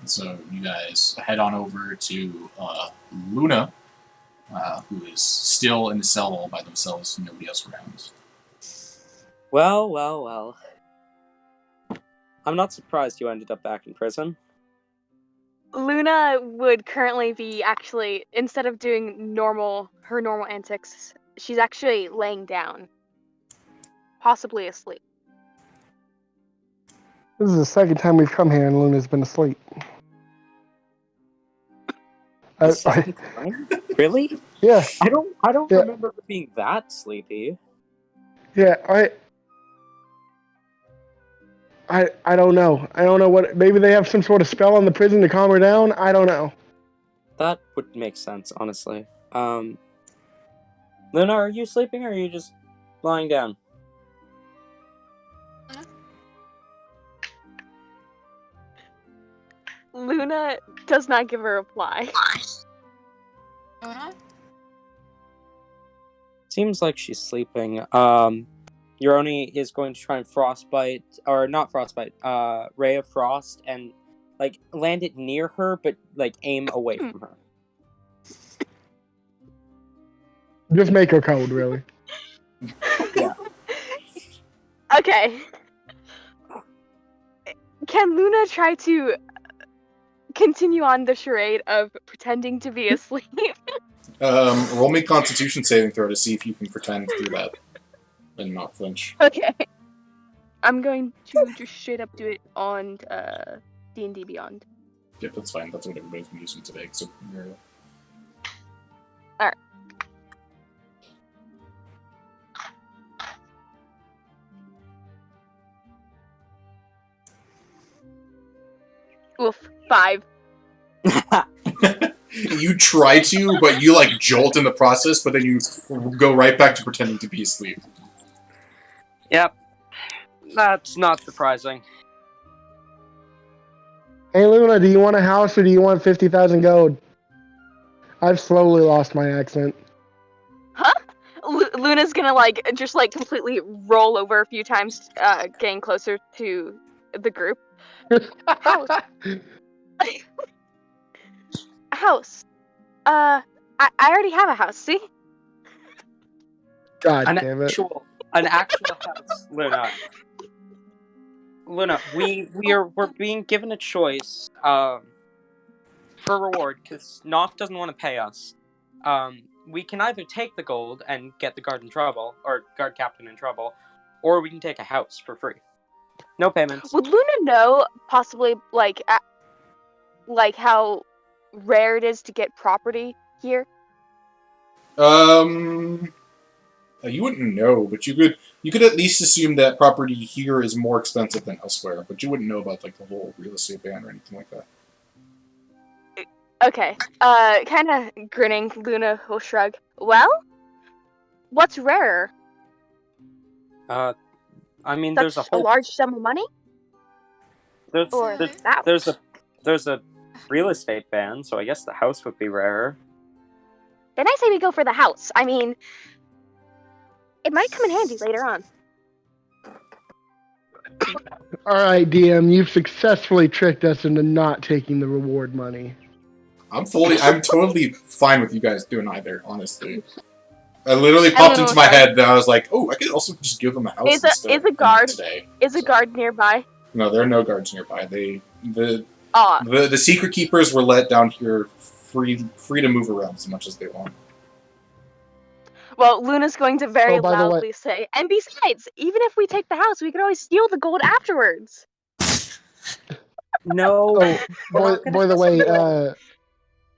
So you guys head on over to Luna, who is still in the cell all by themselves, nobody else around. Well. I'm not surprised you ended up back in prison. Luna would currently be actually, instead of doing her normal antics, she's actually laying down, possibly asleep. This is the second time we've come here and Luna's been asleep. The second time? Really? Yeah. I don't Yeah. remember her being that sleepy. Yeah, I don't know. I don't know what. Maybe they have some sort of spell on the prison to calm her down. I don't know. That would make sense, honestly. Luna, are you sleeping or are you just lying down? Luna does not give a reply. Luna? Seems like she's sleeping. Uroni is going to try and frostbite, or not frostbite, ray of frost, and like land it near her, but like aim away from her. Just make her cold, really. Yeah. Okay. Can Luna try to continue on the charade of pretending to be asleep? Roll me Constitution saving throw to see if you can pretend to do that and not flinch. Okay. I'm going to just straight up do it on D&D Beyond. Yep, that's fine. That's what everybody's been using today. So, Alright. Oof, 5. You try to, but you like jolt in the process, but then you go right back to pretending to be asleep. Yep. That's not surprising. Hey Luna, do you want a house or do you want 50,000 gold? I've slowly lost my accent. Huh? Luna's gonna just completely roll over a few times, getting closer to the group. House. House. I already have a house. See? God damn it! An actual house, Luna. Luna, we're being given a choice for reward because Noth doesn't want to pay us. We can either take the gold and get the guard in trouble, or guard captain in trouble, or we can take a house for free. No payments. Would Luna know possibly how rare it is to get property here? You wouldn't know, but you could at least assume that property here is more expensive than elsewhere, but you wouldn't know about like the whole real estate ban or anything like that. Okay. Kind of grinning, Luna will shrug. Well, what's rarer? I mean, Such there's a whole large sum of money. there's That. there's a real estate ban, so I guess the house would be rarer. Then I say we go for the house. I mean, it might come in handy later on. All right, DM, you've successfully tricked us into not taking the reward money. I'm totally fine with you guys doing either, honestly. I literally popped into my head that I was like, oh, I could also just give them a house Is a guard today. Is a guard nearby? No, there are no guards nearby. The Aw. secret keepers were let down here free to move around as much as they want. Well, Luna's going to very by the way- loudly say, and besides, even if we take the house, we could always steal the gold afterwards. No. Oh, by the way,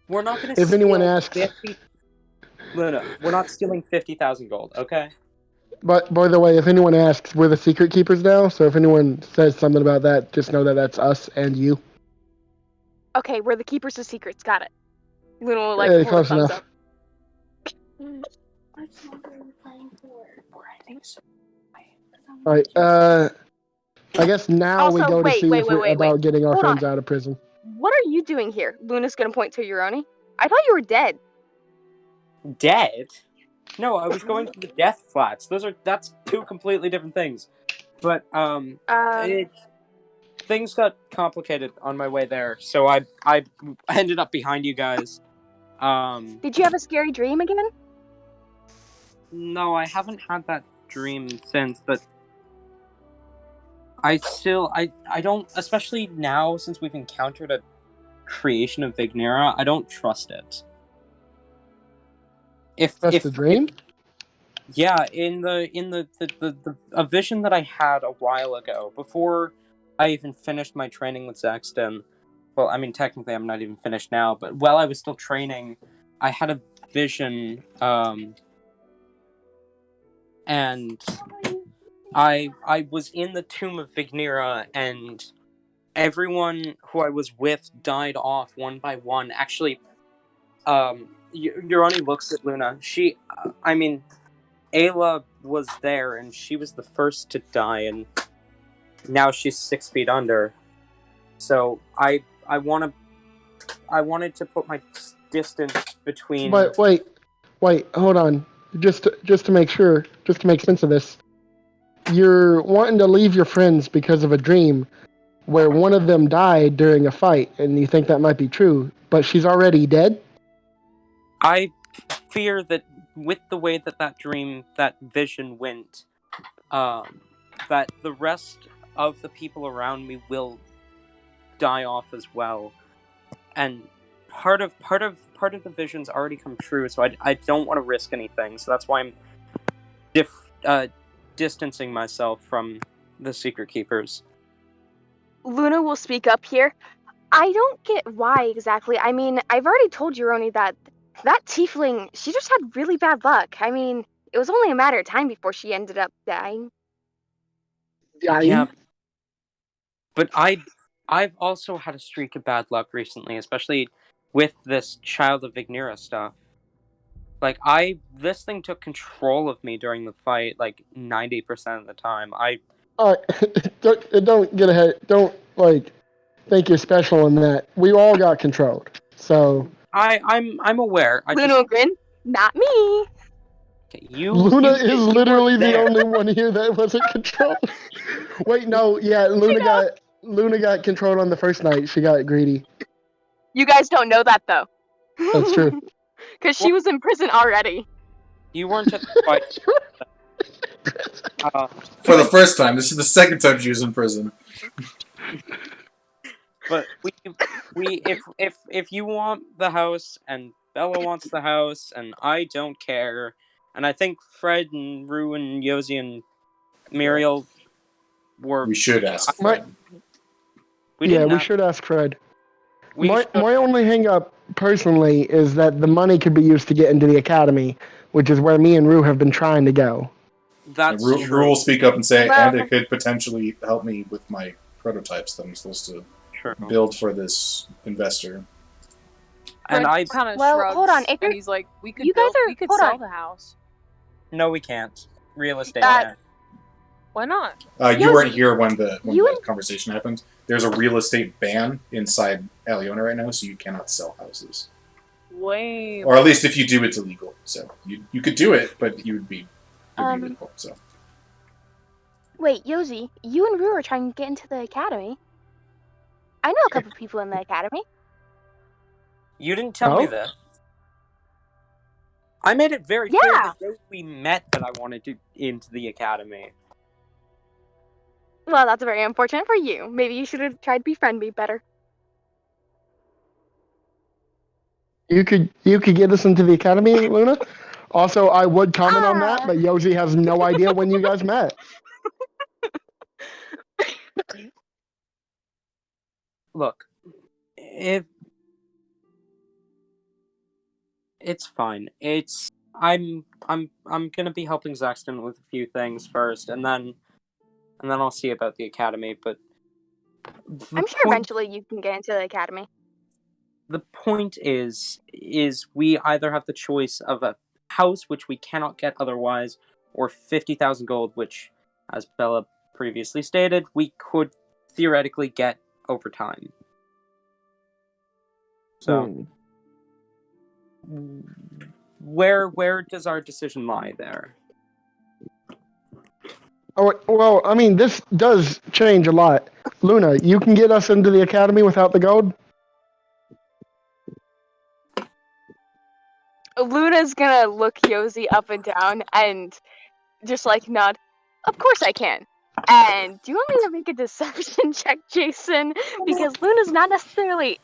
we're not going to. if anyone asks, Luna, we're not stealing 50,000 gold, okay? but by the way, if anyone asks, we're the secret keepers now. So if anyone says something about that, just know that that's us and you. Okay, we're the keepers of secrets. Got it. Luna will Hey, hold a close thumbs enough. up. All right. I guess now we Also, go to wait, see wait, if wait, we're wait, about getting our Hold friends on. out of prison. What are you doing here? Luna's gonna point to Euroni. I thought you were dead. Dead? No, I was going to the death flats. That's two completely different things. But things got complicated on my way there, so I ended up behind you guys. Did you have a scary dream again? No, I haven't had that dream since, but I don't, especially now since we've encountered a creation of Vignera, I don't trust it. If the dream? Yeah, in a vision that I had a while ago, before I even finished my training with Zaxton. Well, I mean, technically I'm not even finished now, but while I was still training, I had a vision, and I was in the tomb of Vignera, and everyone who I was with died off one by one. Actually, Euroni looks at Luna. Ayla was there, and she was the first to die, and now she's 6 feet under. So I wanted to put my distance between. But wait, hold on. Just to make sure, just to make sense of this, you're wanting to leave your friends because of a dream where one of them died during a fight, and you think that might be true, but she's already dead? I fear that with the way that vision went, that the rest of the people around me will die off as well. And part of the vision's already come true, so I don't want to risk anything. So that's why I'm distancing myself from the Secret Keepers. Luna will speak up here. I don't get why exactly. I mean, I've already told you, Roni, that tiefling, she just had really bad luck. I mean, it was only a matter of time before she ended up dying. Yeah, but I've also had a streak of bad luck recently, especially with this Child of Ignira stuff. Like, this thing took control of me during the fight, like, 90% of the time. Don't get ahead. Don't, like, think you're special in that. We all got controlled. So... I'm aware. Luna Grin, not me. Okay, Luna is literally the there. only one here that wasn't controlled. Wait, no, yeah, Luna got controlled on the first night. She got greedy. You guys don't know that, though. That's true. Because she was in prison already. You weren't at the fight. For the first time. This is the second time she was in prison. But if you want the house and Bella wants the house and I don't care, and I think Fred and Rue and Yosi and Muriel were. We should ask Fred. We should ask Fred. My only hang up personally is that the money could be used to get into the academy, which is where me and Rue have been trying to go. That's true. Rue will speak up and say, and it could potentially help me with my prototypes that I'm supposed to build for this investor. And I kind of shrugs, hold on. and he's like, "We could sell the house." No, we can't. Real estate. Why not? You weren't here when the conversation happened. There's a real estate ban inside Alionah right now, so you cannot sell houses. Way. Or at least if you do, it's illegal. So you could do it, but you would be illegal. So. Wait, Yosi, you and Rue are trying to get into the academy. I know a couple people in the academy. You didn't tell me that. I made it very clear the day we met that I wanted to into the academy. Well, that's very unfortunate for you. Maybe you should have tried to befriend me better. You could get us into the academy, Luna. Also, I would comment on that, but Yosi has no idea when you guys met. Look, if it's fine. I'm gonna be helping Zaxton with a few things first, and then I'll see about the academy. But I'm sure eventually you can get into the academy. The point is we either have the choice of a house, which we cannot get otherwise, or 50,000 gold, which, as Bella previously stated, we could theoretically get over time. So, where does our decision lie there? Oh, well, I mean, this does change a lot. Luna, you can get us into the academy without the gold? Luna's gonna look Yosi up and down and just like nod. Of course I can. And do you want me to make a deception check, Jason? Because Luna's not necessarily.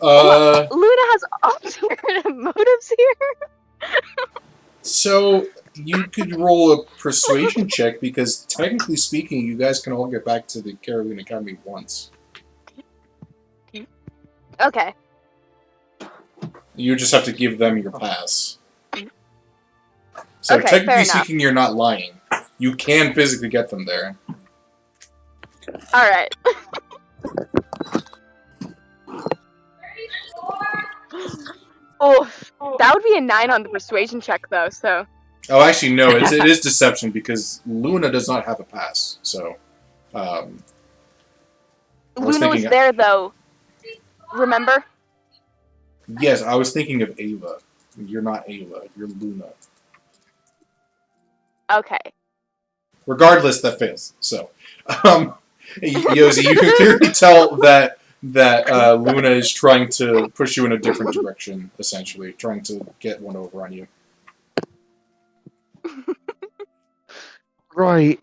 Luna has alternative motives here. So you could roll a persuasion check because technically speaking, you guys can all get back to the Caribbean Academy once. Okay. You just have to give them your pass. So okay, technically speaking, you're not lying. You can physically get them there. Alright. Oh, that would be a 9 on the persuasion check, though, so... Oh, actually, no, it is deception because Luna does not have a pass, so... Luna was there, though. Remember? Yes, I was thinking of Ava. You're not Ava, you're Luna. Okay. Regardless, that fails. So, Yosi, you can clearly tell that Luna is trying to push you in a different direction, essentially, trying to get one over on you. Right.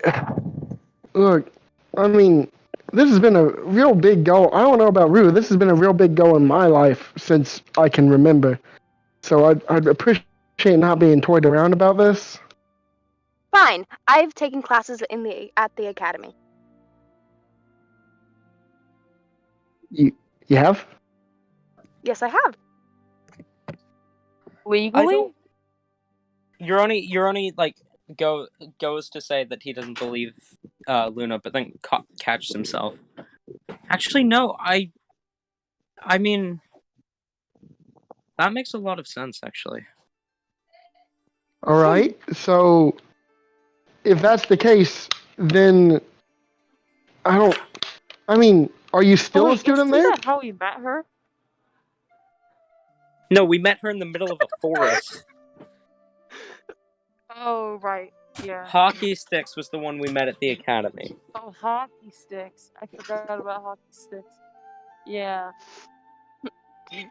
Look, I mean, this has been a real big goal. I don't know about Rue. This has been a real big goal in my life since I can remember. So I'd appreciate not being toyed around about this. Fine. I've taken classes at the academy. You have? Yes, I have. Legally? You're only like goes to say that he doesn't believe Luna, but then catches himself. Actually, no. I mean, that makes a lot of sense. Actually. All right. So if that's the case, then I mean, are you still a student Is there? that how you met her? No, we met her in the middle of a forest. Oh, right. Yeah. Hockey Sticks was the one we met at the academy. Oh, hockey sticks. I forgot about hockey sticks. Yeah. Did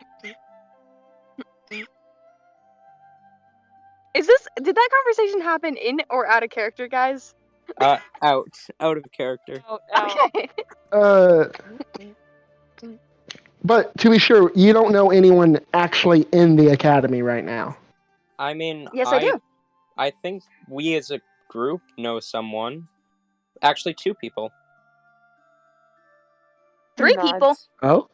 that conversation happen in or out of character, guys? Out of character. Out. Okay. But to be sure, you don't know anyone actually in the academy right now. I mean, Yes, I do. I think we as a group know someone. Actually, 2 people. 3 people. Oh?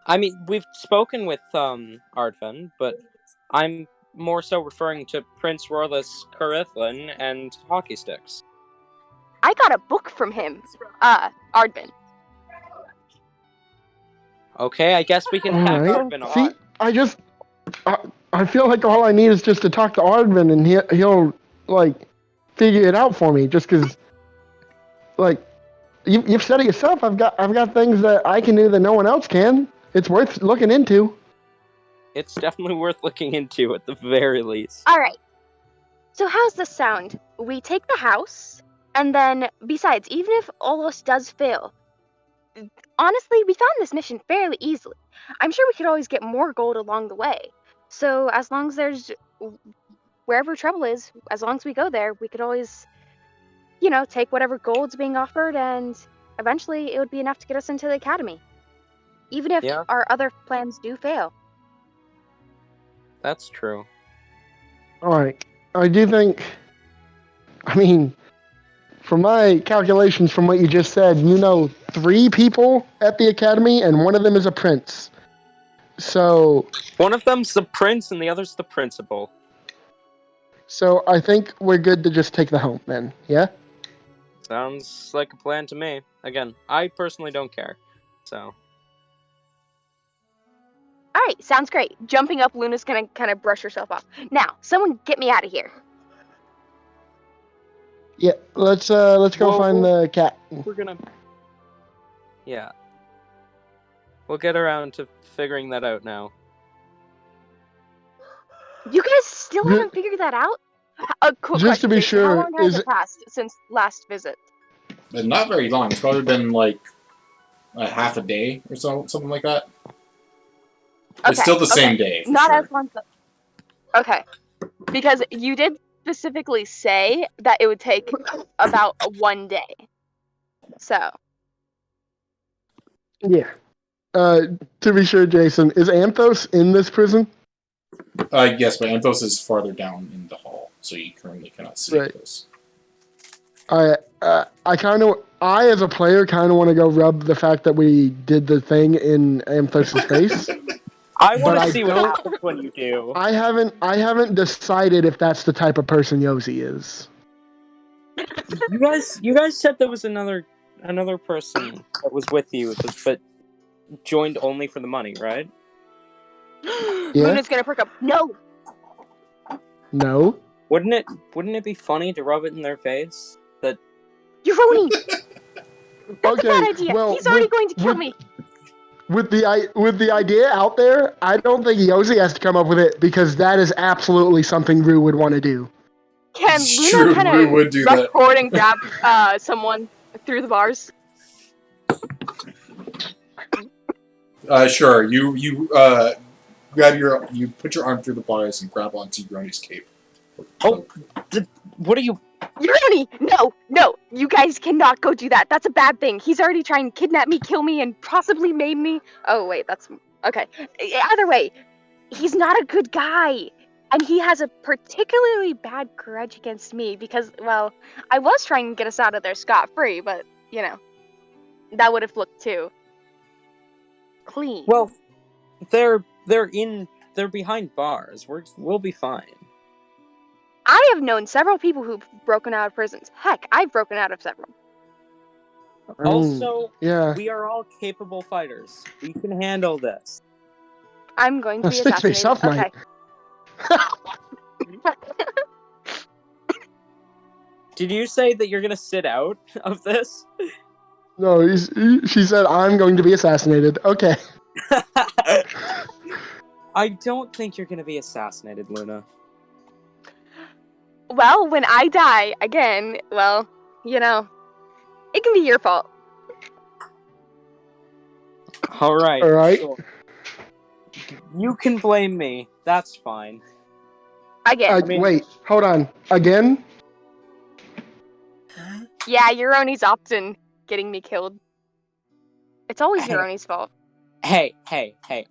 I mean, we've spoken with Ardven, but I'm more so referring to Prince Rorlis Carithlin and Hockey Sticks. I got a book from him, Ardvin. Okay, I guess we can hack Ardven a See, lot. I feel like all I need is just to talk to Ardvin and he'll like figure it out for me. Just because, like, you've said it yourself. I've got things that I can do that no one else can. It's worth looking into. It's definitely worth looking into at the very least. All right. So how's this sound? We take the house, and then, besides, even if Olos does fail, honestly, we found this mission fairly easily. I'm sure we could always get more gold along the way. So as long as there's wherever trouble is, as long as we go there, we could always, take whatever gold's being offered, and eventually it would be enough to get us into the academy. Even if our other plans do fail. That's true. Alright. I do think, I mean, from my calculations from what you just said, 3 people at the academy, and one of them is a prince. So... One of them's the prince, and the other's the principal. So I think we're good to just take the home, then, yeah? Sounds like a plan to me. Again, I personally don't care, so... Alright, sounds great. Jumping up, Luna's gonna kind of brush herself off. Now, someone get me out of here. Yeah, let's go find the cat. We're gonna... Yeah. We'll get around to figuring that out now. You guys still haven't figured that out? Quick Just to be question, sure, how long has it passed since last visit? Not very long. It's probably been like a half a day or something like that. It's still the same day. Not as long as... Okay. Because you did specifically say that it would take about 1 day. So. Yeah. To be sure, Jason, is Anthos in this prison? Yes, but Anthos is farther down in the hall, so you currently cannot see Anthos. I as a player kind of want to go rub the fact that we did the thing in Anthos' face. I want to see what happens when you do. I haven't decided if that's the type of person Yosi is. You guys said there was another person that was with you, but joined only for the money, right? Yeah? Luna's gonna perk up. No. No. Wouldn't it be funny to rub it in their face? That you're ruining. That's okay, a bad idea. well, he's already going to kill me. With the idea out there, I don't think Yosi has to come up with it because that is absolutely something Rue would want to do. Can It's Luna true, kind Rue would do of rush that. forward and grab someone through the bars? Sure. You put your arm through the bars and grab onto Grony's cape. Oh, what are you? Yuri, no, you guys cannot go do that. That's a bad thing. He's already trying to kidnap me, kill me, and possibly maim me. Oh wait, that's okay. Either way, he's not a good guy, and he has a particularly bad grudge against me because, well, I was trying to get us out of there scot-free, but you know, that would have looked too clean. Well, they're behind bars. We'll be fine. I have known several people who've broken out of prisons. Heck, I've broken out of several. Also, yeah. we are all capable fighters. We can handle this. I'm going to be Sticks me assassinated. Okay. Did you say that you're gonna sit out of this? No, she said I'm going to be assassinated. Okay. I don't think you're gonna be assassinated, Luna. Well, when I die again, well, you know, it can be your fault. All right. All right. Sure. You can blame me. That's fine. Again. Wait, hold on. Again? Yeah, Euroni's often getting me killed. It's always Euroni's fault. Hey!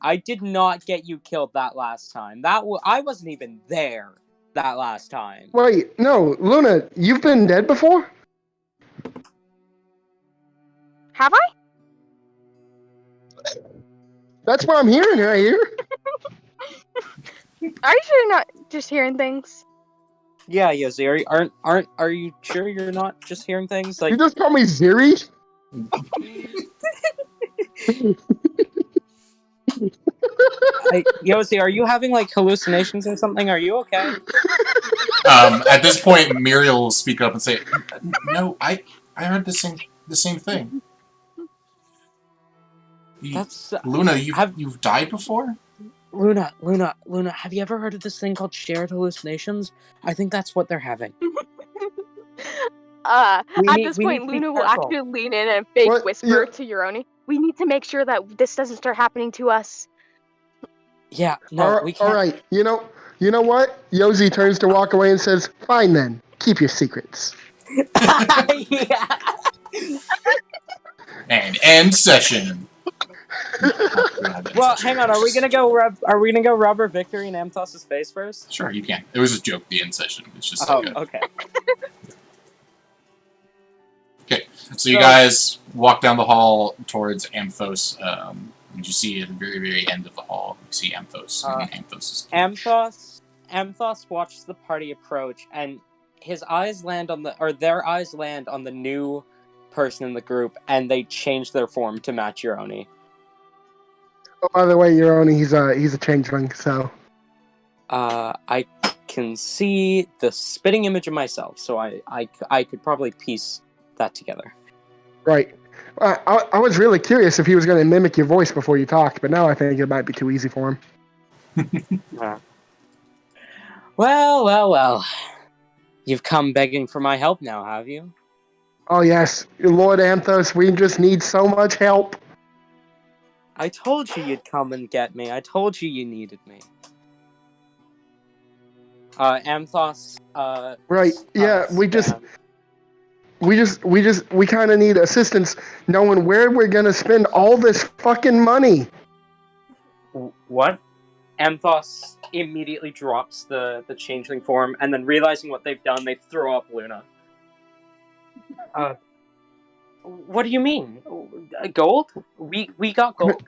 I did not get you killed that last time. I wasn't even there that last time. Wait, no, Luna, you've been dead before? Have I? That's what I'm hearing right here. Are you sure you're not just hearing things? Yeah, Yoziri, are you sure you're not just hearing things? Like, you just call me Ziri? Yossi, are you having like hallucinations or something? Are you okay? At this point, Muriel will speak up and say, "No, I heard the same thing. Luna, you've died before? Luna, have you ever heard of this thing called shared hallucinations? I think that's what they're having. At this point, Luna will actually lean in and fake whisper to Euroni. We need to make sure that this doesn't start happening to us. Yeah, no, we can't. All right, you know what? Yosi turns to walk away and says, "Fine then, keep your secrets." Yeah. And end session. Well, hang on. Are we gonna go rubber Victory in Amthos's face first? Sure, you can. It was a joke. The end session. It's just okay. Okay, so you guys walk down the hall towards Amthos. And you see at the very, very end of the hall, you see Amthos. Amthos watches the party approach, and their eyes land on the new person in the group, and they change their form to match Euroni. Oh, by the way, Euroni, he's a changeling, so. I can see the spitting image of myself, so I could probably piece that together. Right. I was really curious if he was going to mimic your voice before you talked, but now I think it might be too easy for him. Well. You've come begging for my help now, have you? Oh, yes. Lord Amthos, we just need so much help. I told you you'd come and get me. I told you you needed me. Amthos, Right, yeah, we kind of need assistance knowing where we're going to spend all this fucking money. What? Amthos immediately drops the changeling form, and then realizing what they've done, they throw up Luna. What do you mean? Gold? We got gold.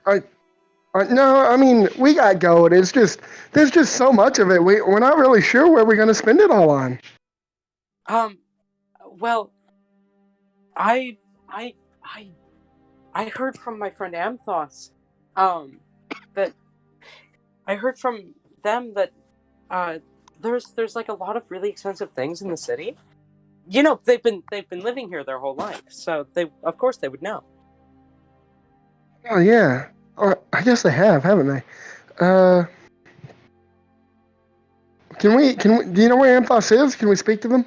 No, I mean, we got gold. It's just, there's just so much of it. We're not really sure where we're going to spend it all on. Well, I heard from my friend Amthos, that I heard from them that, there's like a lot of really expensive things in the city. You know, they've been living here their whole life, so of course they would know. Oh yeah, I guess they have, haven't they? Can we? Do you know where Amthos is? Can we speak to them?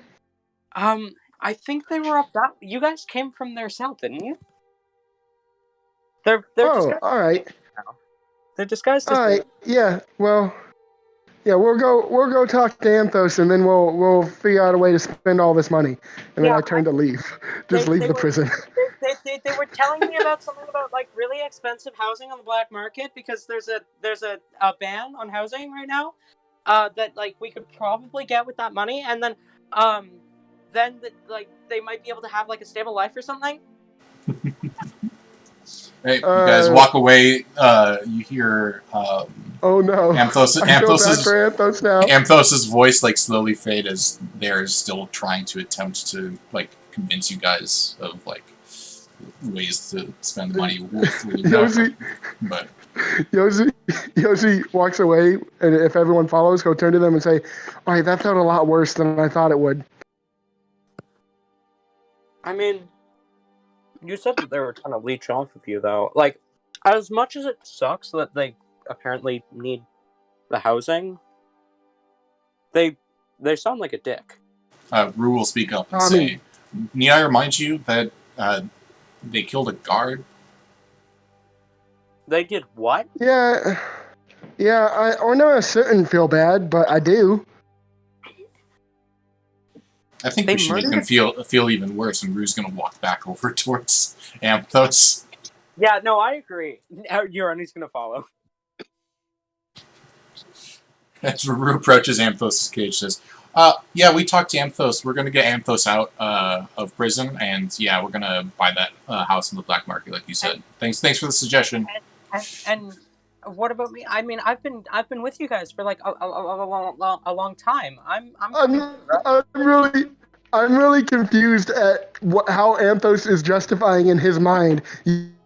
I think they were up that. You guys came from their south, didn't you? They're all right. They're disguised as. All right, yeah. Well, Yeah, we'll go talk to Anthos, and then we'll figure out a way to spend all this money. And then Yeah, I turn to leave. Just leave the prison. They were telling me about something about like really expensive housing on the black market because there's a ban on housing right now. That like we could probably get with that money, and then like they might be able to have like a stable life or something. Hey, you guys walk away. You hear. Oh no! I feel bad for Anthos now. Amthos's voice like slowly fade as they're still trying to attempt to like convince you guys of like ways to spend money willfully. But Yoshi walks away, and if everyone follows, he'll turn to them and say, "All right, that felt a lot worse than I thought it would." I mean, you said that they were trying to leech off of you, though. Like, as much as it sucks that they apparently need the housing, they sound like a dick. Rue will speak up and say, "Need I remind you that they killed a guard?" They did what? Yeah. I know I shouldn't feel bad, but I do. I think we should make them feel even worse, and Rue's gonna walk back over towards Amthos. Yeah, no, I agree. Euronym's gonna follow. As Rue approaches Amthos' cage, says, yeah, we talked to Amthos. We're gonna get Amthos out of prison, and yeah, we're gonna buy that house in the black market, like you said. Thanks for the suggestion. And what about me? I mean, I've been with you guys for like a long time. I'm really confused at how Anthos is justifying in his mind.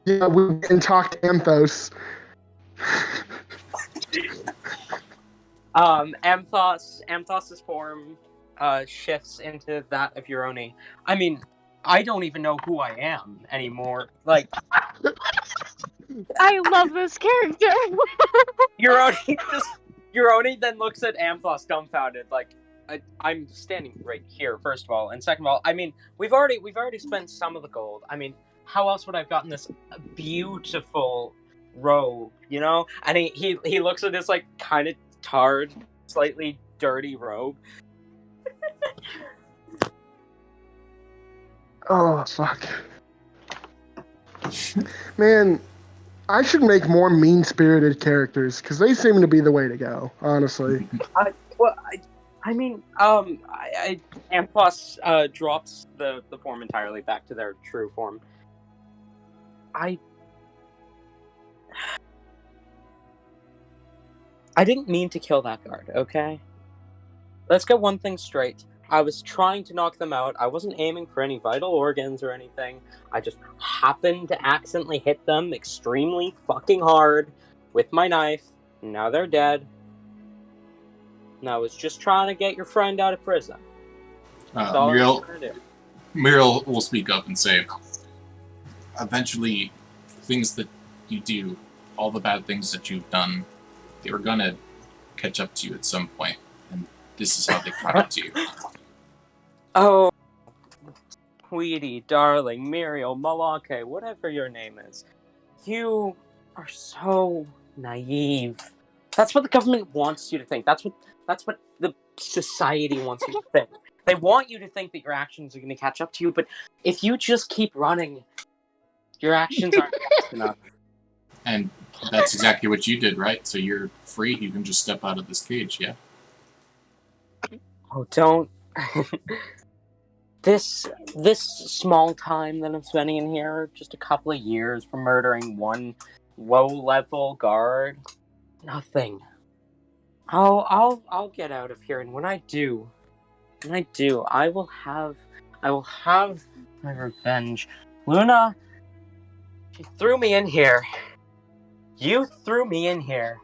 Yeah, we can talk to Anthos. Amthos's form shifts into that of Euroni. I mean, I don't even know who I am anymore. Like, I love this character. Euroni then looks at Amthos dumbfounded. Like, I'm standing right here, first of all, and second of all, I mean, we've already spent some of the gold. I mean, how else would I have gotten this beautiful robe, you know? And he looks at this like kind of tarred, slightly dirty robe. Oh fuck, man! I should make more mean-spirited characters because they seem to be the way to go. Honestly. Amthos drops the form entirely back to their true form. I didn't mean to kill that guard, okay? Let's get one thing straight. I was trying to knock them out. I wasn't aiming for any vital organs or anything. I just happened to accidentally hit them extremely fucking hard with my knife. Now they're dead. And I was just trying to get your friend out of prison. Muriel will speak up and say, eventually, things that you do, all the bad things that you've done, they were gonna catch up to you at some point, and this is how they caught up to you. Oh, Tweety, darling, Muriel, Malake, whatever your name is. You are so naive. That's what the government wants you to think. That's what the society wants you to think. They want you to think that your actions are going to catch up to you, but if you just keep running, your actions aren't fast enough. And that's exactly what you did, right? So you're free. You can just step out of this cage, yeah? Oh, don't. This small time that I'm spending in here, just a couple of years for murdering one low-level guard, nothing. I'll get out of here, and when I do, I will have my revenge. Luna, she threw me in here. You threw me in here.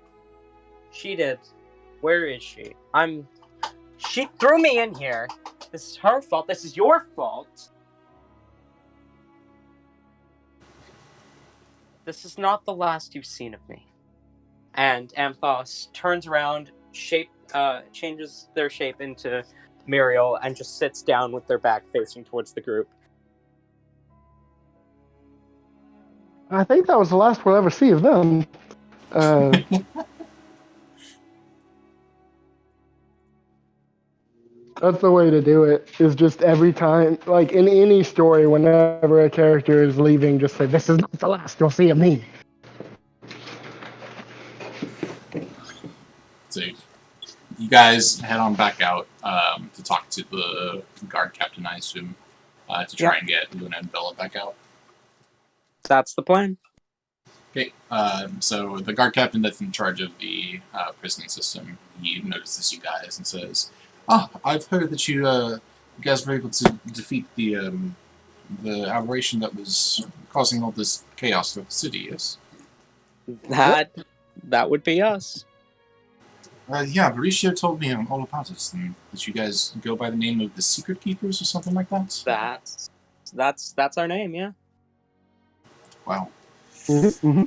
She did. Where is she? She threw me in here. This is her fault. This is your fault. This is not the last you've seen of me. And Amthos turns around, changes their shape into Muriel, and just sits down with their back facing towards the group. I think that was the last we'll ever see of them. That's the way to do it. Is just every time, like in any story, whenever a character is leaving, just say, "This is not the last you'll see of me." So you guys head on back out to talk to the guard captain, I assume, to try and get Luna and Bella back out. That's the plan. Okay, so the guard captain that's in charge of the prison system, he notices you guys and says, I've heard that you guys were able to defeat the aberration that was causing all this chaos throughout the city, yes? That would be us. Yeah, Mauricio told me all about it, and that you guys go by the name of the Secret Keepers or something like that? That's our name, yeah. Wow. Mm-hmm.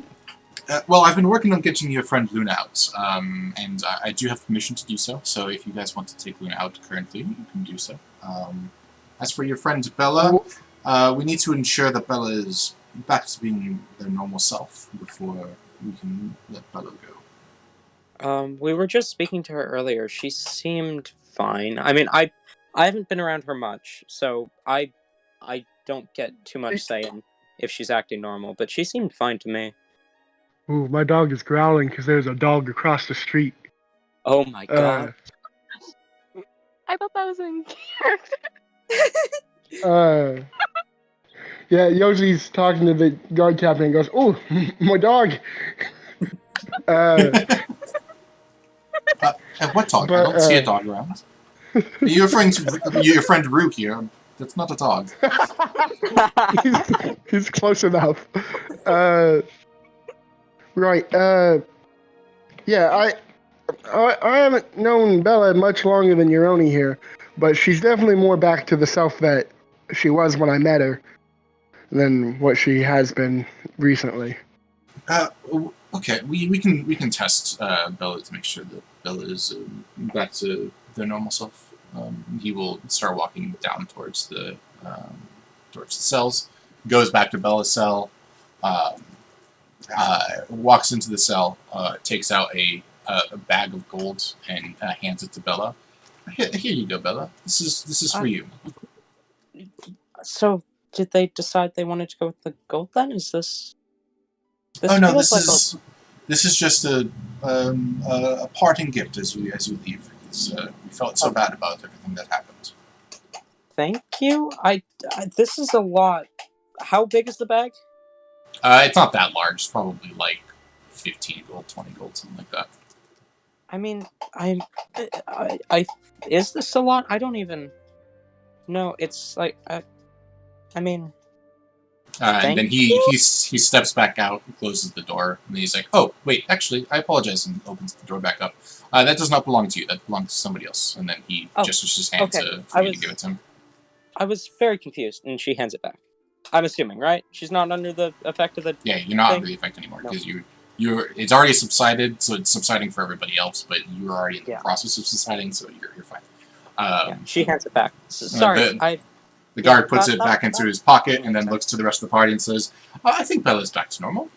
Well, I've been working on getting your friend Luna out, and I do have permission to do so, so if you guys want to take Luna out currently, you can do so. As for your friend Bella, we need to ensure that Bella is back to being their normal self before we can let Bella go. We were just speaking to her earlier. She seemed fine. I mean, I haven't been around her much, so I don't get too much say in if she's acting normal, but she seemed fine to me. Ooh, my dog is growling because there's a dog across the street. Oh my god. I thought that was in character. Yeah, Yoshi's talking to the guard captain and goes, "Oh, my dog." What dog? I don't see a dog around. You're referring to your friend Rook here. That's not a dog. he's close enough. Right. Yeah, I haven't known Bella much longer than Euroni here, but she's definitely more back to the self that she was when I met her than what she has been recently. Okay, we can test Bella to make sure that Bella is back to their normal self. He will start walking down towards the cells, goes back to Bella's cell, walks into the cell, takes out a bag of gold and hands it to Bella. Here you go, Bella. This is for you. So, did they decide they wanted to go with the gold then? Is this? Oh no, feels like this is just a parting gift as you leave. We felt so bad about everything that happened. Thank you. I this is a lot. How big is the bag? It's not that large. It's probably like 15 gold, 20 gold, something like that. I mean, I is this a lot? I don't even know. It's like I mean. And then he steps back out, and closes the door, and then he's like, "Oh, wait, actually, I apologize," and opens the door back up. That does not belong to you. That belongs to somebody else. And then he gestures his hand for you to give it to him. I was very confused, and she hands it back. I'm assuming, right? She's not under the effect of the. Yeah, you're not under the effect anymore because you're. It's already subsided, so it's subsiding for everybody else. But you're already in the process of subsiding, so you're fine. She hands it back. Sorry, The guard puts it back into his pocket and then looks to the rest of the party and says, I think Bella's back to normal.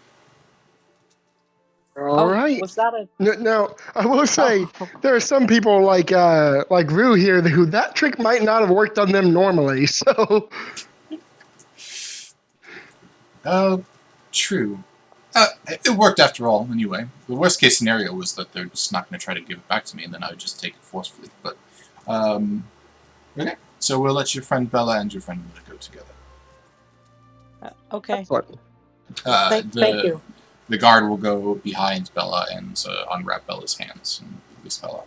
All right. Was that a... Now, I will say, there are some people like Rue here who that trick might not have worked on them normally, so... True. It worked after all, anyway. The worst case scenario was that they're just not going to try to give it back to me and then I would just take it forcefully. But, okay. So we'll let your friend Bella and your friend Luna go together. Okay. Thank you. The guard will go behind Bella and unwrap Bella's hands and release Bella.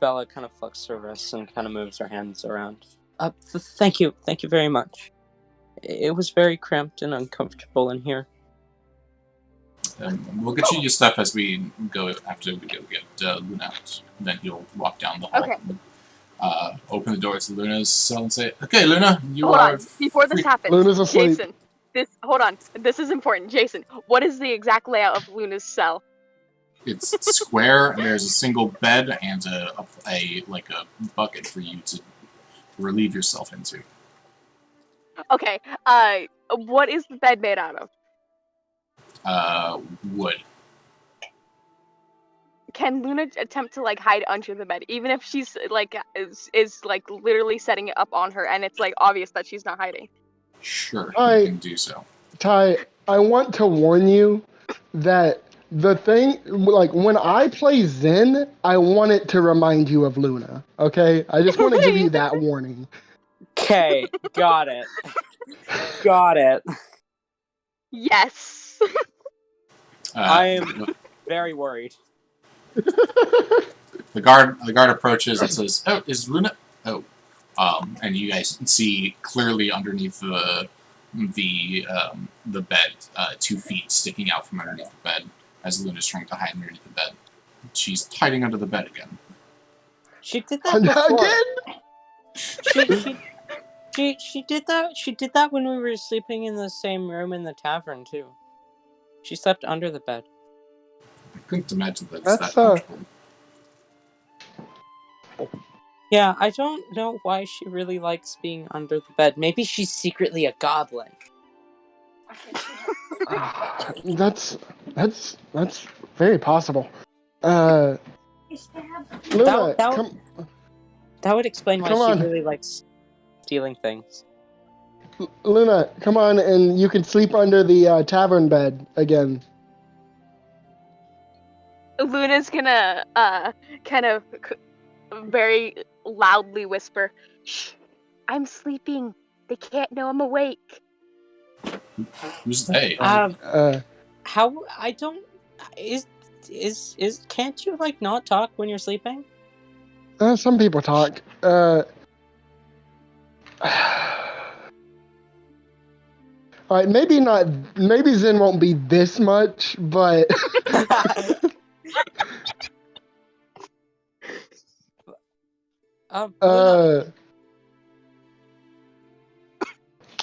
Bella kind of flicks her wrists and kind of moves her hands around. Thank you very much. It was very cramped and uncomfortable in here. We'll get you your stuff as we go after we go get Luna out. And then he'll walk down the hall. Okay. Open the door to Luna's cell and say, "Okay, Luna, you Hold are on. Before this happens, Luna's asleep. Jason, hold on. This is important. Jason, what is the exact layout of Luna's cell? It's square, and there's a single bed and a bucket for you to relieve yourself into. Okay. What is the bed made out of? Wood. can Luna attempt to like hide under the bed, even if she's like is like literally setting it up on her, and it's like obvious that she's not hiding? Sure, Hi. you can do so. Ty, I want to warn you that the thing, like, when I play Zen, I want it to remind you of Luna, okay? I just want to give you that warning. Okay, got it. Got it. Yes. I am very worried. The guard approaches and says, "Oh, is Luna?" Oh, and you guys see clearly underneath the bed, 2 feet sticking out from underneath the bed as Luna's trying to hide underneath the bed. She's hiding under the bed again. She did that before. Again? She did that. She did that when we were sleeping in the same room in the tavern too. She slept under the bed. I couldn't imagine that it's that That's comfortable. Yeah, I don't know why she really likes being under the bed. Maybe she's secretly a goblin. That's very possible. Luna, That would explain why come on. she really likes stealing things. Luna, come on, and you can sleep under the tavern bed again. Luna's gonna kind of very loudly whisper, "Shh, I'm sleeping. They can't know I'm awake." Who's they? How I don't is can't you like not talk when you're sleeping? Some people talk. Alright, maybe not. Maybe Zen won't be this much, but.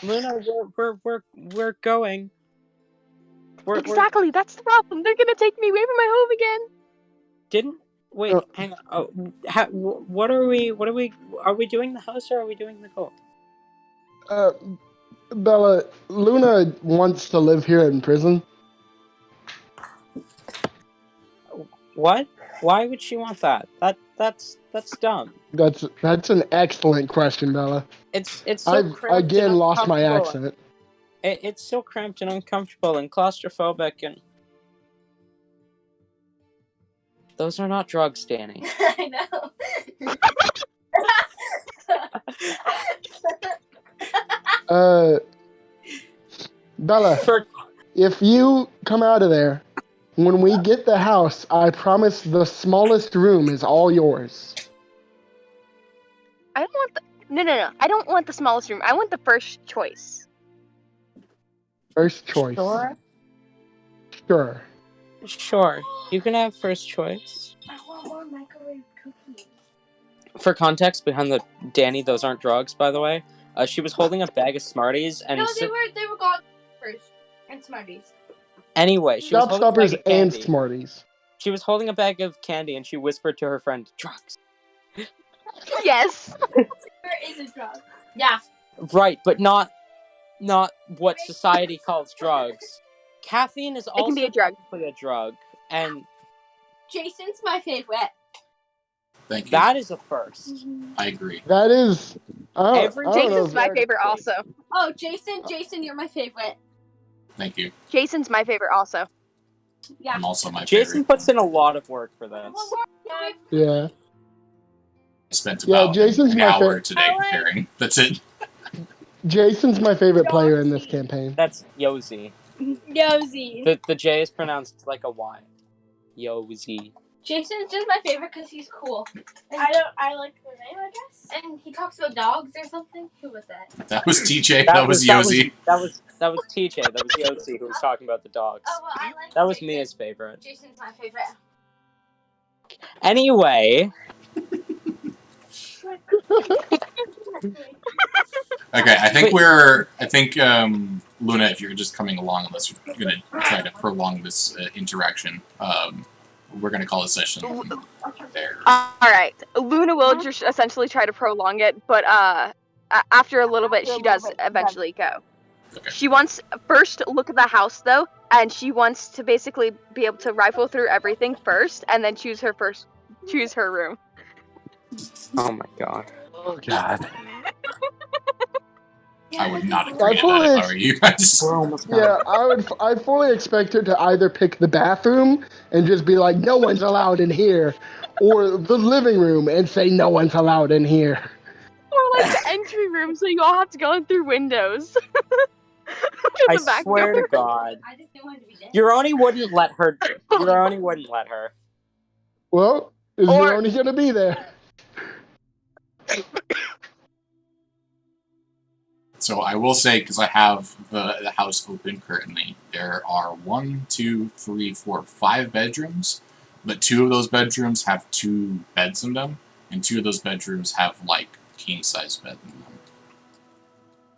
Luna, we're going. Exactly, that's the problem. They're gonna take me away from my home again. Hang on. Oh, what are we? Are we doing the house or are we doing the gold? Bella, Luna wants to live here in prison. What? Why would she want that? That's dumb. That's an excellent question, Bella. It's so I've cramped again and lost my uncomfortable. accent. It's so cramped and uncomfortable and claustrophobic and those are not drugs, Danny. I know. Bella, if you come out of there, when we get the house, I promise the smallest room is all yours. I don't want no. I don't want the smallest room. I want the first choice. First choice. Sure. You can have first choice. I want more microwave cookies. For context behind the Danny, those aren't drugs, by the way. She was holding a bag of Smarties and no, they were Gobstoppers and Smarties. Anyway, she was holding a bag of and candy. Smarties. She was holding a bag of candy and she whispered to her friend, "Drugs." Yes. Where is a drug? Yeah. Right, but not what society calls drugs. Caffeine is also can be a drug. technically a drug, and Jason's my favorite. Thank you. That is a first. I agree. That is. Jason's my favorite also. Oh, Jason, you're my favorite. Thank you. Jason's my favorite also. Yeah. I'm also my Jason favorite. puts in a lot of work for this. Yeah. I spent about Jason's an my hour today preparing. That's it. Jason's my favorite player in this campaign. That's Yozy. Yozy. The J is pronounced like a Y. Yozy. Jason's just my favorite because he's cool. And I like the name, I guess. And he talks about dogs or something. Who was that? That was TJ. That was Yozy. That was TJ. That was Yozy who was talking about the dogs. Oh, well, I like that was Mia's favorite. Jason's my favorite. Anyway. Okay, I think Luna, if you're just coming along, unless you're gonna try to prolong this interaction, we're gonna call a session there. Alright. Luna will just essentially try to prolong it, but after a little bit she does eventually go. Okay. She wants first look at the house though, and she wants to basically be able to rifle through everything first, and then choose her room. Oh my god. Oh god. I would not agree to that if I were you guys. We're almost done. Yeah, I'd fully expect her to either pick the bathroom and just be like, no one's allowed in here, or the living room and say no one's allowed in here. Or like the entry room, so you all have to go in through windows. I The back swear door. to God. Euroni wouldn't let her. Euroni wouldn't let her. Well, is Or- Euroni gonna be there? So I will say, because I have the house open currently, there are 1, 2, 3, 4, 5 bedrooms, but 2 of those bedrooms have 2 beds in them, and 2 of those bedrooms have, like, king-size bed in them.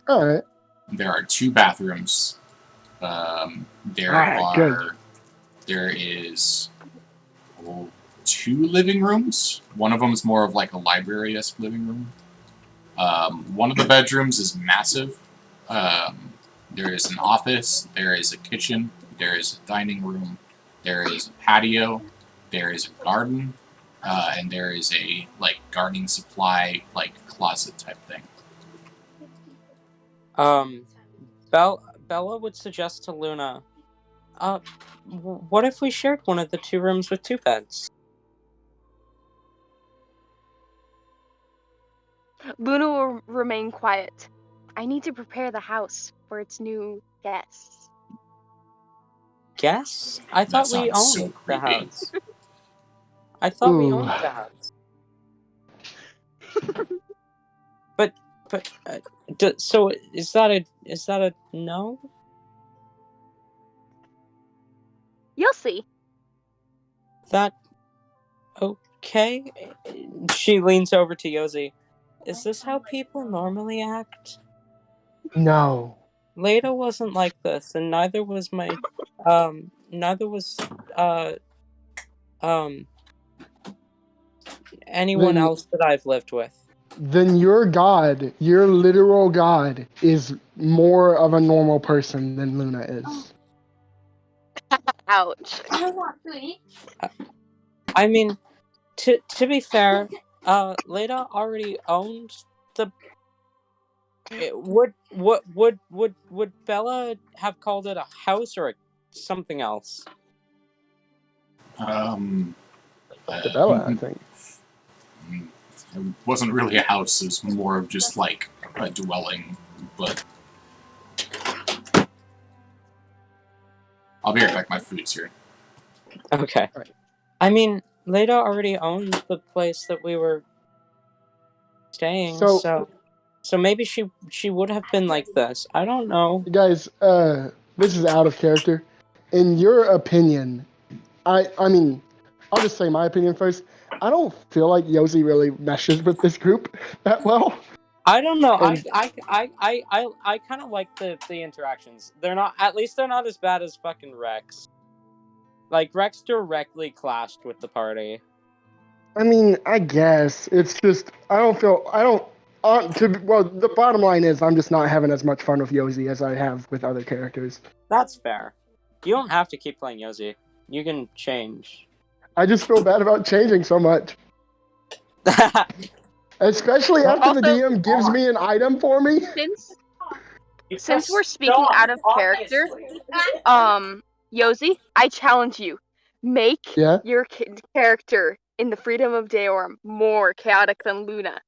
Alright. There are 2 bathrooms. There is 2 living rooms. One of them is more of like a library-esque living room. One of the bedrooms is massive. There is an office, there is a kitchen, there is a dining room, there is a patio, there is a garden, and there is a like gardening supply like closet type thing. Bella would suggest to Luna, what if we shared one of the 2 rooms with 2 beds? Luna will remain quiet. I need to prepare the house for its new guests. Guess? I thought we owned so the creepy. house. I thought we Ooh. owned the house. But so is that a no? You'll see. That okay? She leans over to Yosi. Is this how people normally act? No. Leda wasn't like this, and neither was anyone else that I've lived with. Then your god, your literal god, is more of a normal person than Luna is. Ouch. I mean, to be fair, Leda already owned the. Would Bella have called it a house or something else? To Bella, I think. It wasn't really a house, it was more of just like a dwelling, but I'll be right back, my food's here. Okay. Right. I mean, Leda already owned the place that we were staying, so maybe she would have been like this. I don't know. Guys, this is out of character. In your opinion, I mean, I'll just say my opinion first. I don't feel like Yosi really meshes with this group that well. I don't know. And I kind of like the interactions. They're not as bad as fucking Rex. Like Rex directly clashed with the party. I mean, I guess it's just the bottom line is I'm just not having as much fun with Yosi as I have with other characters. That's fair. You don't have to keep playing Yosi. You can change. I just feel bad about changing so much. Especially after the DM gives me an item for me. Since we're speaking out of character, Yosi, I challenge you. Make your character in the Freedom of Deorum more chaotic than Luna.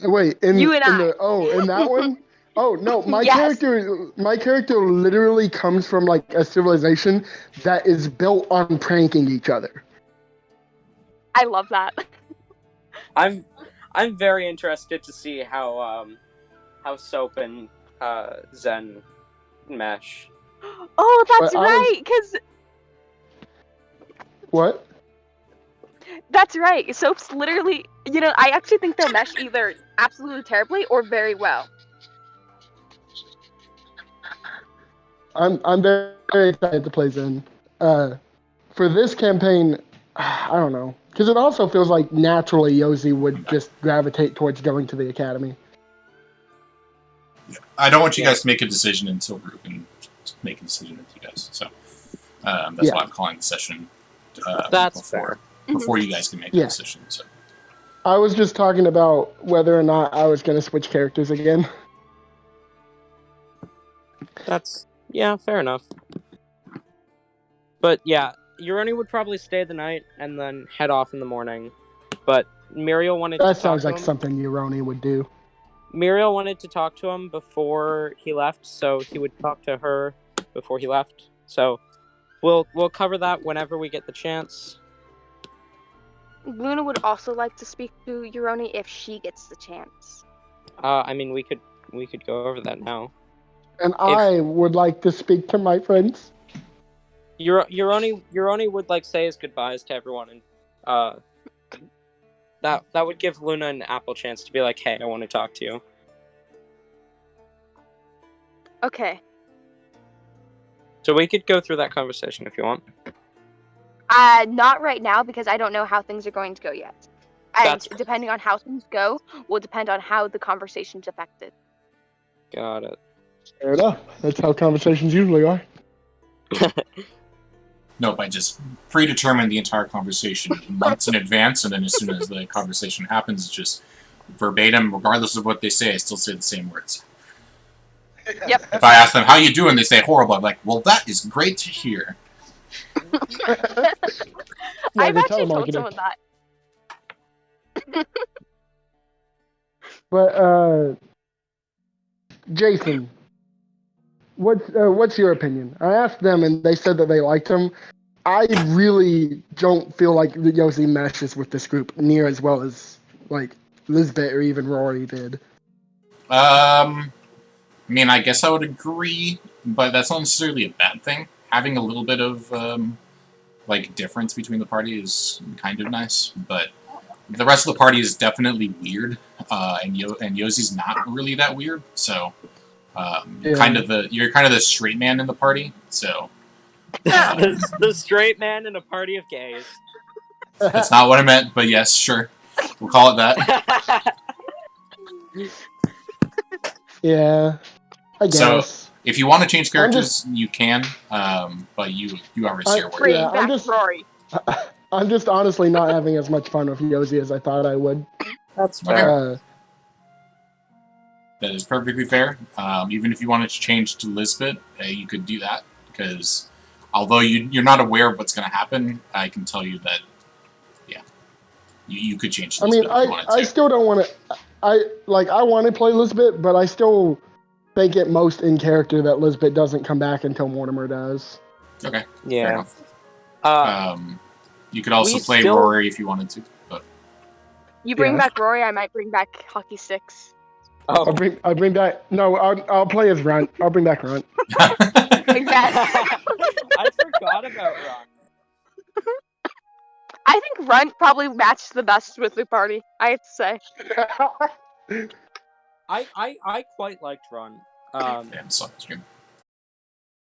Wait, in that one? Oh no, my Yes. character literally comes from like a civilization that is built on pranking each other. I love that. I'm very interested to see how Soap and Zen mesh. Oh, that's right, because What? That's right. Soap's literally, I actually think they'll mesh either absolutely terribly or very well. I'm very excited to play Zen. For this campaign, I don't know, because it also feels like naturally Yosi would just gravitate towards going to the academy. I don't want you guys to make a decision until Ruben make a decision with you guys. So that's why I'm calling the session That's fair. before you guys can make a decision. So I was just talking about whether or not I was going to switch characters again. That's fair enough. But yeah, Uroni would probably stay the night and then head off in the morning. But Muriel wanted to talk to him. That sounds like something Uroni would do. Muriel wanted to talk to him before he left, so he would talk to her before he left. So we'll cover that whenever we get the chance. Luna would also like to speak to Uroni if she gets the chance. I mean, we could go over that now. And I would like to speak to my friends. Uroni would like say his goodbyes to everyone, and that would give Luna an ample chance to be like, "Hey, I want to talk to you." Okay. So we could go through that conversation if you want. Not right now because I don't know how things are going to go yet. And depending on how things go will depend on how the conversation's affected. Got it. Fair enough. That's how conversations usually are. Nope, I just predetermine the entire conversation months in advance, and then as soon as the conversation happens, it's just verbatim, regardless of what they say, I still say the same words. Yep. If I ask them, how you doing, they say horrible, I'm like, well, that is great to hear. I've actually told someone that. But, Jason, what's your opinion? I asked them, and they said that they liked him. I really don't feel like Yossi meshes with this group near as well as, like, Lisbeth or even Rory did. I mean, I guess I would agree, but that's not necessarily a bad thing. Having a little bit of, like, difference between the party is kind of nice, but the rest of the party is definitely weird, and Yossi's not really that weird, so you're kind of the straight man in the party, so... the straight man in a party of gays. That's not what I meant, but yes, sure. We'll call it that. Yeah, I guess. So, if you want to change characters, you can, but you obviously are worried. I'm just honestly not having as much fun with Yossi as I thought I would. That's fair. That is perfectly fair. Even if you wanted to change to Lisbeth, you could do that, because although you're not aware of what's going to happen, I can tell you that, yeah, you could change to Lisbeth if you wanted to. I still don't want to... I want to play Lisbeth, but I still think it most in character that Lisbeth doesn't come back until Mortimer does. Okay. Yeah. Fair enough. You could also play Rory if you wanted to. But you bring back Rory, I might bring back Hockey Sticks. Oh. I'll bring back... No, I'll play as Runt. I'll bring back Runt. I forgot about Runt. I think Runt probably matched the best with the party, I have to say. I quite liked Runt. yeah, I saw the stream.